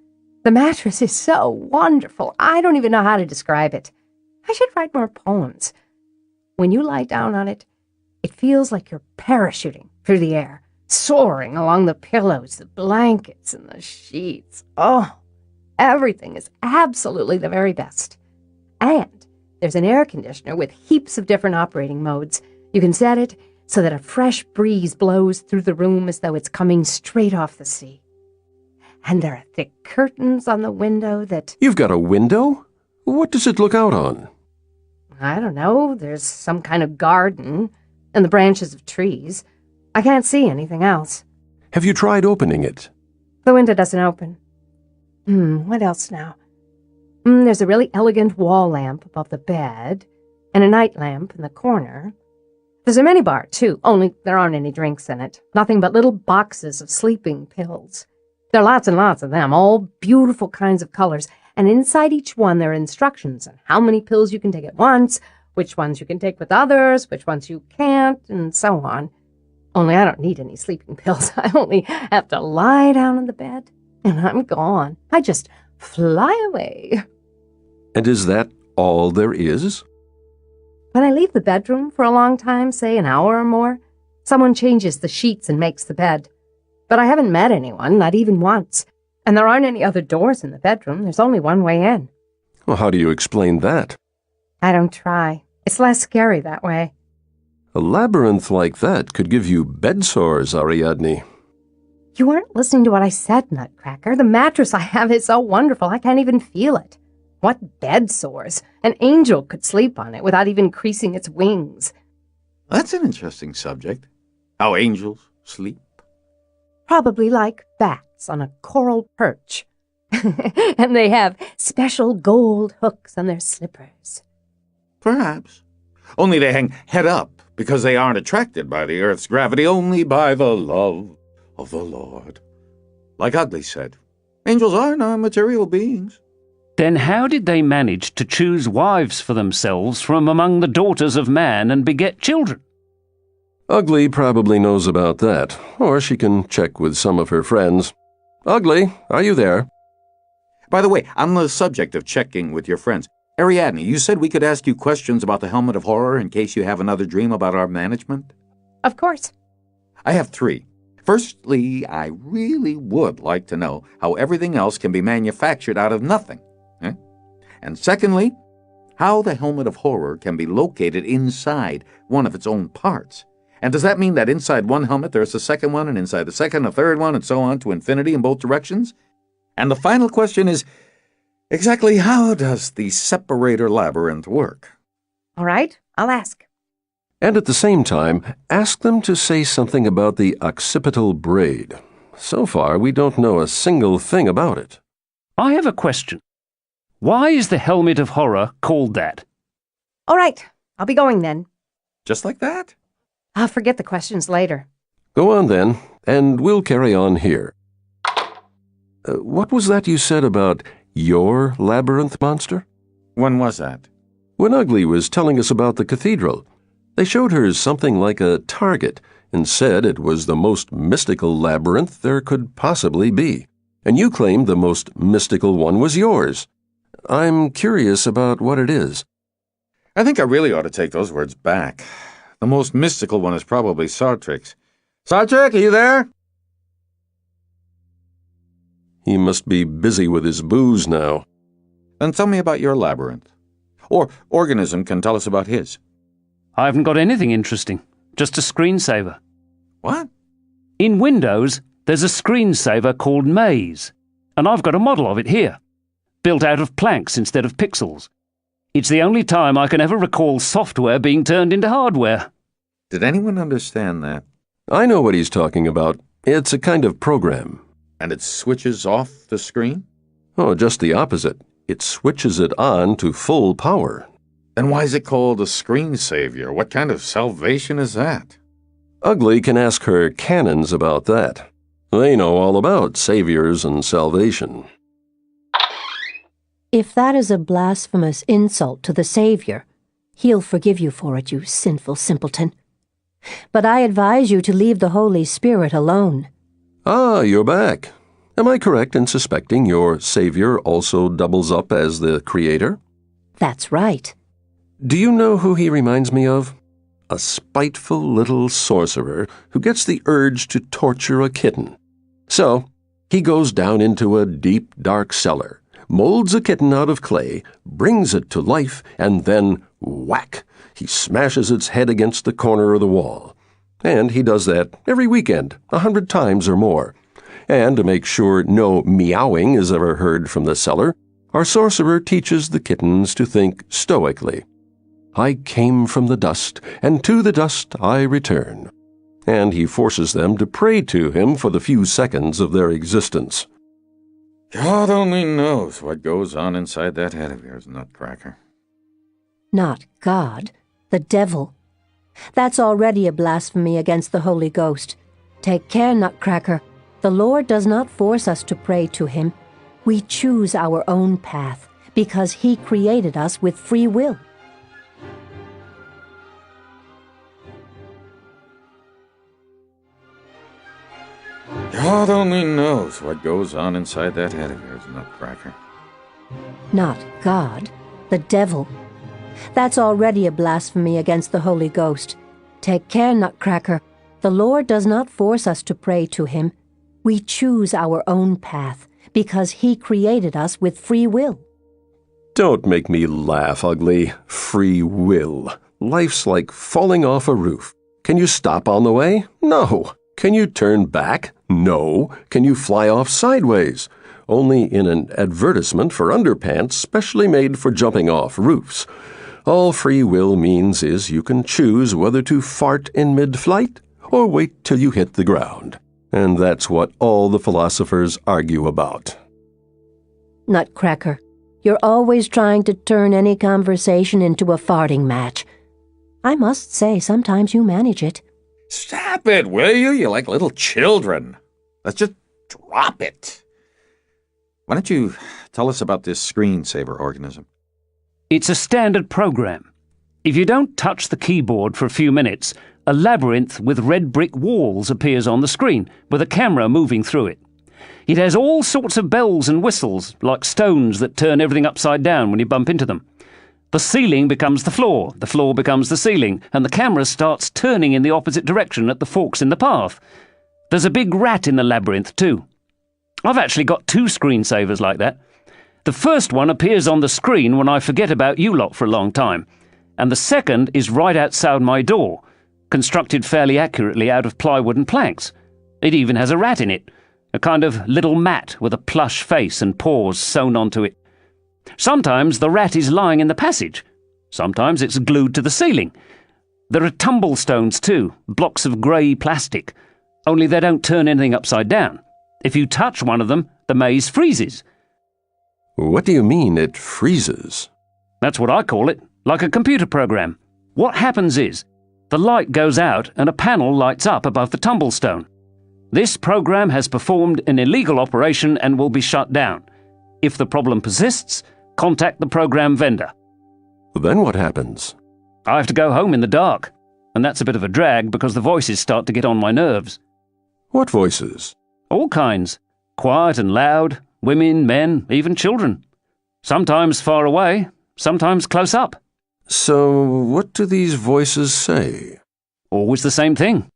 The mattress is so wonderful, I don't even know how to describe it. I should write more poems. When you lie down on it, it feels like you're parachuting through the air, soaring along the pillows, the blankets, and the sheets. Oh, everything is absolutely the very best. And there's an air conditioner with heaps of different operating modes. You can set it so that a fresh breeze blows through the room as though it's coming straight off the sea. And there are thick curtains on the window that... You've got a window? What does it look out on? I don't know. There's some kind of garden and the branches of trees. I can't see anything else. Have you tried opening it? The window doesn't open. What else now? There's a really elegant wall lamp above the bed and a night lamp in the corner. There's a minibar, too, only there aren't any drinks in it. Nothing but little boxes of sleeping pills. There are lots and lots of them, all beautiful kinds of colors, and inside each one there are instructions on how many pills you can take at once, which ones you can take with others, which ones you can't, and so on. Only I don't need any sleeping pills. I only have to lie down on the bed, and I'm gone. I just fly away. And is that all there is? When I leave the bedroom for a long time, say an hour or more, someone changes the sheets and makes the bed. But I haven't met anyone, not even once. And there aren't any other doors in the bedroom. There's only one way in. Well, how do you explain that? I don't try. It's less scary that way. A labyrinth like that could give you bed sores, Ariadne. You weren't listening to what I said, Nutcracker. The mattress I have is so wonderful I can't even feel it. What bed sores? An angel could sleep on it without even creasing its wings. That's an interesting subject. How angels sleep. Probably like bats on a coral perch. And they have special gold hooks on their slippers. Perhaps. Only they hang head up because they aren't attracted by the earth's gravity, only by the love of the Lord. Like Ugly said, angels are non-material beings. Then how did they manage to choose wives for themselves from among the daughters of man and beget children? Ugly probably knows about that, or she can check with some of her friends. Ugly, are you there? By the way, on the subject of checking with your friends, Ariadne, you said we could ask you questions about the Helmet of Horror in case you have another dream about our management? Of course. I have 3. Firstly, I really would like to know how everything else can be manufactured out of nothing. And secondly, how the Helmet of Horror can be located inside one of its own parts. And does that mean that inside one helmet there's a second one, and inside the second a third one, and so on to infinity in both directions? And the final question is, exactly how does the separator labyrinth work? All right, I'll ask. And at the same time, ask them to say something about the occipital braid. So far, we don't know a single thing about it. I have a question. Why is the Helmet of Horror called that? All right, I'll be going then. Just like that? I'll forget the questions later. Go on then, and we'll carry on here. What was that you said about your labyrinth monster? When was that? When Ugly was telling us about the cathedral. They showed her something like a target and said it was the most mystical labyrinth there could possibly be. And you claimed the most mystical one was yours. I'm curious about what it is. I think I really ought to take those words back. The most mystical one is probably Sartrik's. Sartrik, are you there? He must be busy with his booze now. Then tell me about your labyrinth. Or Organism can tell us about his. I haven't got anything interesting, just a screensaver. What? In Windows, there's a screensaver called Maze, and I've got a model of it here, built out of planks instead of pixels. It's the only time I can ever recall software being turned into hardware. Did anyone understand that? I know what he's talking about. It's a kind of program. And it switches off the screen? Oh, just the opposite. It switches it on to full power. Then why is it called a screensaver? What kind of salvation is that? Ugly can ask her canons about that. They know all about saviors and salvation. If that is a blasphemous insult to the Savior, he'll forgive you for it, you sinful simpleton. But I advise you to leave the Holy Spirit alone. Ah, you're back. Am I correct in suspecting your Savior also doubles up as the Creator? That's right. Do you know who he reminds me of? A spiteful little sorcerer who gets the urge to torture a kitten. So, he goes down into a deep, dark cellar, molds a kitten out of clay, brings it to life, and then whack! He smashes its head against the corner of the wall. And he does that every weekend, 100 times or more. And to make sure no meowing is ever heard from the cellar, our sorcerer teaches the kittens to think stoically. I came from the dust, and to the dust I return. And he forces them to pray to him for the few seconds of their existence. God only knows what goes on inside that head of yours, Nutcracker. Not God, the devil. That's already a blasphemy against the Holy Ghost. Take care, Nutcracker. The Lord does not force us to pray to him. We choose our own path, because he created us with free will. God only knows what goes on inside that head of yours, Nutcracker. Not God, the devil. That's already a blasphemy against the Holy Ghost. Take care, Nutcracker. The Lord does not force us to pray to him. We choose our own path, because he created us with free will. Don't make me laugh, Ugly. Free will. Life's like falling off a roof. Can you stop on the way? No. Can you turn back? No. Can you fly off sideways? Only in an advertisement for underpants specially made for jumping off roofs. All free will means is you can choose whether to fart in mid-flight or wait till you hit the ground. And that's what all the philosophers argue about. Nutcracker, you're always trying to turn any conversation into a farting match. I must say, sometimes you manage it. Stop it, will you? You're like little children. Let's just drop it. Why don't you tell us about this screensaver organism? It's a standard program. If you don't touch the keyboard for a few minutes, a labyrinth with red brick walls appears on the screen, with a camera moving through it. It has all sorts of bells and whistles, like stones that turn everything upside down when you bump into them. The ceiling becomes the floor becomes the ceiling, and the camera starts turning in the opposite direction at the forks in the path. There's a big rat in the labyrinth, too. I've actually got 2 screensavers like that. The first one appears on the screen when I forget about you lot for a long time, and the second is right outside my door, constructed fairly accurately out of plywood and planks. It even has a rat in it, a kind of little mat with a plush face and paws sewn onto it. Sometimes the rat is lying in the passage. Sometimes it's glued to the ceiling. There are tumblestones too, blocks of grey plastic, only they don't turn anything upside down. If you touch one of them, the maze freezes. What do you mean it freezes? That's what I call it, like a computer program. What happens is, the light goes out and a panel lights up above the tumblestone. This program has performed an illegal operation and will be shut down. If the problem persists, contact the program vendor. Then what happens? I have to go home in the dark, and that's a bit of a drag because the voices start to get on my nerves. What voices? All kinds. Quiet and loud, women, men, even children. Sometimes far away, sometimes close up. So, what do these voices say? Always the same thing.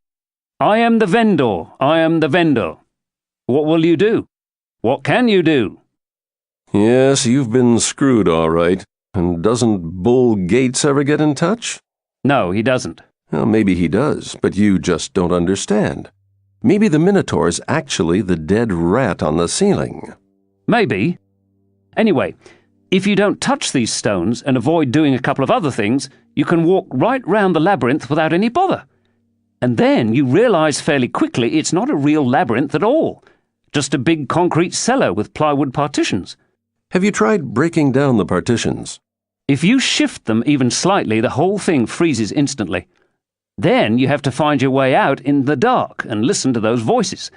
I am the vendor, I am the vendor. What will you do? What can you do? Yes, you've been screwed all right. And doesn't Bull Gates ever get in touch? No, he doesn't. Well, maybe he does, but you just don't understand. Maybe the Minotaur's actually the dead rat on the ceiling. Maybe. Anyway, if you don't touch these stones and avoid doing a couple of other things, you can walk right round the labyrinth without any bother. And then you realise fairly quickly it's not a real labyrinth at all. Just a big concrete cellar with plywood partitions. Have you tried breaking down the partitions? If you shift them even slightly, the whole thing freezes instantly. Then you have to find your way out in the dark and listen to those voices.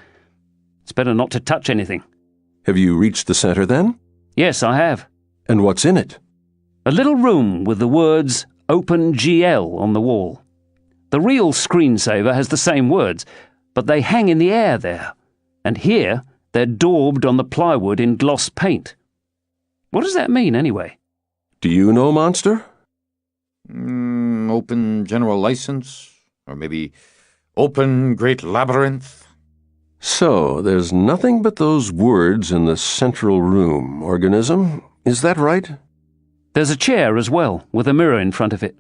It's better not to touch anything. Have you reached the center then? Yes, I have. And what's in it? A little room with the words Open GL on the wall. The real screensaver has the same words, but they hang in the air there. And here, they're daubed on the plywood in gloss paint. What does that mean, anyway? Do you know, Monster? Open general license? Or maybe open great labyrinth? So, there's nothing but those words in the central room, organism. Is that right? There's a chair as well, with a mirror in front of it.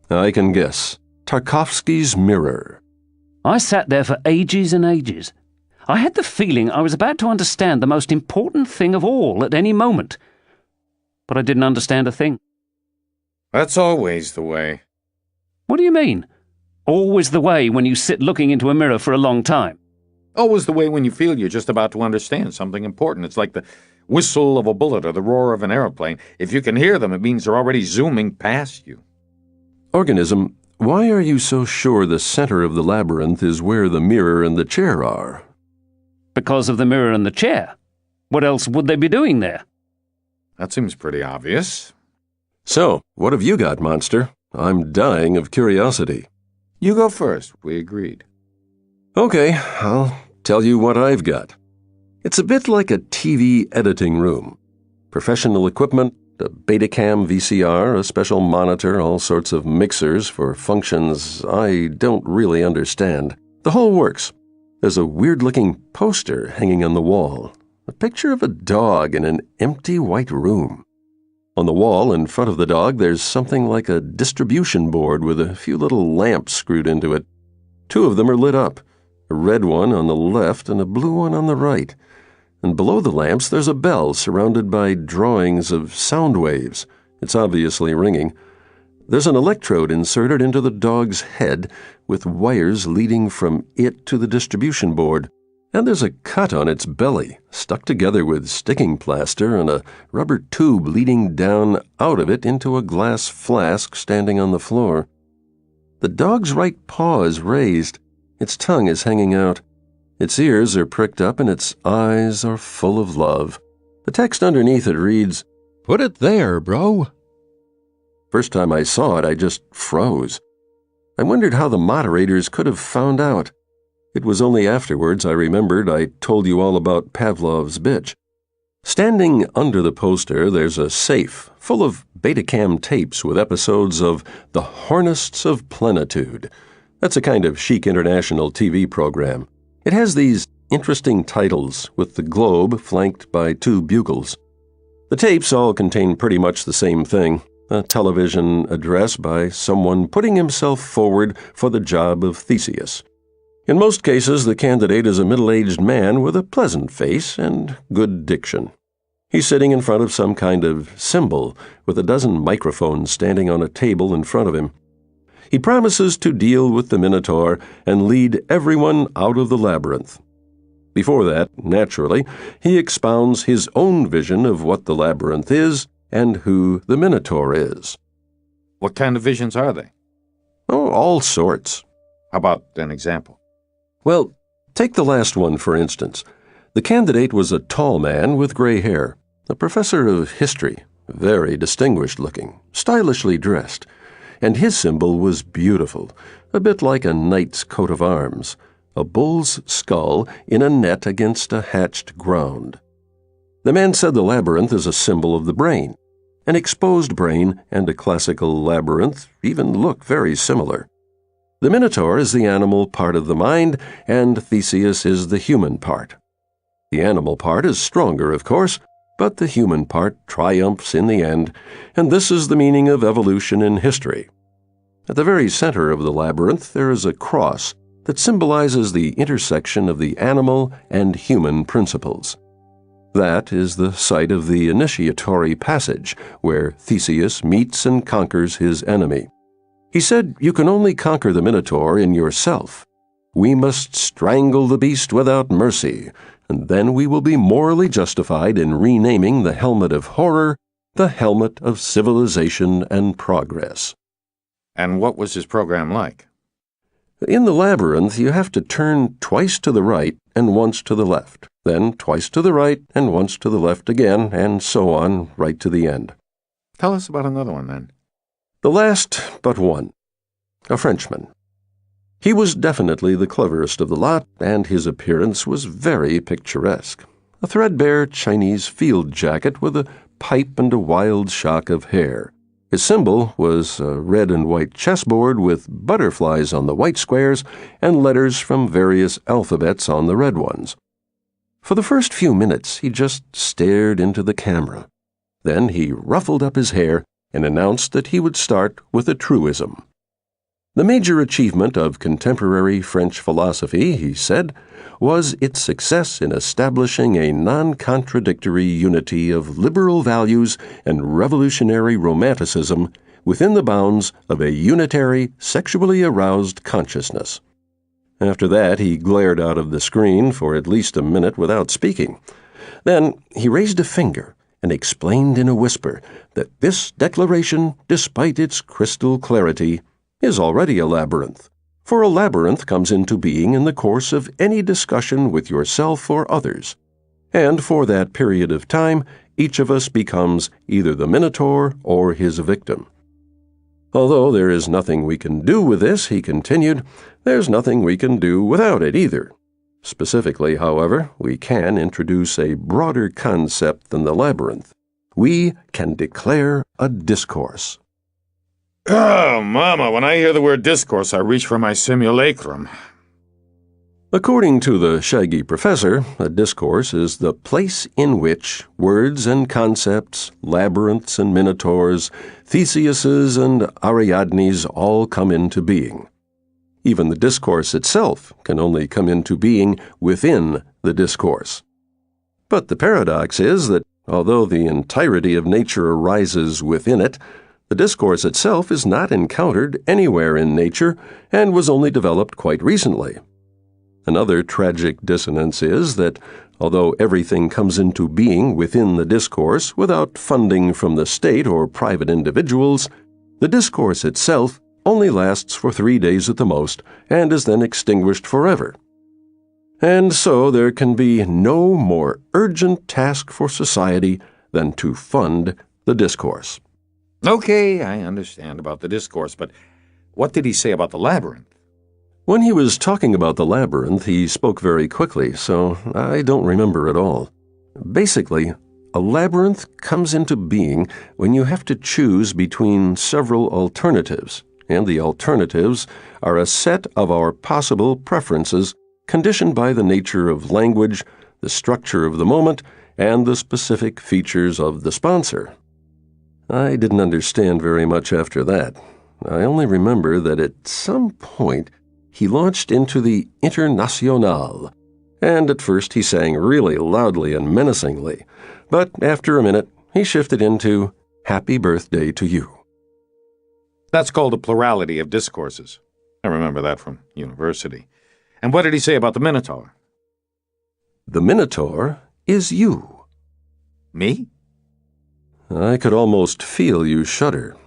I can guess. Tarkovsky's mirror. I sat there for ages and ages. I had the feeling I was about to understand the most important thing of all at any moment. But I didn't understand a thing. That's always the way. What do you mean? Always the way when you sit looking into a mirror for a long time. Always the way when you feel you're just about to understand something important. It's like the whistle of a bullet or the roar of an aeroplane. If you can hear them, it means they're already zooming past you. Organism, why are you so sure the center of the labyrinth is where the mirror and the chair are? Because of the mirror and the chair. What else would they be doing there? That seems pretty obvious. So, what have you got, monster? I'm dying of curiosity. You go first. We agreed. Okay, I'll tell you what I've got. It's a bit like a TV editing room. Professional equipment, a Betacam VCR, a special monitor, all sorts of mixers for functions I don't really understand. The whole works. There's a weird-looking poster hanging on the wall. A picture of a dog in an empty white room. On the wall in front of the dog, there's something like a distribution board with a few little lamps screwed into it. 2 of them are lit up. A red one on the left and a blue one on the right. And below the lamps, there's a bell surrounded by drawings of sound waves. It's obviously ringing. There's an electrode inserted into the dog's head with wires leading from it to the distribution board. And there's a cut on its belly, stuck together with sticking plaster and a rubber tube leading down out of it into a glass flask standing on the floor. The dog's right paw is raised. Its tongue is hanging out. Its ears are pricked up and its eyes are full of love. The text underneath it reads, "Put it there, bro." First time I saw it, I just froze. I wondered how the moderators could have found out. It was only afterwards I remembered I told you all about Pavlov's bitch. Standing under the poster, there's a safe full of Betacam tapes with episodes of The Hornists of Plenitude. That's a kind of chic international TV program. It has these interesting titles, with the globe flanked by 2 bugles. The tapes all contain pretty much the same thing, a television address by someone putting himself forward for the job of Theseus. In most cases, the candidate is a middle-aged man with a pleasant face and good diction. He's sitting in front of some kind of symbol, with a dozen microphones standing on a table in front of him. He promises to deal with the Minotaur and lead everyone out of the labyrinth. Before that, naturally, he expounds his own vision of what the labyrinth is and who the Minotaur is. What kind of visions are they? Oh, all sorts. How about an example? Well, take the last one, for instance. The candidate was a tall man with gray hair, a professor of history, very distinguished looking, stylishly dressed. And his symbol was beautiful, a bit like a knight's coat of arms, a bull's skull in a net against a hatched ground. The man said the labyrinth is a symbol of the brain. An exposed brain and a classical labyrinth even look very similar. The Minotaur is the animal part of the mind, and Theseus is the human part. The animal part is stronger, of course, but the human part triumphs in the end, and this is the meaning of evolution in history. At the very center of the labyrinth there is a cross that symbolizes the intersection of the animal and human principles. That is the site of the initiatory passage, where Theseus meets and conquers his enemy. He said, "You can only conquer the Minotaur in yourself. We must strangle the beast without mercy, and then we will be morally justified in renaming the helmet of horror the helmet of civilization and progress." And what was his program like? In the labyrinth, you have to turn twice to the right and once to the left, then twice to the right and once to the left again, and so on, right to the end. Tell us about another one, then. The last but one. A Frenchman. He was definitely the cleverest of the lot, and his appearance was very picturesque. A threadbare Chinese field jacket with a pipe and a wild shock of hair. His symbol was a red and white chessboard with butterflies on the white squares and letters from various alphabets on the red ones. For the first few minutes, he just stared into the camera. Then he ruffled up his hair and announced that he would start with a truism. The major achievement of contemporary French philosophy, he said, was its success in establishing a non-contradictory unity of liberal values and revolutionary romanticism within the bounds of a unitary, sexually aroused consciousness. After that, he glared out of the screen for at least a minute without speaking. Then he raised a finger and explained in a whisper that this declaration, despite its crystal clarity, is already a labyrinth, for a labyrinth comes into being in the course of any discussion with yourself or others, and for that period of time each of us becomes either the Minotaur or his victim. Although there is nothing we can do with this, he continued, there's nothing we can do without it either. Specifically, however, we can introduce a broader concept than the labyrinth. We can declare a discourse. Oh, Mama, when I hear the word discourse, I reach for my simulacrum. According to the Shaggy Professor, a discourse is the place in which words and concepts, labyrinths and minotaurs, Theseuses and Ariadnes all come into being. Even the discourse itself can only come into being within the discourse. But the paradox is that, although the entirety of nature arises within it, the discourse itself is not encountered anywhere in nature and was only developed quite recently. Another tragic dissonance is that, although everything comes into being within the discourse without funding from the state or private individuals, the discourse itself only lasts for 3 days at the most and is then extinguished forever. And so there can be no more urgent task for society than to fund the discourse. Okay, I understand about the discourse, but what did he say about the labyrinth? When he was talking about the labyrinth, he spoke very quickly, so I don't remember at all. Basically, a labyrinth comes into being when you have to choose between several alternatives, and the alternatives are a set of our possible preferences conditioned by the nature of language, the structure of the moment, and the specific features of the sponsor. I didn't understand very much after that. I only remember that at some point he launched into the Internationale, and at first he sang really loudly and menacingly, but after a minute he shifted into Happy Birthday to You. That's called a plurality of discourses. I remember that from university. And what did he say about the Minotaur? The Minotaur is you. Me? I could almost feel you shudder.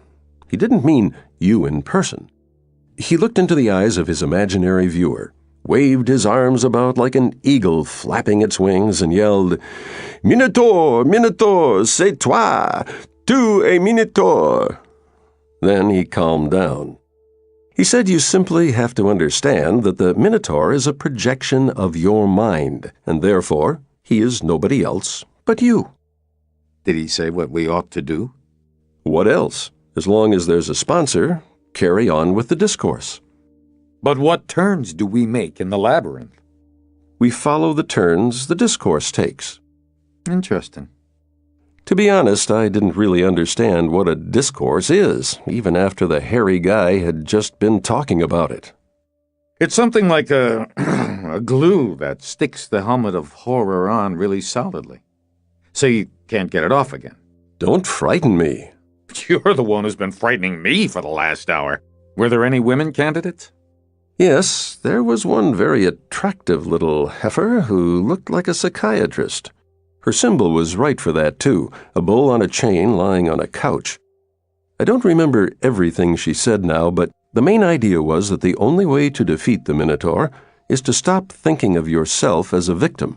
He didn't mean you in person. He looked into the eyes of his imaginary viewer, waved his arms about like an eagle flapping its wings, and yelled, Minotaur, Minotaur, c'est toi, tu es Minotaur. Then he calmed down. He said you simply have to understand that the Minotaur is a projection of your mind, and therefore he is nobody else but you. Did he say what we ought to do? What else? As long as there's a sponsor, carry on with the discourse. But what turns do we make in the labyrinth? We follow the turns the discourse takes. Interesting. To be honest, I didn't really understand what a discourse is, even after the hairy guy had just been talking about it. It's something like a glue that sticks the helmet of horror on really solidly, so you can't get it off again. Don't frighten me. You're the one who's been frightening me for the last hour. Were there any women candidates? Yes, there was one very attractive little heifer who looked like a psychiatrist. Her symbol was right for that, too, a bull on a chain lying on a couch. I don't remember everything she said now, but the main idea was that the only way to defeat the Minotaur is to stop thinking of yourself as a victim.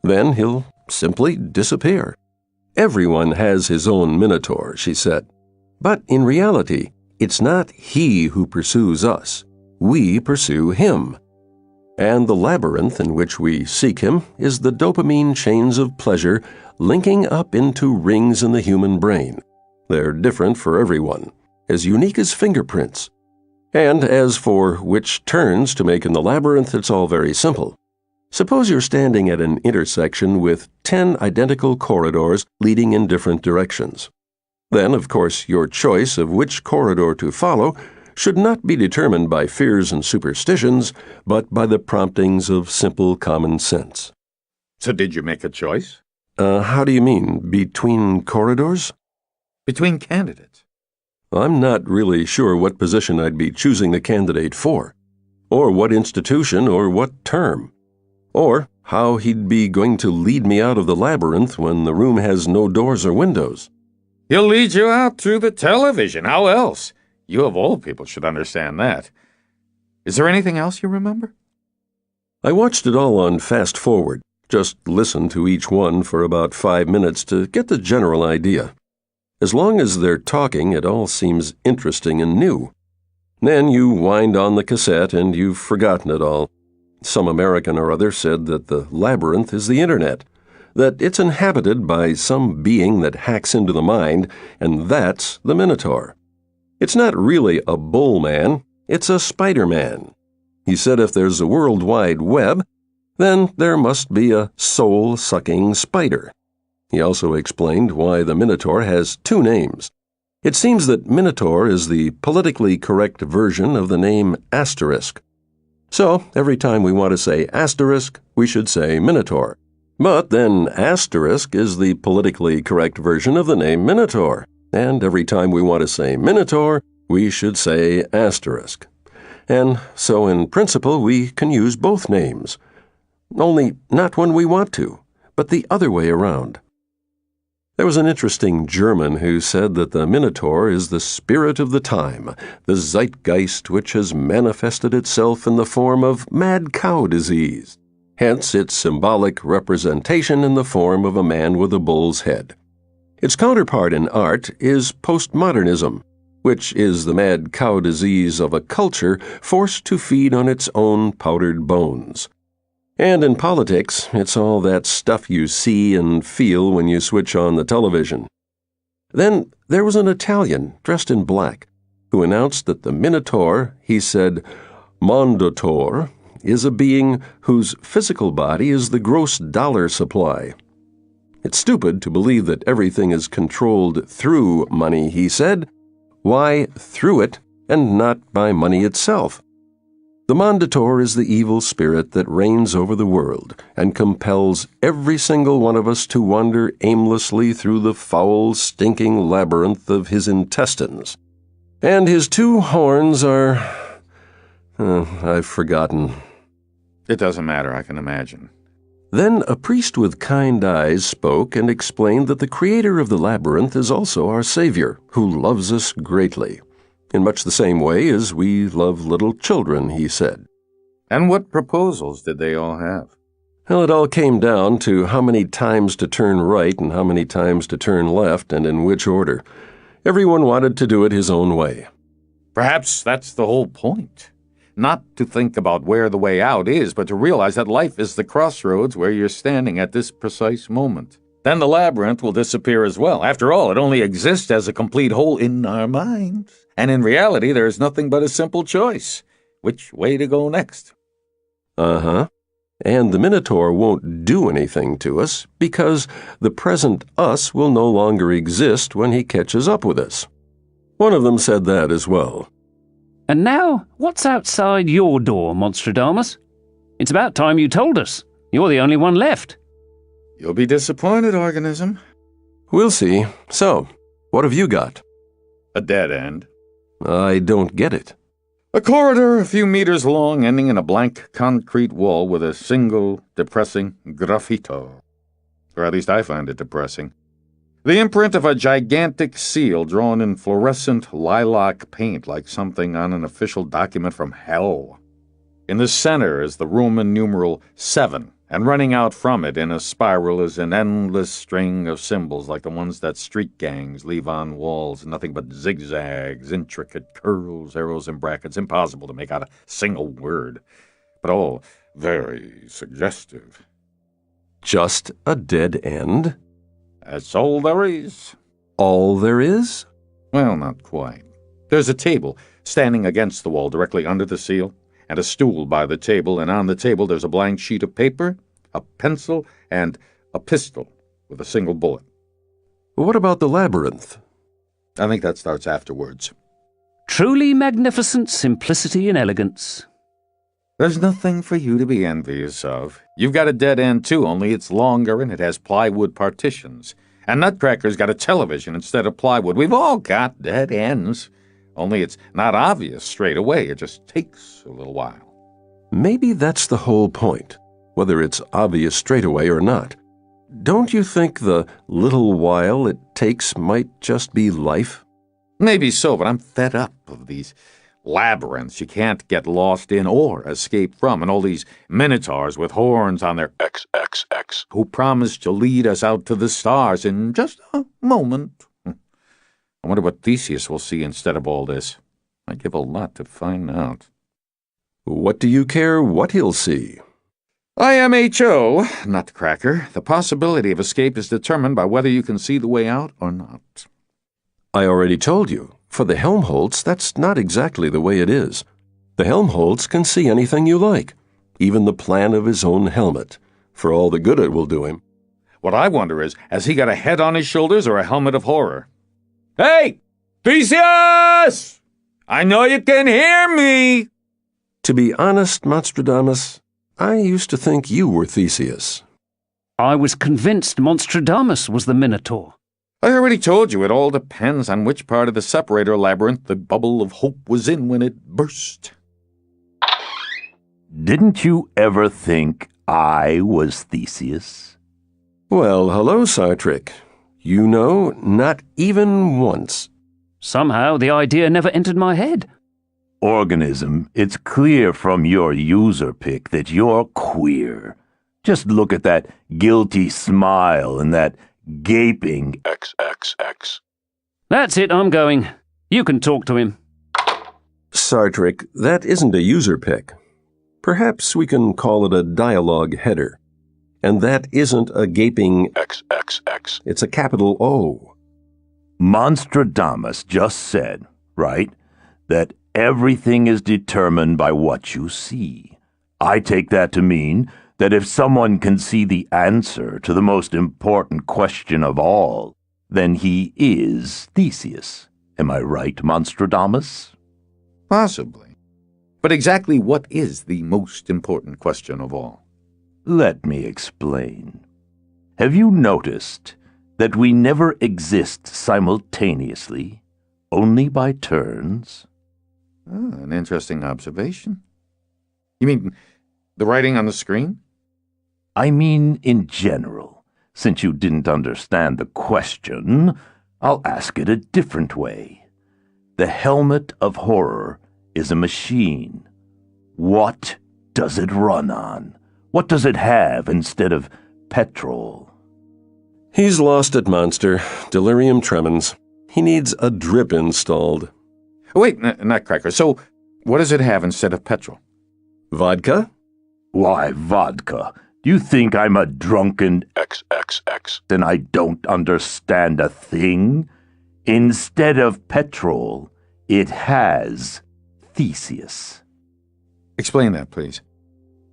Then he'll simply disappear. Everyone has his own Minotaur, she said. But in reality, it's not he who pursues us. We pursue him. And the labyrinth in which we seek him is the dopamine chains of pleasure linking up into rings in the human brain. They're different for everyone, as unique as fingerprints. And as for which turns to make in the labyrinth, it's all very simple. Suppose you're standing at an intersection with 10 identical corridors leading in different directions. Then, of course, your choice of which corridor to follow should not be determined by fears and superstitions, but by the promptings of simple common sense. So did you make a choice? How do you mean? Between corridors? Between candidates. I'm not really sure what position I'd be choosing the candidate for, or what institution or what term, or how he'd be going to lead me out of the labyrinth when the room has no doors or windows. He'll lead you out through the television. How else? You of all people should understand that. Is there anything else you remember? I watched it all on fast forward, just listened to each one for about 5 minutes to get the general idea. As long as they're talking, it all seems interesting and new. Then you wind on the cassette and you've forgotten it all. Some American or other said that the labyrinth is the internet, that it's inhabited by some being that hacks into the mind, and that's the Minotaur. It's not really a bull man, it's a Spider-Man. He said if there's a World Wide Web, then there must be a soul-sucking spider. He also explained why the Minotaur has 2 names. It seems that Minotaur is the politically correct version of the name Asterisk. So, every time we want to say asterisk, we should say Minotaur. But then asterisk is the politically correct version of the name Minotaur. And every time we want to say Minotaur, we should say asterisk. And so in principle we can use both names. Only not when we want to, but the other way around. There was an interesting German who said that the Minotaur is the spirit of the time, the zeitgeist which has manifested itself in the form of mad cow disease, hence its symbolic representation in the form of a man with a bull's head. Its counterpart in art is postmodernism, which is the mad cow disease of a culture forced to feed on its own powdered bones. And in politics, it's all that stuff you see and feel when you switch on the television. Then there was an Italian dressed in black who announced that the Minotaur, he said, Mondotore, is a being whose physical body is the gross dollar supply. It's stupid to believe that everything is controlled through money, he said. Why through it and not by money itself? The Mondotore is the evil spirit that reigns over the world and compels every single one of us to wander aimlessly through the foul, stinking labyrinth of his intestines. And his 2 horns are... I've forgotten. It doesn't matter, I can imagine. Then a priest with kind eyes spoke and explained that the creator of the labyrinth is also our Savior, who loves us greatly. In much the same way as we love little children, he said. And what proposals did they all have? Well, it all came down to how many times to turn right and how many times to turn left and in which order. Everyone wanted to do it his own way. Perhaps that's the whole point. Not to think about where the way out is, but to realize that life is the crossroads where you're standing at this precise moment. Then the labyrinth will disappear as well. After all, it only exists as a complete whole in our minds. And in reality, there is nothing but a simple choice. Which way to go next? Uh-huh. And the Minotaur won't do anything to us because the present us will no longer exist when he catches up with us. One of them said that as well. And now, what's outside your door, Monstradamus? It's about time you told us. You're the only one left. You'll be disappointed, Organism. We'll see. So, what have you got? A dead end. I don't get it. A corridor a few meters long, ending in a blank concrete wall with a single, depressing graffito. Or at least I find it depressing. The imprint of a gigantic seal drawn in fluorescent lilac paint like something on an official document from hell. In the center is the Roman numeral 7, and running out from it in a spiral is an endless string of symbols like the ones that street gangs leave on walls, nothing but zigzags, intricate curls, arrows, and brackets, impossible to make out a single word, but all very suggestive. Just a dead end? That's all there is. all there is? Well, not quite. There's a table standing against the wall directly under the seal, and a stool by the table, and on the table there's a blank sheet of paper, a pencil, and a pistol with a single bullet. What about the labyrinth? I think that starts afterwards. Truly magnificent simplicity and elegance. There's nothing for you to be envious of. You've got a dead end, too, only it's longer and it has plywood partitions. And Nutcracker's got a television instead of plywood. We've all got dead ends. Only it's not obvious straight away. It just takes a little while. Maybe that's the whole point, whether it's obvious straight away or not. Don't you think the little while it takes might just be life? Maybe so, but I'm fed up of these labyrinths you can't get lost in or escape from, and all these minotaurs with horns on their XXX. who promise to lead us out to the stars in just a moment. I wonder what Theseus will see instead of all this. I'd give a lot to find out. What do you care what he'll see? IMHO, Nutcracker. The possibility of escape is determined by whether you can see the way out or not. I already told you. For the Helmholtz, that's not exactly the way it is. The Helmholtz can see anything you like, even the plan of his own helmet, for all the good it will do him. What I wonder is, has he got a head on his shoulders or a helmet of horror? Hey! Theseus! I know you can hear me! To be honest, Monstradamus, I used to think you were Theseus. I was convinced Monstradamus was the Minotaur. I already told you it all depends on which part of the separator labyrinth the bubble of hope was in when it burst. Didn't you ever think I was Theseus? Well, hello, Sartrick. You know, not even once. Somehow the idea never entered my head. Organism, it's clear from your user pick that you're queer. Just look at that guilty smile and that gaping XXX. That's it, I'm going. You can talk to him. Sartrick, that isn't a user pick. Perhaps we can call it a dialogue header. And that isn't a gaping XXX. It's a capital O. Monstradamus just said, right, that everything is determined by what you see. I take that to mean that if someone can see the answer to the most important question of all, then he is Theseus. Am I right, Monstradamus? Possibly. But exactly what is the most important question of all? Let me explain. Have you noticed that we never exist simultaneously, only by turns? An interesting observation. You mean the writing on the screen? I mean in general. Since you didn't understand the question, I'll ask it a different way. The helmet of horror is a machine. What does it run on? What does it have instead of petrol? He's lost it, Monster. Delirium tremens. He needs a drip installed. Wait, Nutcracker, so what does it have instead of petrol? Vodka? Why, vodka? Do you think I'm a drunken XXX. and I don't understand a thing? Instead of petrol, it has Theseus. Explain that, please.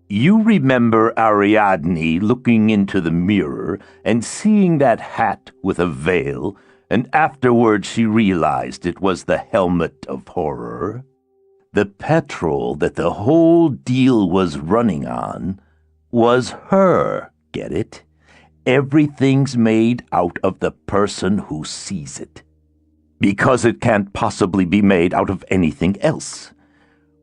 You remember Ariadne looking into the mirror and seeing that hat with a veil, and afterward she realized it was the helmet of horror? The petrol that the whole deal was running on was her, get it? Everything's made out of the person who sees it. Because it can't possibly be made out of anything else.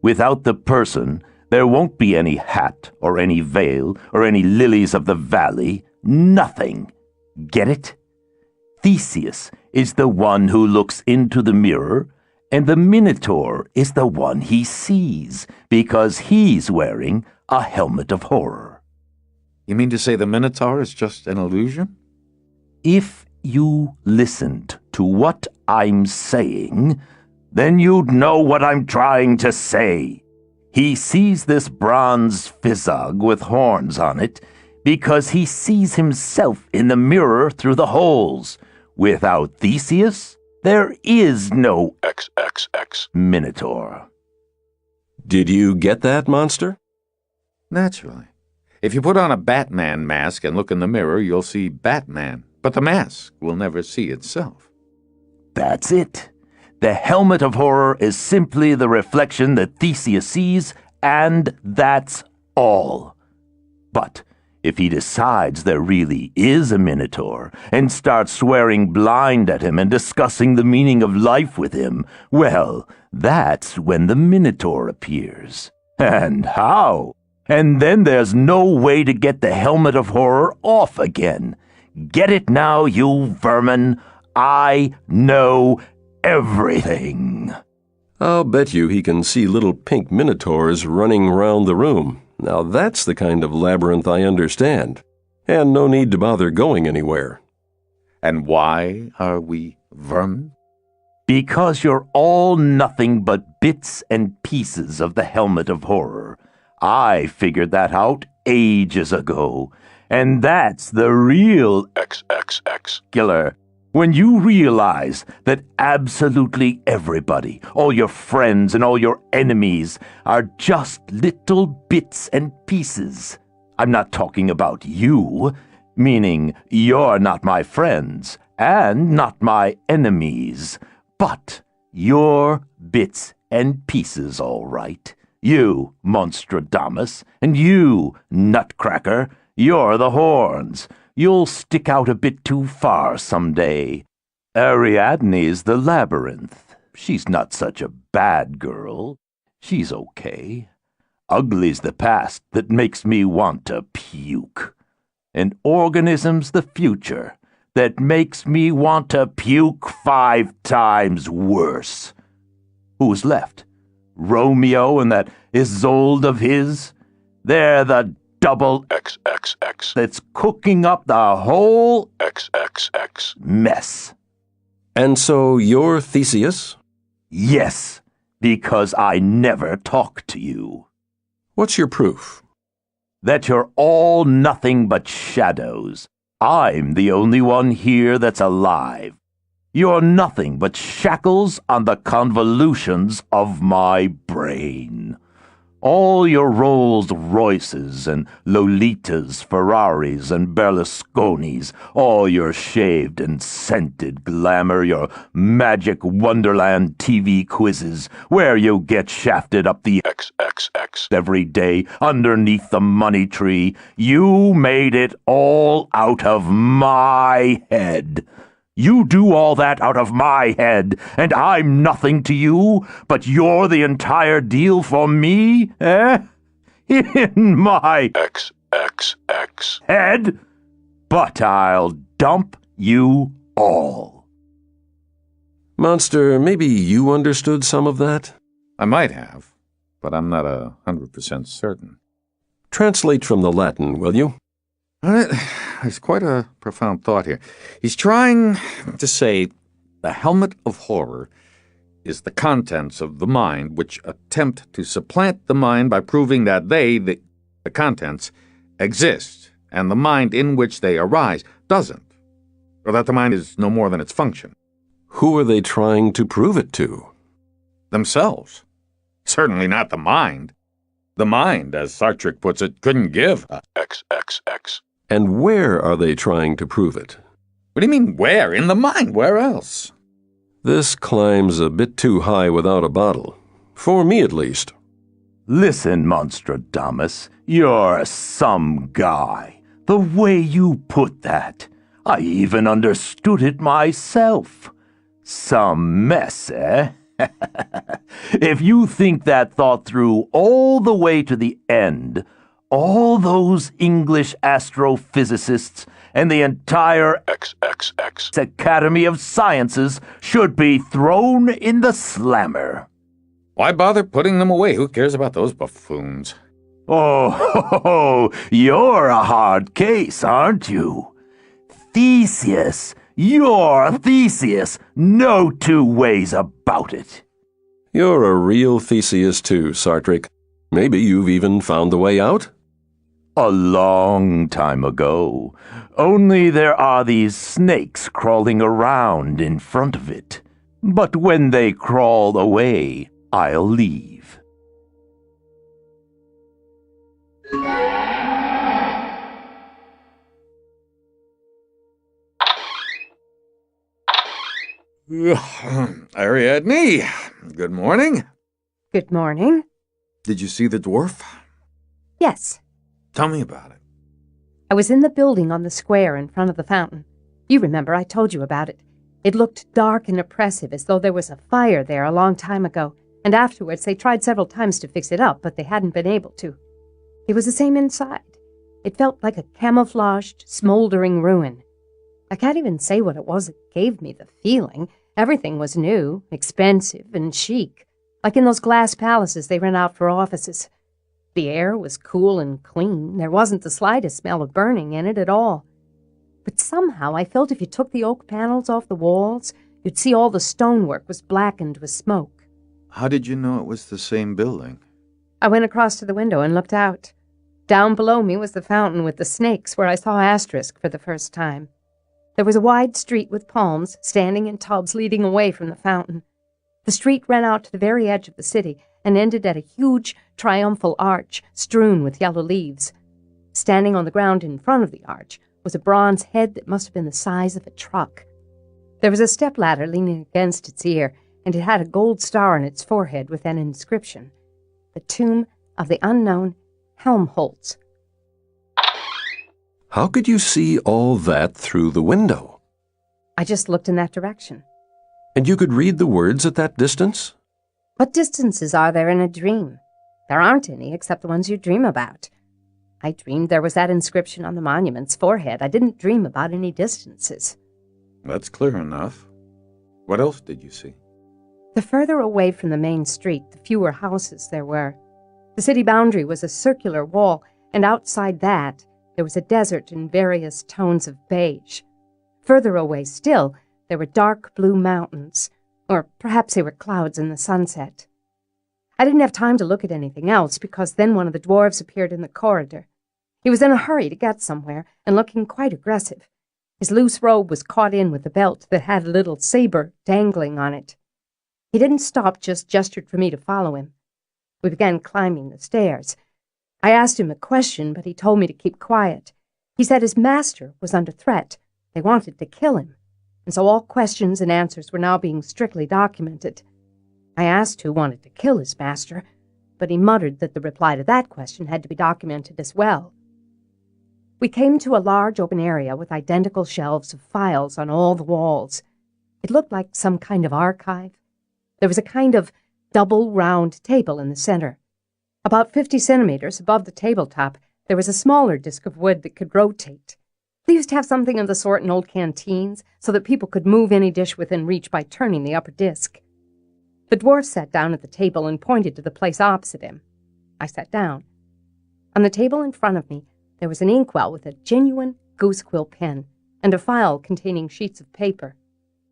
Without the person, there won't be any hat or any veil or any lilies of the valley. Nothing. Get it? Theseus is the one who looks into the mirror, and the Minotaur is the one he sees because he's wearing a helmet of horror. You mean to say the Minotaur is just an illusion? If you listened to what I'm saying, then you'd know what I'm trying to say. He sees this bronze physog with horns on it because he sees himself in the mirror through the holes, Without Theseus, there is no XXX. Minotaur. Did you get that, monster? Naturally. If you put on a Batman mask and look in the mirror, you'll see Batman, but the mask will never see itself. That's it. The helmet of horror is simply the reflection that Theseus sees, and that's all. But if he decides there really is a Minotaur and starts swearing blind at him and discussing the meaning of life with him, well, that's when the Minotaur appears. And how? And then there's no way to get the helmet of horror off again. Get it now, you vermin. I know everything. I'll bet you he can see little pink minotaurs running round the room. Now that's the kind of labyrinth I understand. And no need to bother going anywhere. And why are we vermin? Because you're all nothing but bits and pieces of the helmet of horror. I figured that out ages ago. And that's the real XXX. killer. When you realize that absolutely everybody, all your friends and all your enemies, are just little bits and pieces. I'm not talking about you, meaning you're not my friends and not my enemies, but you're bits and pieces, all right. You, Monstradamus, and you, Nutcracker, you're the horns. You'll stick out a bit too far someday. Ariadne's the labyrinth. She's not such a bad girl. She's okay. Ugly's the past that makes me want to puke. And organism's the future that makes me want to puke 5 times worse. Who's left? Romeo and that Isolde of his? They're the double XXX. that's cooking up the whole XXX. mess. And so you're Theseus? Yes, because I never talk to you. What's your proof? That you're all nothing but shadows. I'm the only one here that's alive. You're nothing but shackles on the convolutions of my brain. All your Rolls Royces and Lolitas, Ferraris and Berlusconis, all your shaved and scented glamour, your magic Wonderland TV quizzes, where you get shafted up the XXX. every day underneath the money tree, you made it all out of my head. You do all that out of my head, and I'm nothing to you, but you're the entire deal for me, eh? In my XXX. head? But I'll dump you all. Monster, maybe you understood some of that? I might have, but I'm not 100% certain. Translate from the Latin, will you? There's quite a profound thought here. He's trying to say the helmet of horror is the contents of the mind which attempt to supplant the mind by proving that they, the contents, exist, and the mind in which they arise doesn't, or that the mind is no more than its function. Who are they trying to prove it to? Themselves. Certainly not the mind. The mind, as Sartre puts it, couldn't give a... XXX. And where are they trying to prove it? What do you mean, where? In the mind. Where else? This climbs a bit too high without a bottle. For me, at least. Listen, Monstradamus, you're some guy. The way you put that, I even understood it myself. Some mess, eh? If you think that thought through all the way to the end, all those English astrophysicists and the entire XXX. Academy of Sciences should be thrown in the slammer. Why bother putting them away? Who cares about those buffoons? Oh, you're a hard case, aren't you? Theseus, you're Theseus. No 2 ways about it. You're a real Theseus too, Sartre. Maybe you've even found the way out? A long time ago. Only there are these snakes crawling around in front of it. But when they crawl away, I'll leave. Ariadne, good morning. Good morning. Did you see the dwarf? Yes. Tell me about it. I was in the building on the square in front of the fountain. You remember I told you about it. It looked dark and oppressive, as though there was a fire there a long time ago, and afterwards they tried several times to fix it up, but they hadn't been able to. It was the same inside. It felt like a camouflaged, smoldering ruin. I can't even say what it was that gave me the feeling. Everything was new, expensive, and chic, like in those glass palaces they rent out for offices. The air was cool and clean. There wasn't the slightest smell of burning in it at all. But somehow I felt if you took the oak panels off the walls, you'd see all the stonework was blackened with smoke. How did you know it was the same building? I went across to the window and looked out. Down below me was the fountain with the snakes, where I saw Asterisk for the first time. There was a wide street with palms standing in tubs leading away from the fountain. The street ran out to the very edge of the city and ended at a huge triumphal arch strewn with yellow leaves. Standing on the ground in front of the arch was a bronze head that must have been the size of a truck. There was a stepladder leaning against its ear, and it had a gold star on its forehead with an inscription: "The Tomb of the Unknown Helmholtz." How could you see all that through the window? I just looked in that direction. And you could read the words at that distance? What distances are there in a dream? There aren't any except the ones you dream about. I dreamed there was that inscription on the monument's forehead. I didn't dream about any distances. That's clear enough. What else did you see? The further away from the main street, the fewer houses there were. The city boundary was a circular wall, and outside that, there was a desert in various tones of beige. Further away still, there were dark blue mountains, or perhaps they were clouds in the sunset. I didn't have time to look at anything else, because then one of the dwarves appeared in the corridor. He was in a hurry to get somewhere, and looking quite aggressive. His loose robe was caught in with a belt that had a little saber dangling on it. He didn't stop, just gestured for me to follow him. We began climbing the stairs. I asked him a question, but he told me to keep quiet. He said his master was under threat. They wanted to kill him, and so all questions and answers were now being strictly documented. I asked who wanted to kill his master, but he muttered that the reply to that question had to be documented as well. We came to a large open area with identical shelves of files on all the walls. It looked like some kind of archive. There was a kind of double round table in the center. About 50 centimeters above the tabletop, there was a smaller disc of wood that could rotate. They used to have something of the sort in old canteens, so that people could move any dish within reach by turning the upper disc. The dwarf sat down at the table and pointed to the place opposite him. I sat down. On the table in front of me, there was an inkwell with a genuine goosequill pen and a file containing sheets of paper.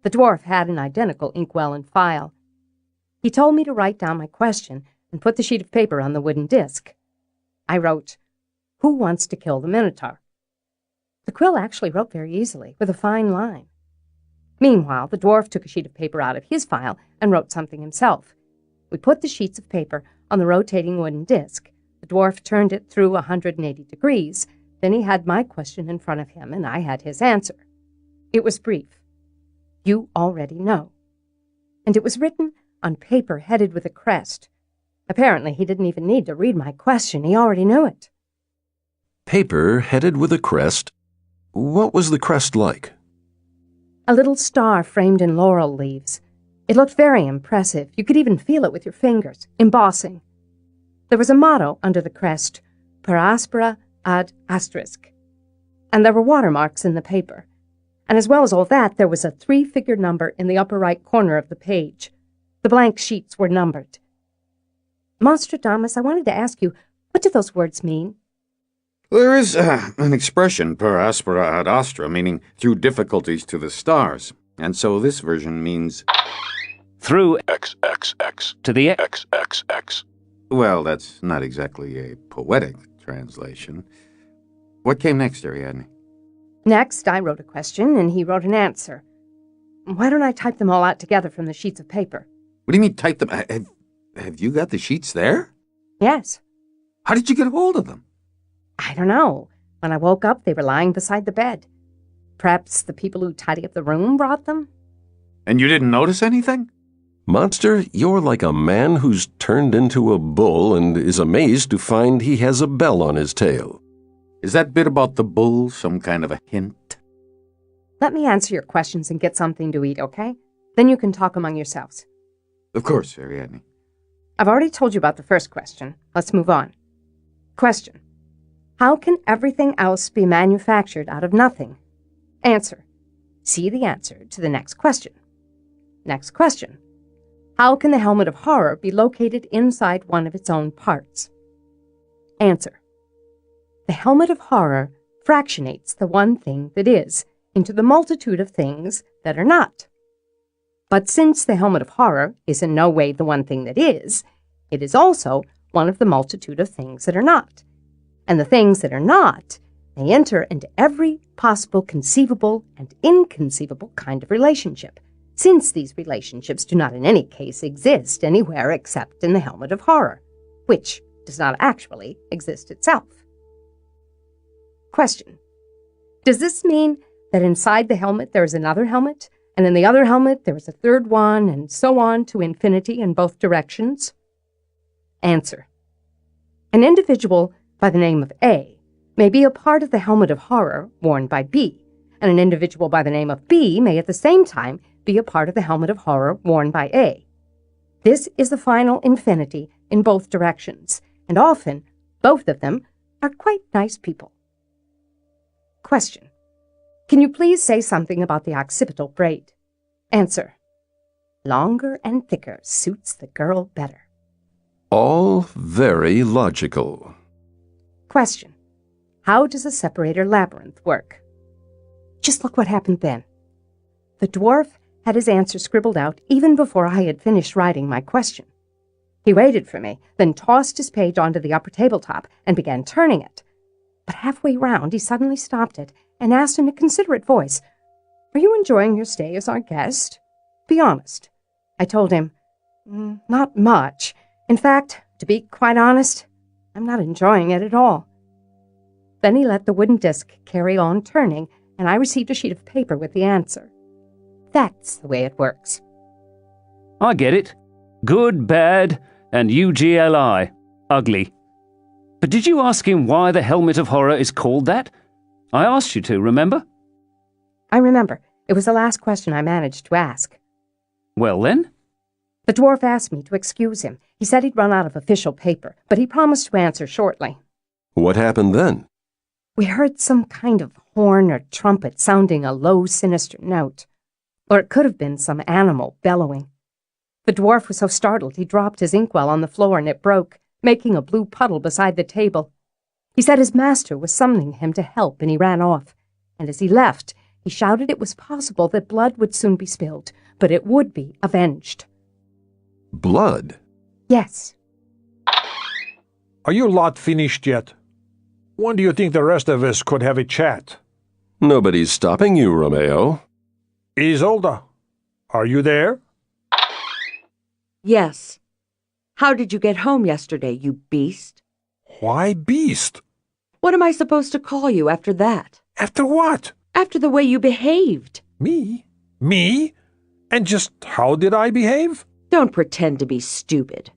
The dwarf had an identical inkwell and file. He told me to write down my question and put the sheet of paper on the wooden disc. I wrote, "Who wants to kill the Minotaur?" The quill actually wrote very easily, with a fine line. Meanwhile, the dwarf took a sheet of paper out of his file and wrote something himself. We put the sheets of paper on the rotating wooden disc. The dwarf turned it through 180 degrees. Then he had my question in front of him, and I had his answer. It was brief. "You already know." And it was written on paper headed with a crest. Apparently, he didn't even need to read my question. He already knew it. Paper headed with a crest. What was the crest like? A little star framed in laurel leaves. It looked very impressive. You could even feel it with your fingers, embossing. There was a motto under the crest, "Per aspera ad asterisk." And there were watermarks in the paper. And as well as all that, there was a 3-figure number in the upper right corner of the page. The blank sheets were numbered. Monstradamus, I wanted to ask you, what do those words mean? There is an expression, per aspera ad astra, meaning through difficulties to the stars. And so this version means Through XXX to the XXX. well, that's not exactly a poetic translation. What came next, Ariadne? Next, I wrote a question, and he wrote an answer. Why don't I type them all out together from the sheets of paper? What do you mean type them? Have you got the sheets there? Yes. How did you get hold of them? I don't know. When I woke up, they were lying beside the bed. Perhaps the people who tidy up the room brought them? And you didn't notice anything? Monster, you're like a man who's turned into a bull and is amazed to find he has a bell on his tail. Is that bit about the bull some kind of a hint? Let me answer your questions and get something to eat, okay? Then you can talk among yourselves. Of course, Ariadne. I've already told you about the first question. Let's move on. Question. How can everything else be manufactured out of nothing? Answer. See the answer to the next question. Next question. How can the helmet of horror be located inside one of its own parts? Answer. The helmet of horror fractionates the one thing that is into the multitude of things that are not. But since the helmet of horror is in no way the one thing that is, it is also one of the multitude of things that are not. And the things that are not may enter into every possible conceivable and inconceivable kind of relationship, since these relationships do not in any case exist anywhere except in the helmet of horror, which does not actually exist itself. Question. Does this mean that inside the helmet there is another helmet, and in the other helmet there is a third one, and so on to infinity in both directions? Answer. An individual by the name of A may be a part of the helmet of horror worn by B, and an individual by the name of B may at the same time be a part of the helmet of horror worn by A. This is the final infinity in both directions, and often both of them are quite nice people. Question. Can you please say something about the occipital braid? Answer. Longer and thicker suits the girl better. All very logical. Question. How does a separator labyrinth work? Just look what happened then. The dwarf had his answer scribbled out even before I had finished writing my question. He waited for me, then tossed his page onto the upper tabletop and began turning it. But halfway round he suddenly stopped it and asked in a considerate voice, "Are you enjoying your stay as our guest? Be honest." I told him, "Not much. In fact, to be quite honest, I'm not enjoying it at all." Then he let the wooden disc carry on turning, and I received a sheet of paper with the answer. That's the way it works. I get it. Good, bad, and UGLI. Ugly. But did you ask him why the helmet of horror is called that? I asked you to, remember? I remember. It was the last question I managed to ask. Well then? The dwarf asked me to excuse him. He said he'd run out of official paper, but he promised to answer shortly. What happened then? We heard some kind of horn or trumpet sounding a low, sinister note. Or it could have been some animal bellowing. The dwarf was so startled he dropped his inkwell on the floor and it broke, making a blue puddle beside the table. He said his master was summoning him to help, and he ran off. And as he left, he shouted it was possible that blood would soon be spilled, but it would be avenged. Blood? Yes. Are you lot finished yet? When do you think the rest of us could have a chat? Nobody's stopping you, Romeo. Isolde, are you there? Yes. How did you get home yesterday, you beast? Why beast? What am I supposed to call you after that? After what? After the way you behaved. Me? Me? And just how did I behave? Don't pretend to be stupid.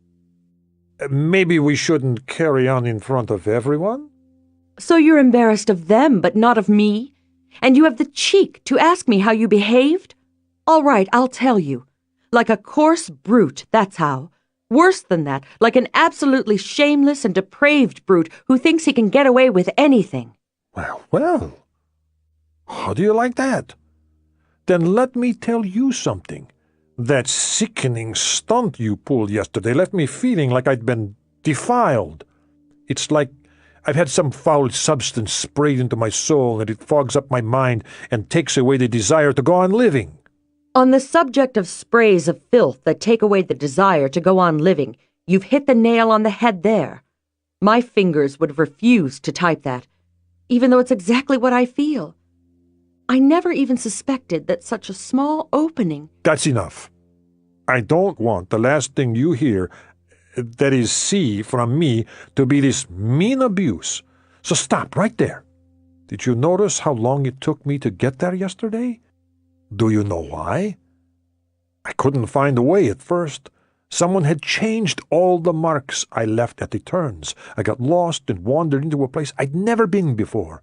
Maybe we shouldn't carry on in front of everyone? So you're embarrassed of them, but not of me? And you have the cheek to ask me how you behaved? All right, I'll tell you. Like a coarse brute, that's how. Worse than that, like an absolutely shameless and depraved brute who thinks he can get away with anything. Well. How do you like that? Then let me tell you something. That sickening stunt you pulled yesterday left me feeling like I'd been defiled. It's like I've had some foul substance sprayed into my soul, and it fogs up my mind and takes away the desire to go on living. On the subject of sprays of filth that take away the desire to go on living, you've hit the nail on the head there. My fingers would have refused to type that. even though it's exactly what I feel. I never even suspected that such a small opening— That's enough. I don't want the last thing you hear, that is see, from me, to be this mean abuse. So stop right there. Did you notice how long it took me to get there yesterday? Do you know why? I couldn't find a way at first. Someone had changed all the marks I left at the turns. I got lost and wandered into a place I'd never been before.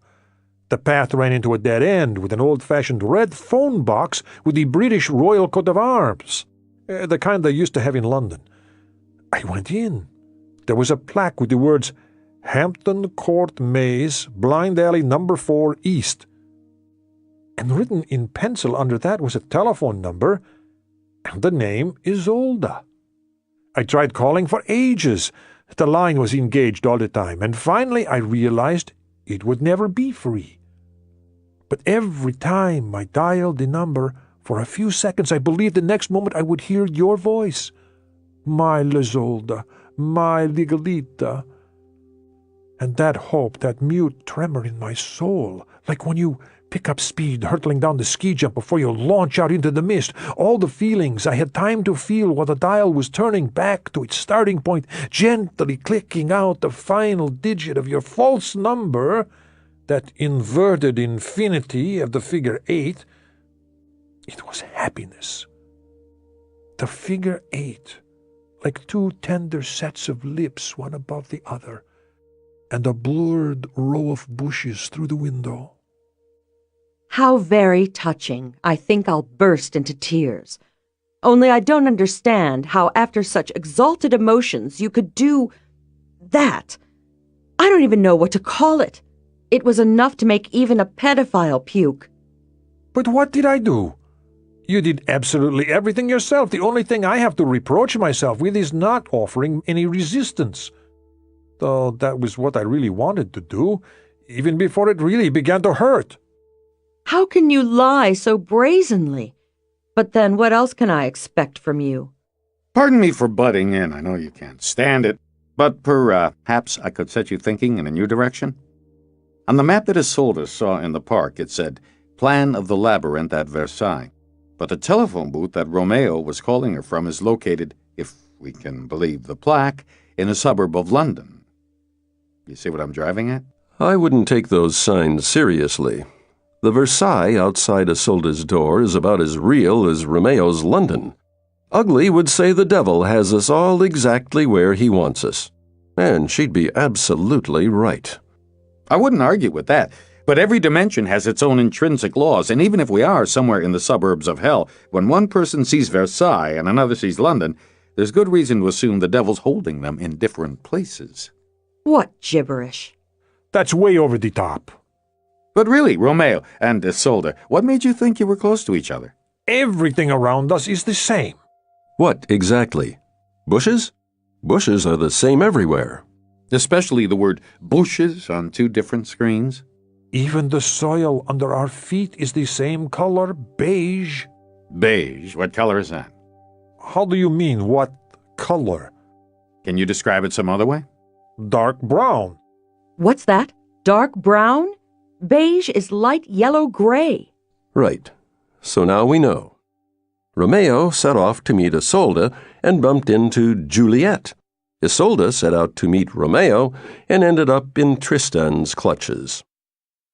The path ran into a dead end with an old-fashioned red phone box with the British Royal coat of arms, the kind they used to have in London. I went in. There was a plaque with the words, Hampton Court Maze, Blind Alley number 4 East. And written in pencil under that was a telephone number, and the name Isolde. I tried calling for ages. The line was engaged all the time, and finally I realized it would never be free. But every time I dialed the number, for a few seconds I believed the next moment I would hear your voice. My Isolde, my Ligalita. And that hope, that mute tremor in my soul, like when you pick up speed hurtling down the ski jump before you launch out into the mist, all the feelings I had time to feel while the dial was turning back to its starting point, gently clicking out the final digit of your false number, that inverted infinity of the figure 8, it was happiness. The figure 8, like two tender sets of lips, one above the other, and a blurred row of bushes through the window. How very touching. I think I'll burst into tears. Only I don't understand how, after such exalted emotions, you could do that. I don't even know what to call it. It was enough to make even a pedophile puke. But what did I do? You did absolutely everything yourself. The only thing I have to reproach myself with is not offering any resistance. Though that was what I really wanted to do, even before it really began to hurt. How can you lie so brazenly? But then what else can I expect from you? Pardon me for butting in. I know you can't stand it. But perhaps I could set you thinking in a new direction. On the map that Isolde saw in the park, it said, Plan of the Labyrinth at Versailles. But the telephone booth that Romeo was calling her from is located, if we can believe the plaque, in a suburb of London. You see what I'm driving at? I wouldn't take those signs seriously. The Versailles outside Isolde's door is about as real as Romeo's London. Ugly would say the devil has us all exactly where he wants us. And she'd be absolutely right. I wouldn't argue with that, but every dimension has its own intrinsic laws, and even if we are somewhere in the suburbs of hell, when one person sees Versailles and another sees London, there's good reason to assume the devil's holding them in different places. What gibberish. That's way over the top. But really, Romeo and Isolde, what made you think you were close to each other? Everything around us is the same. What exactly? Bushes? Bushes are the same everywhere. Especially the word bushes on two different screens. Even the soil under our feet is the same color, beige. Beige? What color is that? How do you mean, what color? Can you describe it some other way? Dark brown. What's that? Dark brown? Beige is light yellow-gray. Right. So now we know. Romeo set off to meet Isolde and bumped into Juliet. Isolde set out to meet Romeo and ended up in Tristan's clutches.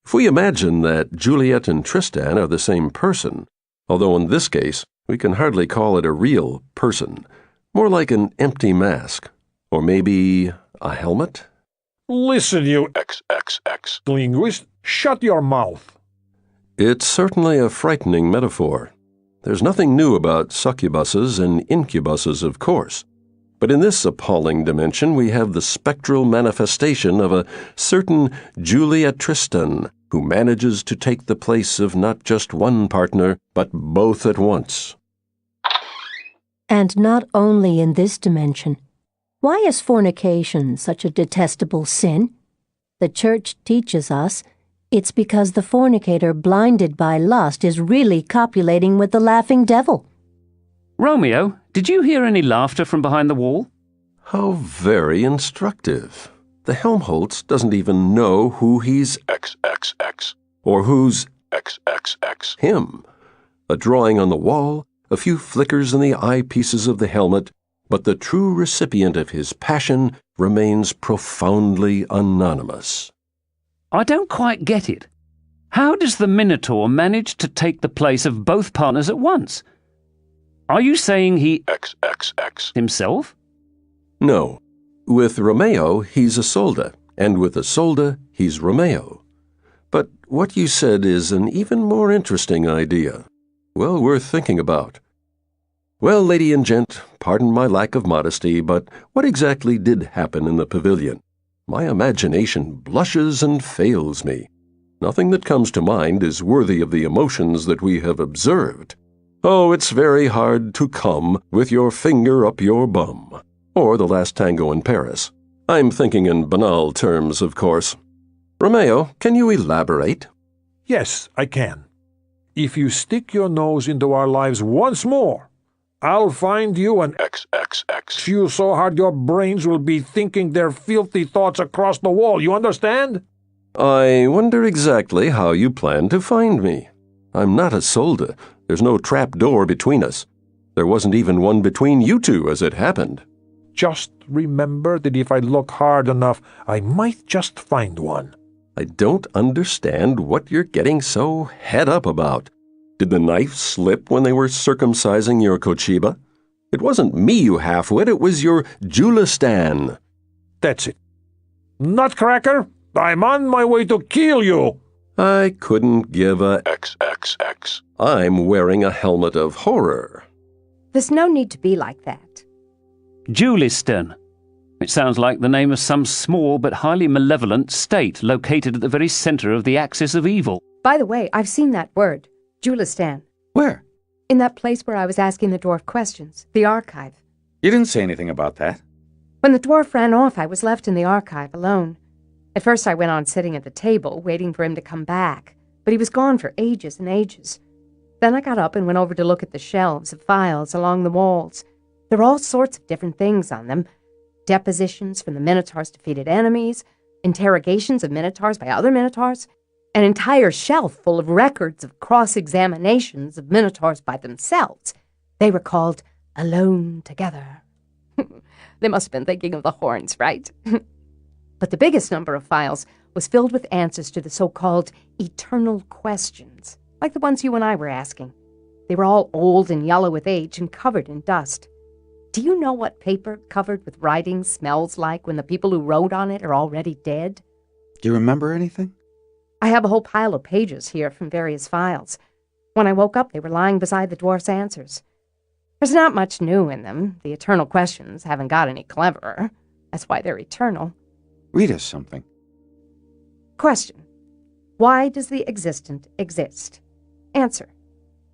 If we imagine that Juliet and Tristan are the same person, although in this case we can hardly call it a real person, more like an empty mask, or maybe a helmet? Listen, you XXX. linguist, shut your mouth. It's certainly a frightening metaphor. There's nothing new about succubuses and incubuses, of course. But in this appalling dimension, we have the spectral manifestation of a certain Juliet Tristan who manages to take the place of not just one partner, but both at once. And not only in this dimension. Why is fornication such a detestable sin? The Church teaches us it's because the fornicator blinded by lust is really copulating with the laughing devil. Romeo, did you hear any laughter from behind the wall? How very instructive. the Helmholtz doesn't even know who he's XXX. or who's XXX. him. A drawing on the wall, a few flickers in the eyepieces of the helmet, but the true recipient of his passion remains profoundly anonymous. I don't quite get it. How does the Minotaur manage to take the place of both partners at once? Are you saying he XXX. himself? No. With Romeo, he's Isolde, and with Isolde, he's Romeo. But what you said is an even more interesting idea. Well worth thinking about. Well, lady and gent, pardon my lack of modesty, but what exactly did happen in the pavilion? My imagination blushes and fails me. Nothing that comes to mind is worthy of the emotions that we have observed. Oh, it's very hard to come with your finger up your bum. Or the last tango in Paris. I'm thinking in banal terms, of course. Romeo, can you elaborate? Yes, I can. If you stick your nose into our lives once more, I'll find you and XXX. you so hard your brains will be thinking their filthy thoughts across the wall. You understand? I wonder exactly how you plan to find me. I'm not Isolde. There's no trap door between us. There wasn't even one between you two as it happened. Just remember that if I look hard enough, I might just find one. I don't understand what you're getting so het up about. Did the knife slip when they were circumcising your Kochiba? It wasn't me, you half-wit, it was your Julistan. That's it. Nutcracker, I'm on my way to kill you. I couldn't give a XXX. I'm wearing a helmet of horror. There's no need to be like that. Julistan. It sounds like the name of some small but highly malevolent state located at the very center of the axis of evil. By the way, I've seen that word, Julistan, Where? in that place where I was asking the dwarf questions, the archive. You didn't say anything about that. When the dwarf ran off, I was left in the archive alone. At first I went on sitting at the table, waiting for him to come back, but he was gone for ages and ages. Then I got up and went over to look at the shelves of files along the walls. There were all sorts of different things on them. Depositions from the Minotaur's defeated enemies, interrogations of Minotaurs by other Minotaurs, an entire shelf full of records of cross-examinations of Minotaurs by themselves. They were called Alone Together. They must have been thinking of the horns, right? But the biggest number of files was filled with answers to the so-called eternal questions, like the ones you and I were asking. They were all old and yellow with age and covered in dust. Do you know what paper covered with writing smells like when the people who wrote on it are already dead? Do you remember anything? I have a whole pile of pages here from various files. When I woke up, they were lying beside the dwarf's answers. There's not much new in them. The eternal questions haven't got any cleverer. That's why they're eternal. Read us something. Question. Why does the existent exist? Answer.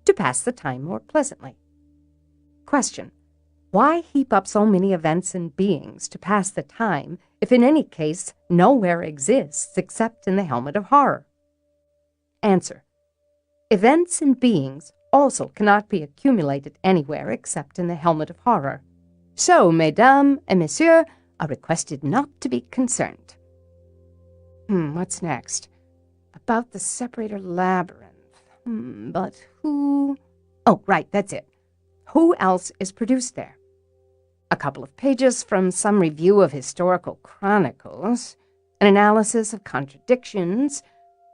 To pass the time more pleasantly. Question. Why heap up so many events and beings to pass the time if in any case nowhere exists except in the helmet of horror? Answer. Events and beings also cannot be accumulated anywhere except in the helmet of horror. So, mesdames et messieurs, are requested not to be concerned. What's next? About the separator labyrinth. But who... Oh, right, that's it. Who else is produced there? A couple of pages from some review of historical chronicles, an analysis of contradictions.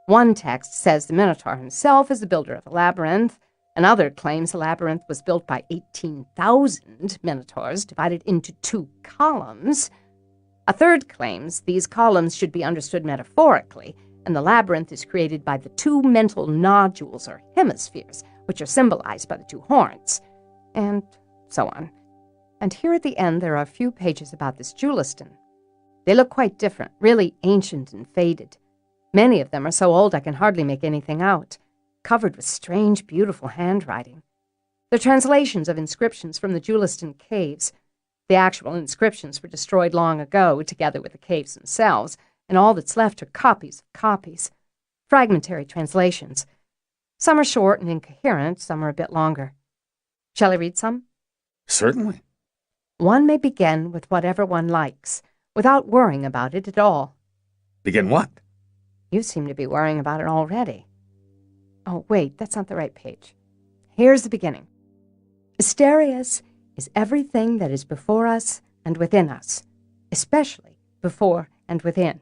One text says the Minotaur himself is the builder of the labyrinth. Another claims the labyrinth was built by 18,000 Minotaurs divided into 2 columns. A third claims these columns should be understood metaphorically, and the labyrinth is created by the 2 mental nodules or hemispheres, which are symbolized by the 2 horns, and so on. And here at the end there are a few pages about this Julistan. They look quite different, really ancient and faded. Many of them are so old I can hardly make anything out, covered with strange, beautiful handwriting. They're translations of inscriptions from the Julistan caves. The actual inscriptions were destroyed long ago, together with the caves themselves, and all that's left are copies of copies. Fragmentary translations. Some are short and incoherent, some are a bit longer. Shall I read some? Certainly. One may begin with whatever one likes, without worrying about it at all. Begin what? You seem to be worrying about it already. Oh, wait, that's not the right page. Here's the beginning. Asterius is everything that is before us and within us, especially before and within.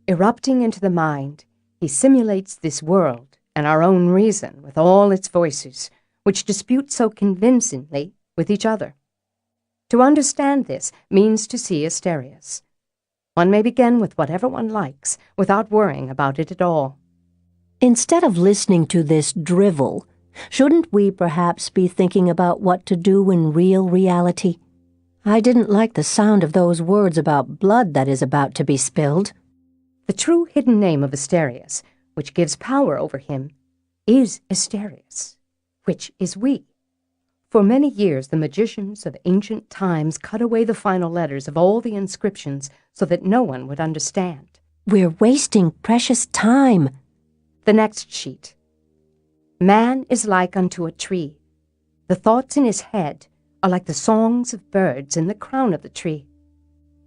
Erupting into the mind, he simulates this world and our own reason with all its voices, which dispute so convincingly with each other. To understand this means to see Asterius. One may begin with whatever one likes, without worrying about it at all. Instead of listening to this drivel, shouldn't we perhaps be thinking about what to do in real reality? I didn't like the sound of those words about blood that is about to be spilled. The true hidden name of Asterius, which gives power over him, is Asterius, which is we. For many years the magicians of ancient times cut away the final letters of all the inscriptions so that no one would understand. We're wasting precious time. The next sheet. Man is like unto a tree. The thoughts in his head are like the songs of birds in the crown of the tree.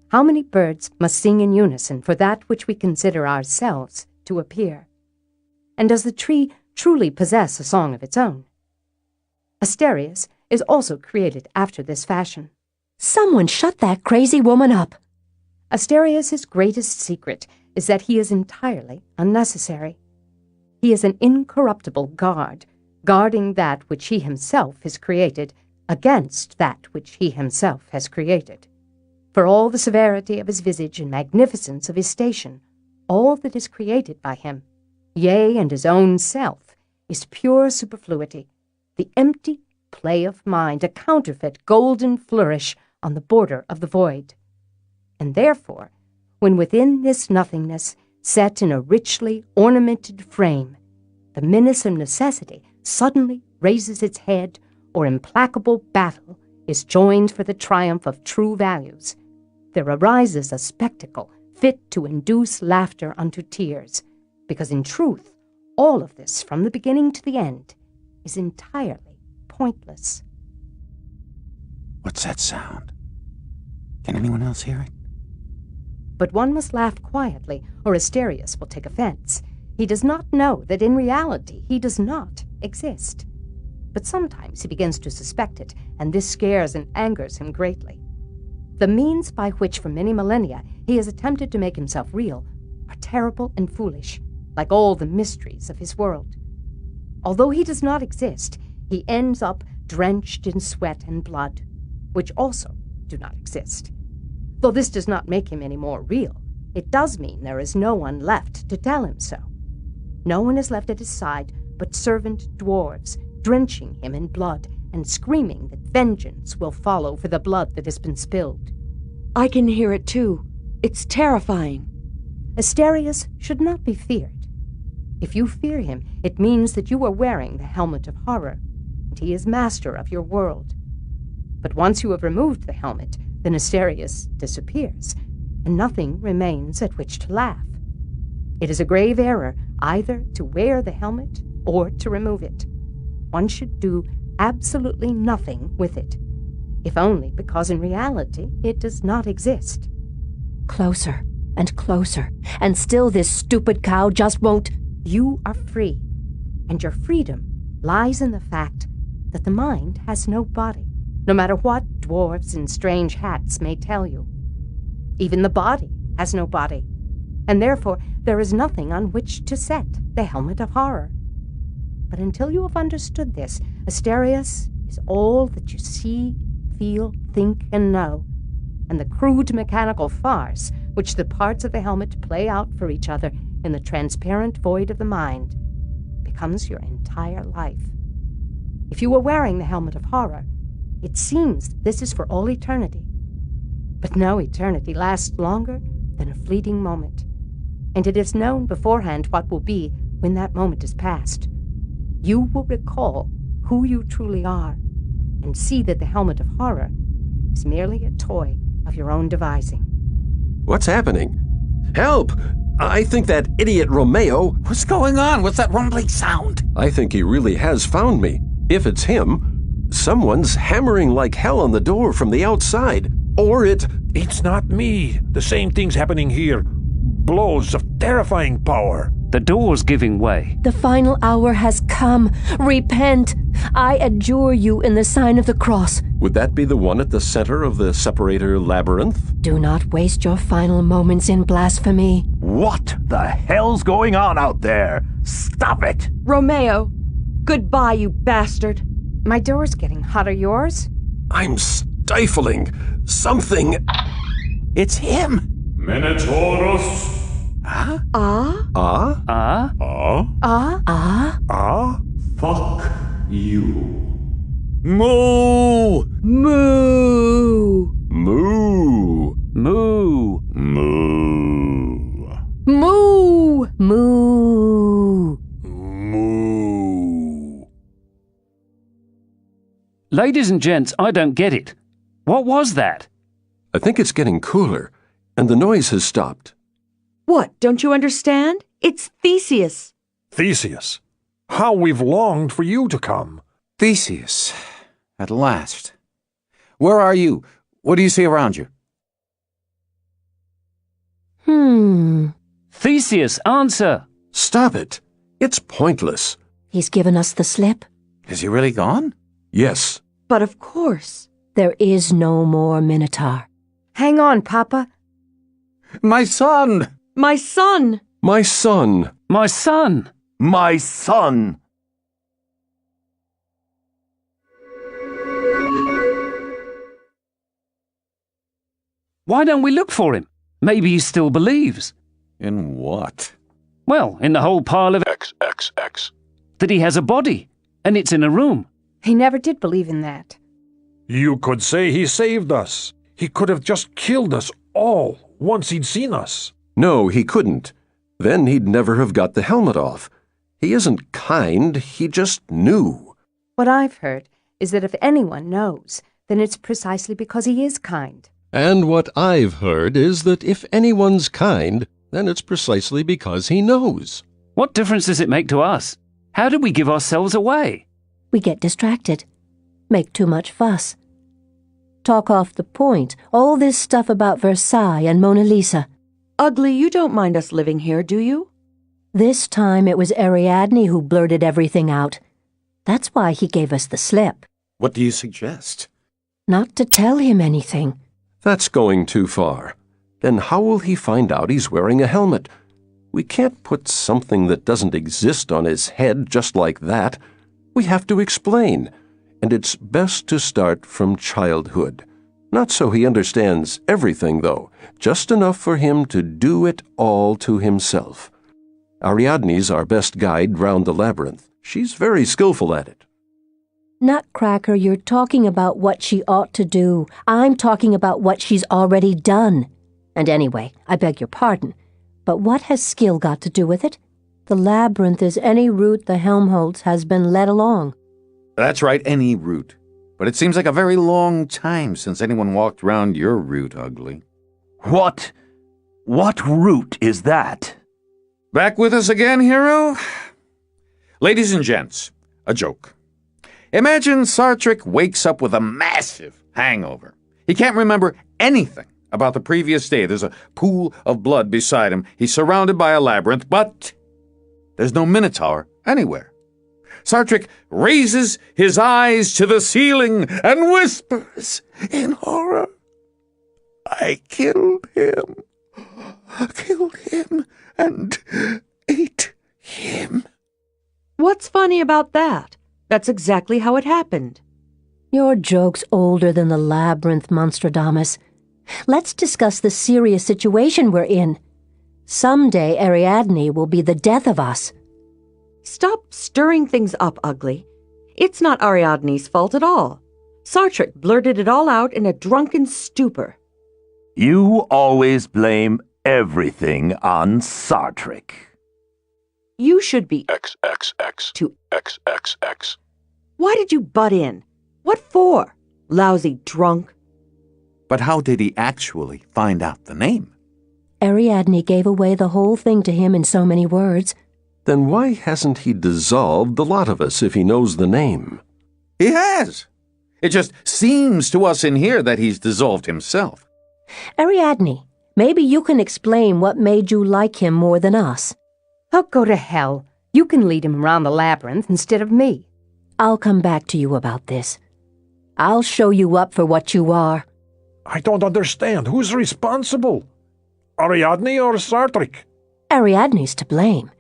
How many birds must sing in unison for that which we consider ourselves to appear? And does the tree truly possess a song of its own? Asterius is also created after this fashion. Someone shut that crazy woman up. Asterius's greatest secret is that he is entirely unnecessary. He is an incorruptible guard, guarding that which he himself has created against that which he himself has created. For all the severity of his visage and magnificence of his station, all that is created by him, yea, and his own self, is pure superfluity, the empty play of mind, a counterfeit golden flourish on the border of the void. And therefore, when within this nothingness, set in a richly ornamented frame, the menace of necessity suddenly raises its head, or implacable battle is joined for the triumph of true values, there arises a spectacle fit to induce laughter unto tears, because in truth all of this, from the beginning to the end, is entirely pointless. What's that sound? Can anyone else hear it? But one must laugh quietly, or Asterius will take offense. He does not know that in reality he does not exist. But sometimes he begins to suspect it, and this scares and angers him greatly. The means by which for many millennia he has attempted to make himself real are terrible and foolish, like all the mysteries of his world. Although he does not exist, he ends up drenched in sweat and blood, which also do not exist. Though this does not make him any more real, it does mean there is no one left to tell him so. No one is left at his side but servant dwarves, drenching him in blood and screaming that vengeance will follow for the blood that has been spilled. I can hear it too. It's terrifying. Asterius should not be feared. If you fear him, it means that you are wearing the helmet of horror, and he is master of your world. But once you have removed the helmet, then Asterius disappears, and nothing remains at which to laugh. It is a grave error either to wear the helmet or to remove it. One should do absolutely nothing with it, if only because in reality it does not exist. Closer and closer, and still this stupid cow just won't. You are free, and your freedom lies in the fact that the mind has no body, no matter what dwarves in strange hats may tell you. Even the body has no body, and therefore there is nothing on which to set the helmet of horror. But until you have understood this, Asterius is all that you see, feel, think, and know, and the crude mechanical farce which the parts of the helmet play out for each other in the transparent void of the mind becomes your entire life. If you are wearing the helmet of horror, it seems that this is for all eternity. But no eternity lasts longer than a fleeting moment, and it is known beforehand what will be when that moment is past. You will recall who you truly are, and see that the helmet of horror is merely a toy of your own devising. What's happening? Help! I think that idiot Romeo... What's going on? What's that rumbling sound? I think he really has found me. If it's him, someone's hammering like hell on the door from the outside. Or it... It's not me. The same thing's happening here. Blows of terrifying power. The door's giving way. The final hour has come. Repent. I adjure you in the sign of the cross. Would that be the one at the center of the separator labyrinth? Do not waste your final moments in blasphemy. What the hell's going on out there? Stop it! Romeo, goodbye, you bastard. My door's getting hot. Are yours? I'm stifling something. It's him. Minotauros. Ah? Ah? Fuck you. Moo! Moo! Moo. Moo. Moo. Moo! Moo! Moo. Ladies and gents, I don't get it. What was that? I think it's getting cooler, and the noise has stopped. What, don't you understand? It's Theseus. Theseus, how we've longed for you to come. Theseus. At last. Where are you? What do you see around you? Theseus, answer! Stop it. It's pointless. He's given us the slip. Is he really gone? Yes. But of course. There is no more Minotaur. Hang on, Papa. My son! My son! My son. My son! My son! Why don't we look for him? Maybe he still believes. In what? Well, in the whole pile of XXX. that he has a body, and it's in a room. He never did believe in that. You could say he saved us. He could have just killed us all once he'd seen us. No, he couldn't. Then he'd never have got the helmet off. He isn't kind, he just knew. What I've heard is that if anyone knows, then it's precisely because he is kind. And what I've heard is that if anyone's kind, then it's precisely because he knows. What difference does it make to us? How did we give ourselves away? We get distracted. Make too much fuss. Talk off the point. All this stuff about Versailles and Mona Lisa. Ugly, you don't mind us living here, do you? This time it was Ariadne who blurted everything out. That's why he gave us the slip. What do you suggest? Not to tell him anything. That's going too far. Then how will he find out he's wearing a helmet? We can't put something that doesn't exist on his head just like that. We have to explain. And it's best to start from childhood. Not so he understands everything, though, just enough for him to do it all to himself. Ariadne's our best guide round the labyrinth. She's very skillful at it. Nutcracker, you're talking about what she ought to do. I'm talking about what she's already done. And anyway, I beg your pardon, but what has skill got to do with it? The labyrinth is any route the Helmholtz has been led along. That's right, any route. But it seems like a very long time since anyone walked round your route, Ugly. What route is that? Back with us again, hero? Ladies and gents, a joke. Imagine Sartric wakes up with a massive hangover. He can't remember anything about the previous day. There's a pool of blood beside him. He's surrounded by a labyrinth, but there's no Minotaur anywhere. Sartric raises his eyes to the ceiling and whispers in horror, I killed him and ate him. What's funny about that? That's exactly how it happened. Your joke's older than the labyrinth, Monstradamus. Let's discuss the serious situation we're in. Someday Ariadne will be the death of us. Stop stirring things up, Ugly. It's not Ariadne's fault at all. Sartric blurted it all out in a drunken stupor. You always blame everything on Sartric. You should be... XXX. To... XXX. Why did you butt in? What for? Lousy drunk. But how did he actually find out the name? Ariadne gave away the whole thing to him in so many words. Then why hasn't he dissolved the lot of us if he knows the name? He has. It just seems to us in here that he's dissolved himself. Ariadne, maybe you can explain what made you like him more than us. Oh, go to hell. You can lead him around the labyrinth instead of me. I'll come back to you about this. I'll show you up for what you are. I don't understand. Who's responsible? Ariadne or Sartrik? Ariadne's to blame.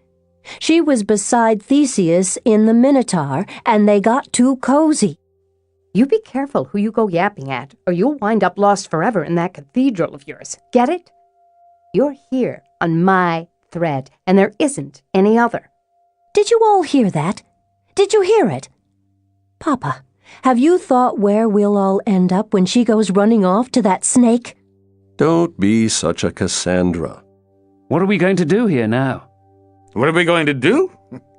She was beside Theseus in the Minotaur, and they got too cozy. You be careful who you go yapping at, or you'll wind up lost forever in that cathedral of yours. Get it? You're here on my thread, and there isn't any other. Did you all hear that? Did you hear it? Papa, have you thought where we'll all end up when she goes running off to that snake? Don't be such a Cassandra. What are we going to do here now? What are we going to do?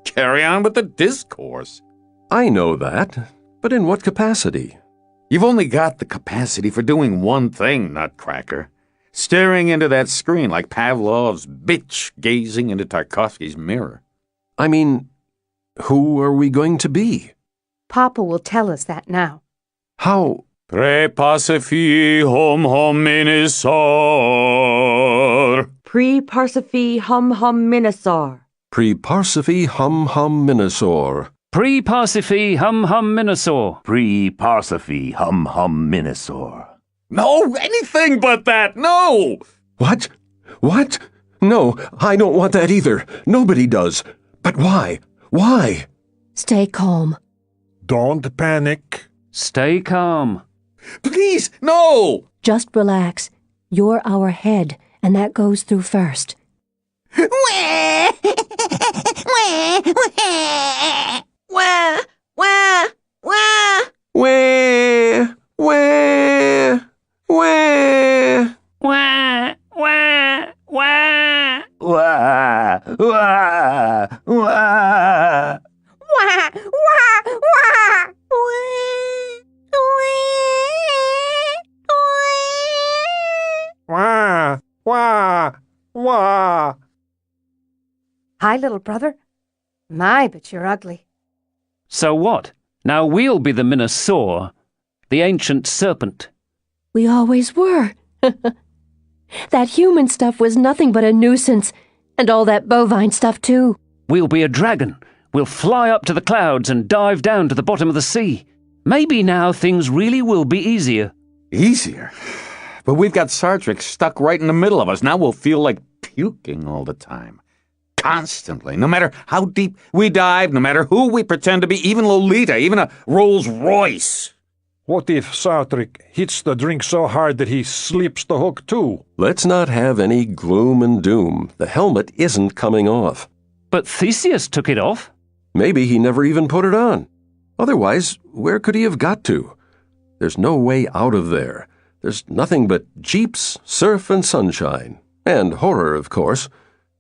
Carry on with the discourse. I know that, but in what capacity? You've only got the capacity for doing one thing, Nutcracker. Staring into that screen like Pavlov's bitch gazing into Tarkovsky's mirror. I mean, who are we going to be? Papa will tell us that now. How? Pre Pasiphi hom hominisor. Pre Parsiphi hum minosaur. Pre-Parsiphi hum-minosaur. Pre-Parsiphi hum-minosaur. Pre-Parsiphi hum-minosaur. No, anything but that, no! What? What? No, I don't want that either. Nobody does. But why? Why? Stay calm. Don't panic. Stay calm. Please, no! Just relax. You're our head, and that goes through first. Wah! Wah! Wah! Wah! Where? Where? Where? Wah, wah, wah. Wah, wah, wah. Wah! Wah! Wah! Wah, wah, wah. Hi, little brother. My, but you're ugly. So what? Now we'll be the Minosaur, the ancient serpent. We always were. That human stuff was nothing but a nuisance, and all that bovine stuff, too. We'll be a dragon. We'll fly up to the clouds and dive down to the bottom of the sea. Maybe now things really will be easier. Easier? But we've got Sartrik stuck right in the middle of us. Now we'll feel like puking all the time. Constantly. No matter how deep we dive, no matter who we pretend to be, even Lolita, even a Rolls Royce. What if Sartrik hits the drink so hard that he slips the hook too? Let's not have any gloom and doom. The helmet isn't coming off. But Theseus took it off. Maybe he never even put it on. Otherwise, where could he have got to? There's no way out of there. There's nothing but jeeps, surf, and sunshine. And horror, of course.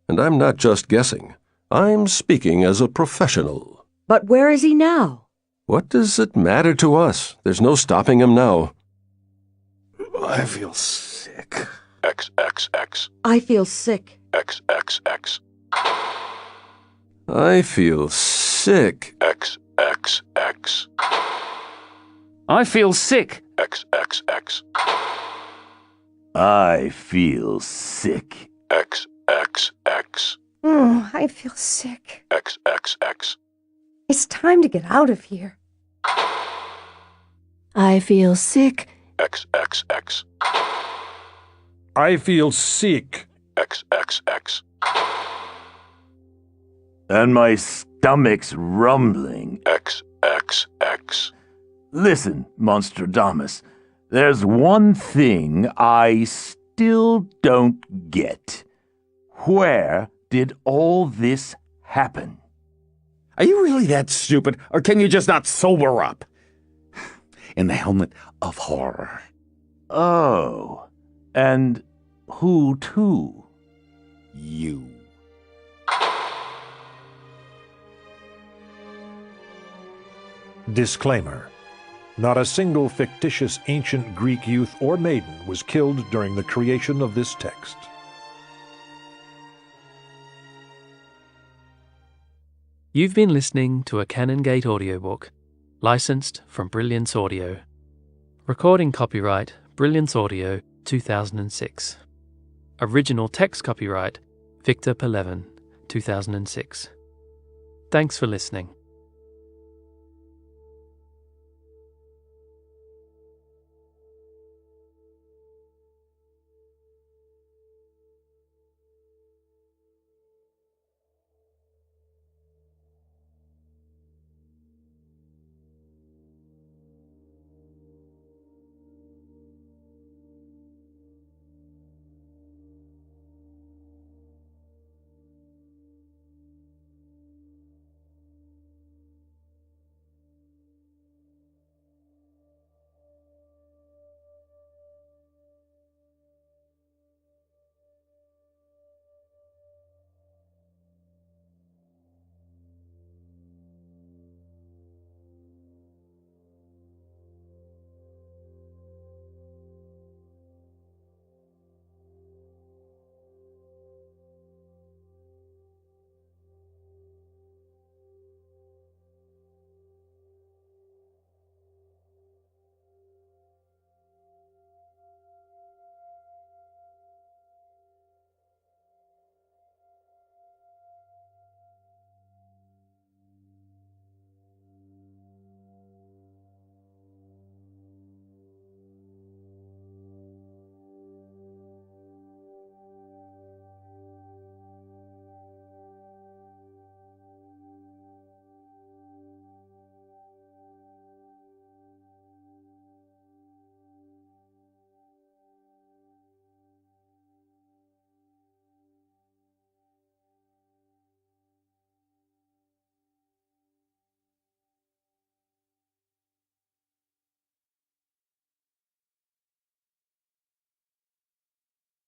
And I'm not just guessing. I'm speaking as a professional. But where is he now? What does it matter to us? There's no stopping him now. I feel sick. XXX. I feel sick. XXX. I feel sick. XXX. I feel sick. XXX. I feel sick. XXX. I feel sick. XXX. It's time to get out of here. I feel sick. XXX. I feel sick. XXX. And my stomach's rumbling. XXX. Listen, Monstradamus, there's one thing I still don't get. Where did all this happen? Are you really that stupid, or can you just not sober up? In the helmet of horror. Oh, and who to? You. Disclaimer. Not a single fictitious ancient Greek youth or maiden was killed during the creation of this text. You've been listening to a Canongate audiobook, licensed from Brilliance Audio. Recording copyright Brilliance Audio 2006. Original text copyright Victor Pelevin, 2006. Thanks for listening.